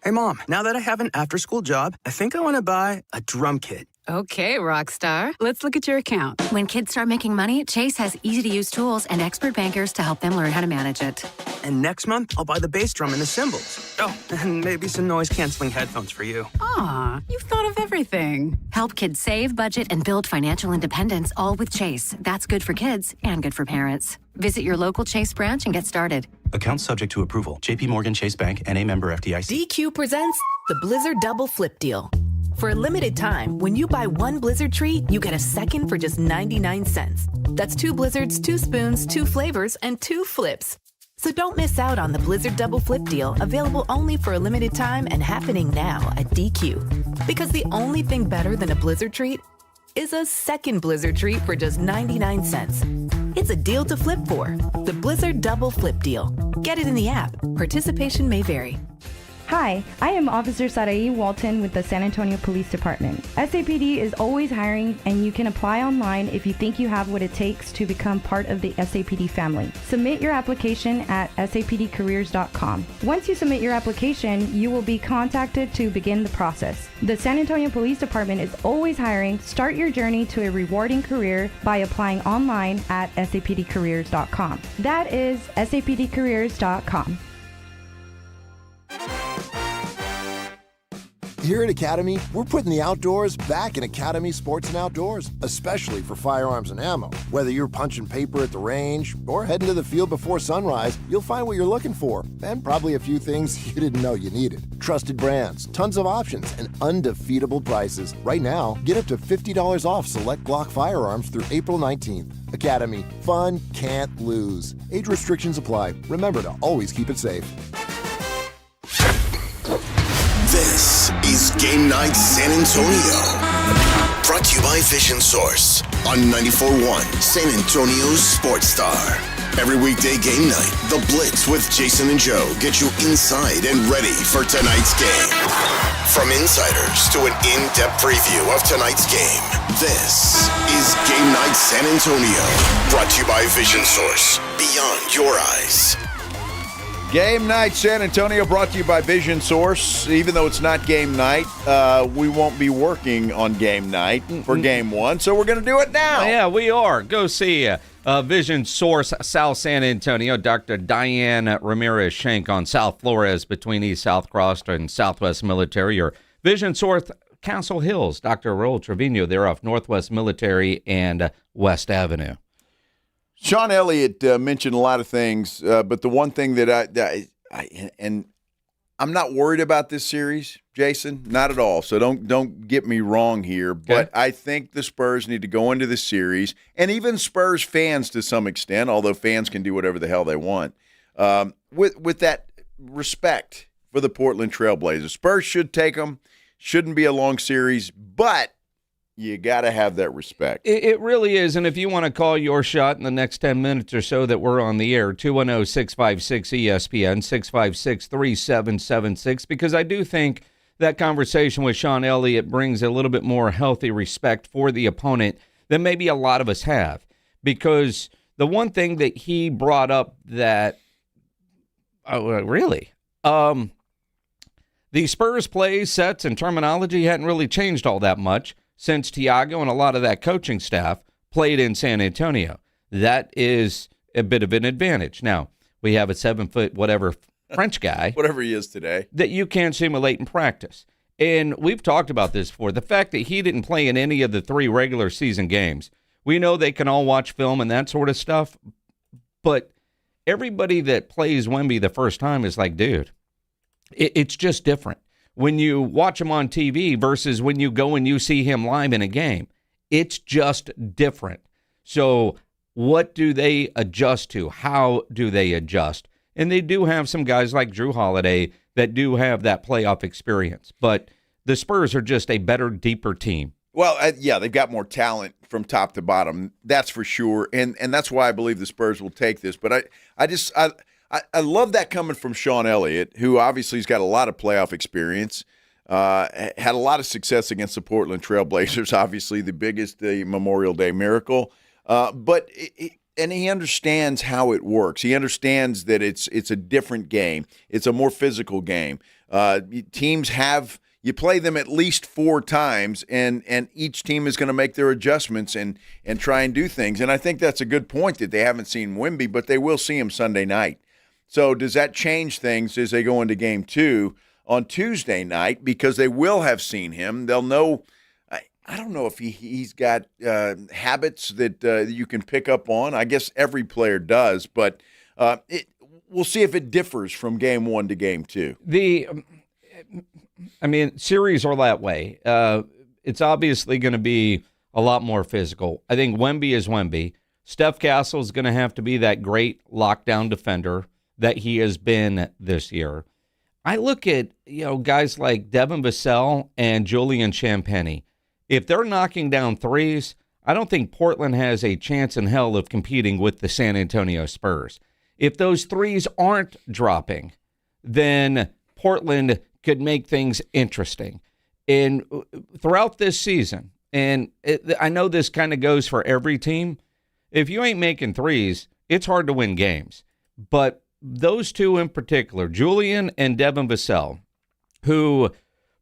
Hey, Mom, now that I have an after-school job, I think I want to buy a drum kit. Okay, Rockstar. Let's look at your account. When kids start making money, Chase has easy-to-use tools and expert bankers to help them learn how to manage it. And next month, I'll buy the bass drum and the cymbals. Oh, and maybe some noise-canceling headphones for you. Aw, you've thought of everything. Help kids save, budget, and build financial independence, all with Chase. That's good for kids and good for parents. Visit your local Chase branch and get started. Account subject to approval. J.P. Morgan Chase Bank, N.A. member FDIC. DQ presents the Blizzard Double Flip Deal. For a limited time, when you buy one Blizzard treat, you get a second for just 99 cents. That's 2 Blizzards, 2 spoons, 2 flavors, and 2 flips. So don't miss out on the Blizzard Double Flip Deal, available only for a limited time and happening now at DQ. Because the only thing better than a Blizzard treat is a second Blizzard treat for just 99 cents. It's a deal to flip for. The Blizzard Double Flip Deal. Get it in the app. Participation may vary. Hi, I am Officer Sarai Walton with the San Antonio Police Department. SAPD is always hiring, and you can apply online if you think you have what it takes to become part of the SAPD family. Submit your application at sapdcareers.com. Once you submit your application, you will be contacted to begin the process. The San Antonio Police Department is always hiring. Start your journey to a rewarding career by applying online at sapdcareers.com. That is sapdcareers.com. Here at Academy, we're putting the outdoors back in Academy Sports and Outdoors, especially for firearms and ammo. Whether you're punching paper at the range or heading to the field before sunrise, you'll find what you're looking for, and probably a few things you didn't know you needed. Trusted brands, tons of options, and undefeatable prices. Right now, get up to $50 off select Glock firearms through April 19th. Academy, fun can't lose. Age restrictions apply. Remember to always keep it safe. This is Game Night San Antonio. Brought to you by Vision Source on 94.1 San Antonio's Sports Star. Every weekday game night, The Blitz with Jason and Joe get you inside and ready for tonight's game. From insiders to an in-depth preview of tonight's game, this is Game Night San Antonio. Brought to you by Vision Source. Beyond your eyes. Game Night San Antonio brought to you by Vision Source. Even though it's not game night, we won't be working on game night for game one, so we're going to do it now. Yeah, we are. Go see Vision Source South San Antonio, Dr. Diane Ramirez-Shank on South Flores between East South Cross and Southwest Military, or Vision Source Castle Hills, Dr. Raul Trevino, there off Northwest Military and West Avenue. Sean Elliott mentioned a lot of things, but the one thing that and I'm not worried about this series, Jason, not at all. So don't get me wrong here, but I think the Spurs need to go into this series, and even Spurs fans to some extent, although fans can do whatever the hell they want, with that respect for the Portland Trailblazers. Spurs should take them. Shouldn't be a long series, but you got to have that respect. It really is. And if you want to call your shot in the next 10 minutes or so that we're on the air, 210-656-ESPN, 656-3776, because I do think that conversation with Sean Elliott brings a little bit more healthy respect for the opponent than maybe a lot of us have. Because the one thing that he brought up that, the Spurs plays, sets, and terminology hadn't really changed all that much since Tiago and a lot of that coaching staff played in San Antonio. That is a bit of an advantage. Now, we have a 7-foot whatever French guy. Whatever he is today. That you can't simulate in practice. And we've talked about this before. The fact that he didn't play in any of the 3 regular season games. We know they can all watch film and that sort of stuff. But everybody that plays Wemby the first time is like, dude, it's just different. When you watch him on TV versus when you go and you see him live in a game, it's just different. So what do they adjust to? How do they adjust? And they do have some guys like Drew Holiday that do have that playoff experience. But the Spurs are just a better, deeper team. Well, yeah, they've got more talent from top to bottom. That's for sure. And that's why I believe the Spurs will take this. But I love that coming from Sean Elliott, who obviously has got a lot of playoff experience, had a lot of success against the Portland Trailblazers, obviously the biggest Memorial Day miracle. But he understands how it works. He understands that it's a different game. It's a more physical game. Teams you play them at least 4 times, and each team is going to make their adjustments and try and do things. And I think that's a good point that they haven't seen Wemby, but they will see him Sunday night. So does that change things as they go into game 2 on Tuesday night? Because they will have seen him. They'll know. I don't know if he's got habits that you can pick up on. I guess every player does, but we'll see if it differs from game 1 to game 2. Series are that way. It's obviously going to be a lot more physical. I think Wemby is Wemby. Steph Castle is going to have to be that great lockdown defender that he has been this year. I look at guys like Devin Vassell and Julian Champagnie. If they're knocking down threes, I don't think Portland has a chance in hell of competing with the San Antonio Spurs. If those threes aren't dropping, then Portland could make things interesting. And throughout this season, and I know this kind of goes for every team, if you ain't making threes, it's hard to win games. But those two in particular, Julian and Devin Vassell, who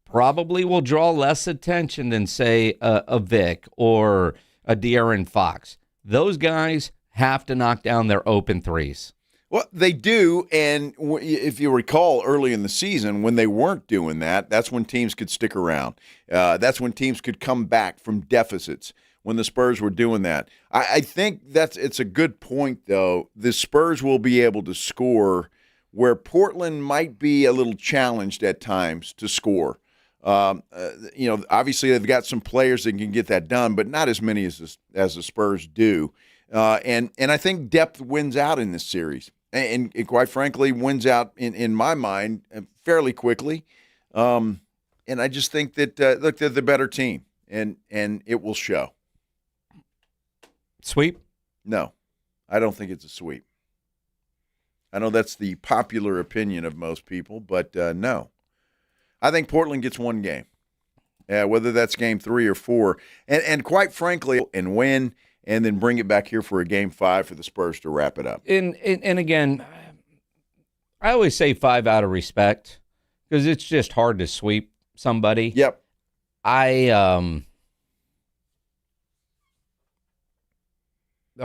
probably will draw less attention than, say, a Vic or a De'Aaron Fox, those guys have to knock down their open threes. Well, they do, and if you recall early in the season when they weren't doing that, that's when teams could stick around. That's when teams could come back from deficits, when the Spurs were doing that. I think it's a good point, though. The Spurs will be able to score where Portland might be a little challenged at times to score. Obviously they've got some players that can get that done, but not as many as the Spurs do. And I think depth wins out in this series. And quite frankly, wins out in my mind fairly quickly. And I just think that look, they're the better team, and it will show. Sweep? No, I don't think it's a sweep. I know that's the popular opinion of most people, but no. I think Portland gets one game, whether that's game 3 or 4, and quite frankly, and win. And then bring it back here for a game 5 for the Spurs to wrap it up. And again, I always say 5 out of respect because it's just hard to sweep somebody. Yep. I'll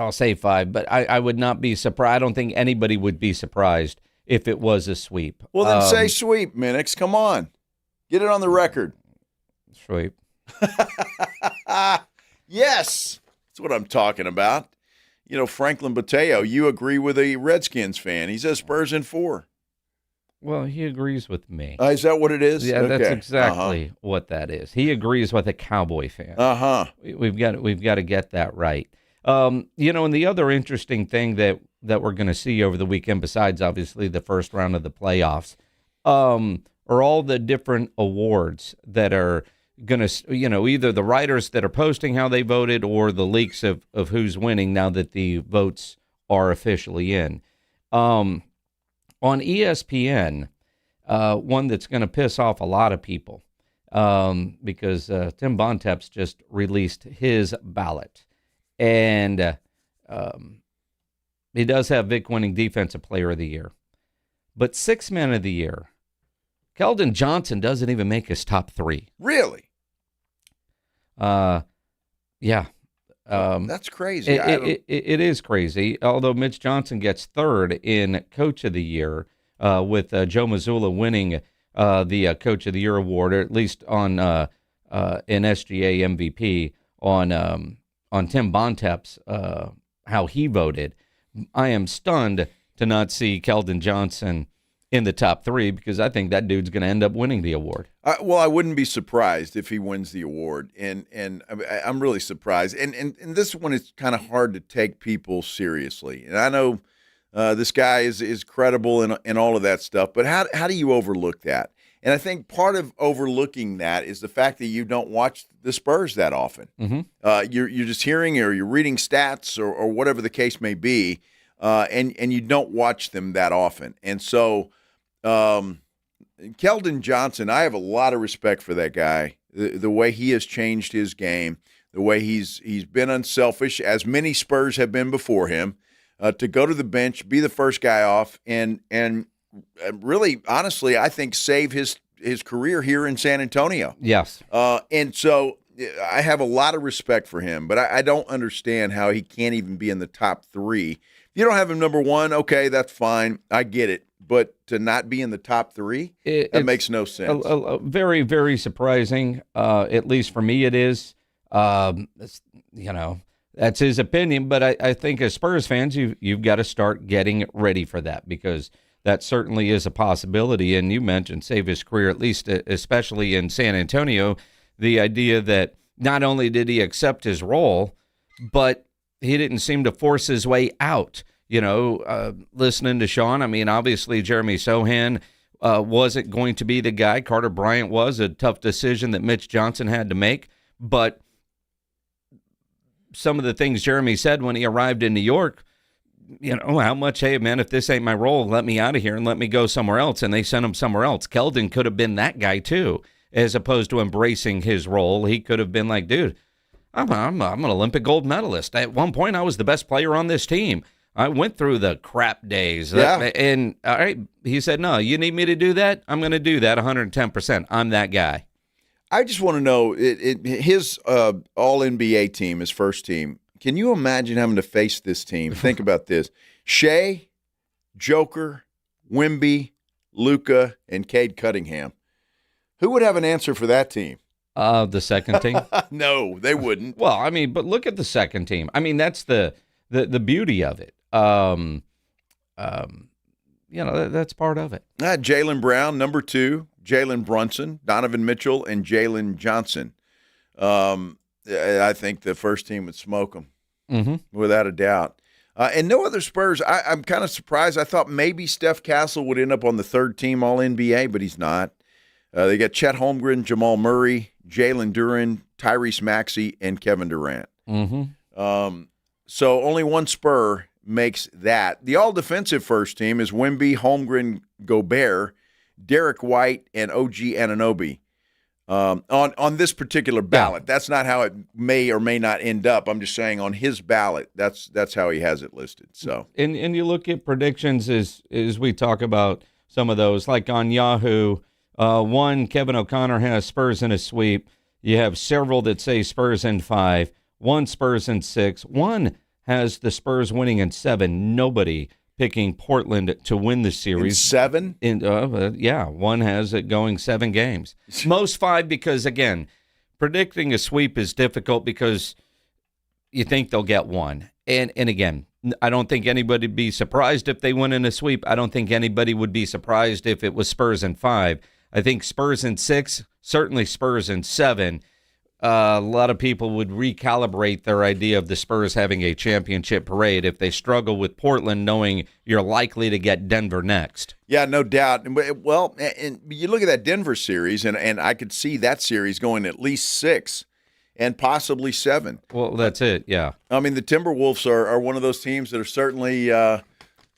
say 5, but I would not be surprised. I don't think anybody would be surprised if it was a sweep. Well, then say sweep, Minix. Come on. Get it on the record. Sweep. Yes. That's what I'm talking about. Franklin Bateo, you agree with a Redskins fan. He says Spurs in 4. Well, he agrees with me. Is that what it is? Yeah, okay. That's exactly what that is. He agrees with a Cowboy fan. We've got to get that right. And the other interesting thing that we're going to see over the weekend, besides obviously the first round of the playoffs, are all the different awards that are going to, either the writers that are posting how they voted or the leaks of who's winning now that the votes are officially in. On ESPN, one that's going to piss off a lot of people because Tim Bontemps just released his ballot. And he does have Vic winning Defensive Player of the Year. But Sixth Man of the Year, Keldon Johnson doesn't even make his top 3. Really? Yeah. That's crazy. It is crazy. Although Mitch Johnson gets 3rd in Coach of the Year, with Joe Mazzulla winning the Coach of the Year award, or at least on an SGA MVP on Tim Bontemps, how he voted. I am stunned to not see Keldon Johnson in the top 3 because I think that dude's going to end up winning the award. Well, I wouldn't be surprised if he wins the award, and I'm really surprised. And this one is kind of hard to take people seriously. And I know this guy is credible and all of that stuff, but how do you overlook that? And I think part of overlooking that is the fact that you don't watch the Spurs that often. Mm-hmm. You're just hearing or you're reading stats or whatever the case may be, and you don't watch them that often. And so Keldon Johnson, I have a lot of respect for that guy, the way he has changed his game, the way he's been unselfish, as many Spurs have been before him, to go to the bench, be the first guy off, and really, honestly, I think save his career here in San Antonio. Yes. And so I have a lot of respect for him, but I don't understand how he can't even be in the top 3. If you don't have him number 1, okay, that's fine. I get it. But to not be in the top 3, that makes no sense. Very, very surprising. At least for me, it is. That's his opinion. But I think as Spurs fans, you've got to start getting ready for that because that certainly is a possibility. And you mentioned save his career, at least especially in San Antonio, the idea that not only did he accept his role, but he didn't seem to force his way out. Listening to Sean, I mean, obviously Jeremy Sohan wasn't going to be the guy. Carter Bryant was a tough decision that Mitch Johnson had to make. But some of the things Jeremy said when he arrived in New York, how much, hey, man, if this ain't my role, let me out of here and let me go somewhere else. And they sent him somewhere else. Keldon could have been that guy, too, as opposed to embracing his role. He could have been like, dude, I'm an Olympic gold medalist. At one point, I was the best player on this team. I went through the crap days. Yeah. And all right, he said, no, you need me to do that? I'm going to do that 110%. I'm that guy. I just want to know, his all-NBA team, his first team, can you imagine having to face this team? Think about this. Shea, Joker, Wemby, Luka, and Cade Cunningham. Who would have an answer for that team? The second team? No, they wouldn't. Well, I mean, but look at the second team. I mean, that's the beauty of it. That's part of it. Jaylen Brown, number 2, Jalen Brunson, Donovan Mitchell, and Jalen Johnson. I think the first team would smoke them, without a doubt. And no other Spurs. I'm kind of surprised. I thought maybe Steph Castle would end up on the third team All-NBA, but he's not. They got Chet Holmgren, Jamal Murray, Jalen Duren, Tyrese Maxey, and Kevin Durant. So only one Spur makes that. The all-defensive first team is Wemby, Holmgren, Gobert, Derek White, and OG Anunoby. On this particular ballot. That's not how it may or may not end up. I'm just saying on his ballot, that's how he has it listed. So and you look at predictions as we talk about some of those, like on Yahoo, one, Kevin O'Connor has Spurs in a sweep. You have several that say Spurs in 5, one Spurs in 6, one has the Spurs winning in 7. Nobody picking Portland to win the series. In 7? One has it going 7 games. Most 5 because, again, predicting a sweep is difficult because you think they'll get one. And again, I don't think anybody would be surprised if they win in a sweep. I don't think anybody would be surprised if it was Spurs in 5. I think Spurs in 6, certainly Spurs in 7. A lot of people would recalibrate their idea of the Spurs having a championship parade if they struggle with Portland, knowing you're likely to get Denver next. Yeah, no doubt. Well, and you look at that Denver series, and I could see that series going at least 6 and possibly 7. Well, that's it, yeah. I mean, the Timberwolves are one of those teams that are certainly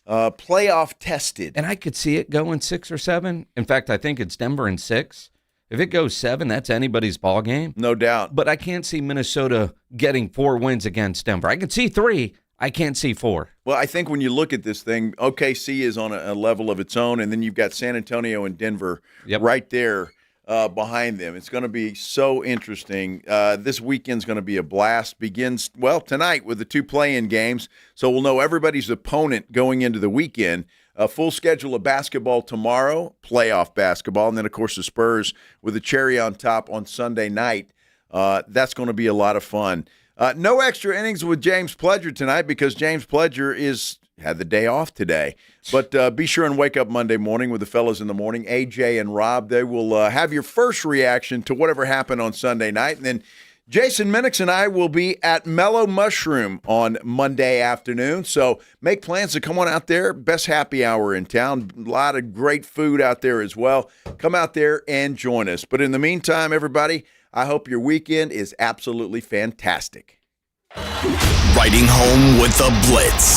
playoff tested. And I could see it going 6 or 7. In fact, I think it's Denver in 6. If it goes 7, that's anybody's ball game. No doubt. But I can't see Minnesota getting 4 wins against Denver. I can see 3. I can't see 4. Well, I think when you look at this thing, OKC is on a level of its own, and then you've got San Antonio and Denver right there behind them. It's going to be so interesting. This weekend's going to be a blast. Begins, tonight with the 2 play-in games, so we'll know everybody's opponent going into the weekend. A full schedule of basketball tomorrow, playoff basketball, and then, of course, the Spurs with the cherry on top on Sunday night. That's going to be a lot of fun. No extra innings with James Pledger tonight because James Pledger had the day off today. But be sure and wake up Monday morning with the fellas in the morning, AJ and Rob. They will have your first reaction to whatever happened on Sunday night, and then Jason Minix and I will be at Mellow Mushroom on Monday afternoon, so make plans to come on out there. Best happy hour in town. A lot of great food out there as well. Come out there and join us. But in the meantime, everybody, I hope your weekend is absolutely fantastic. Riding home with the Blitz.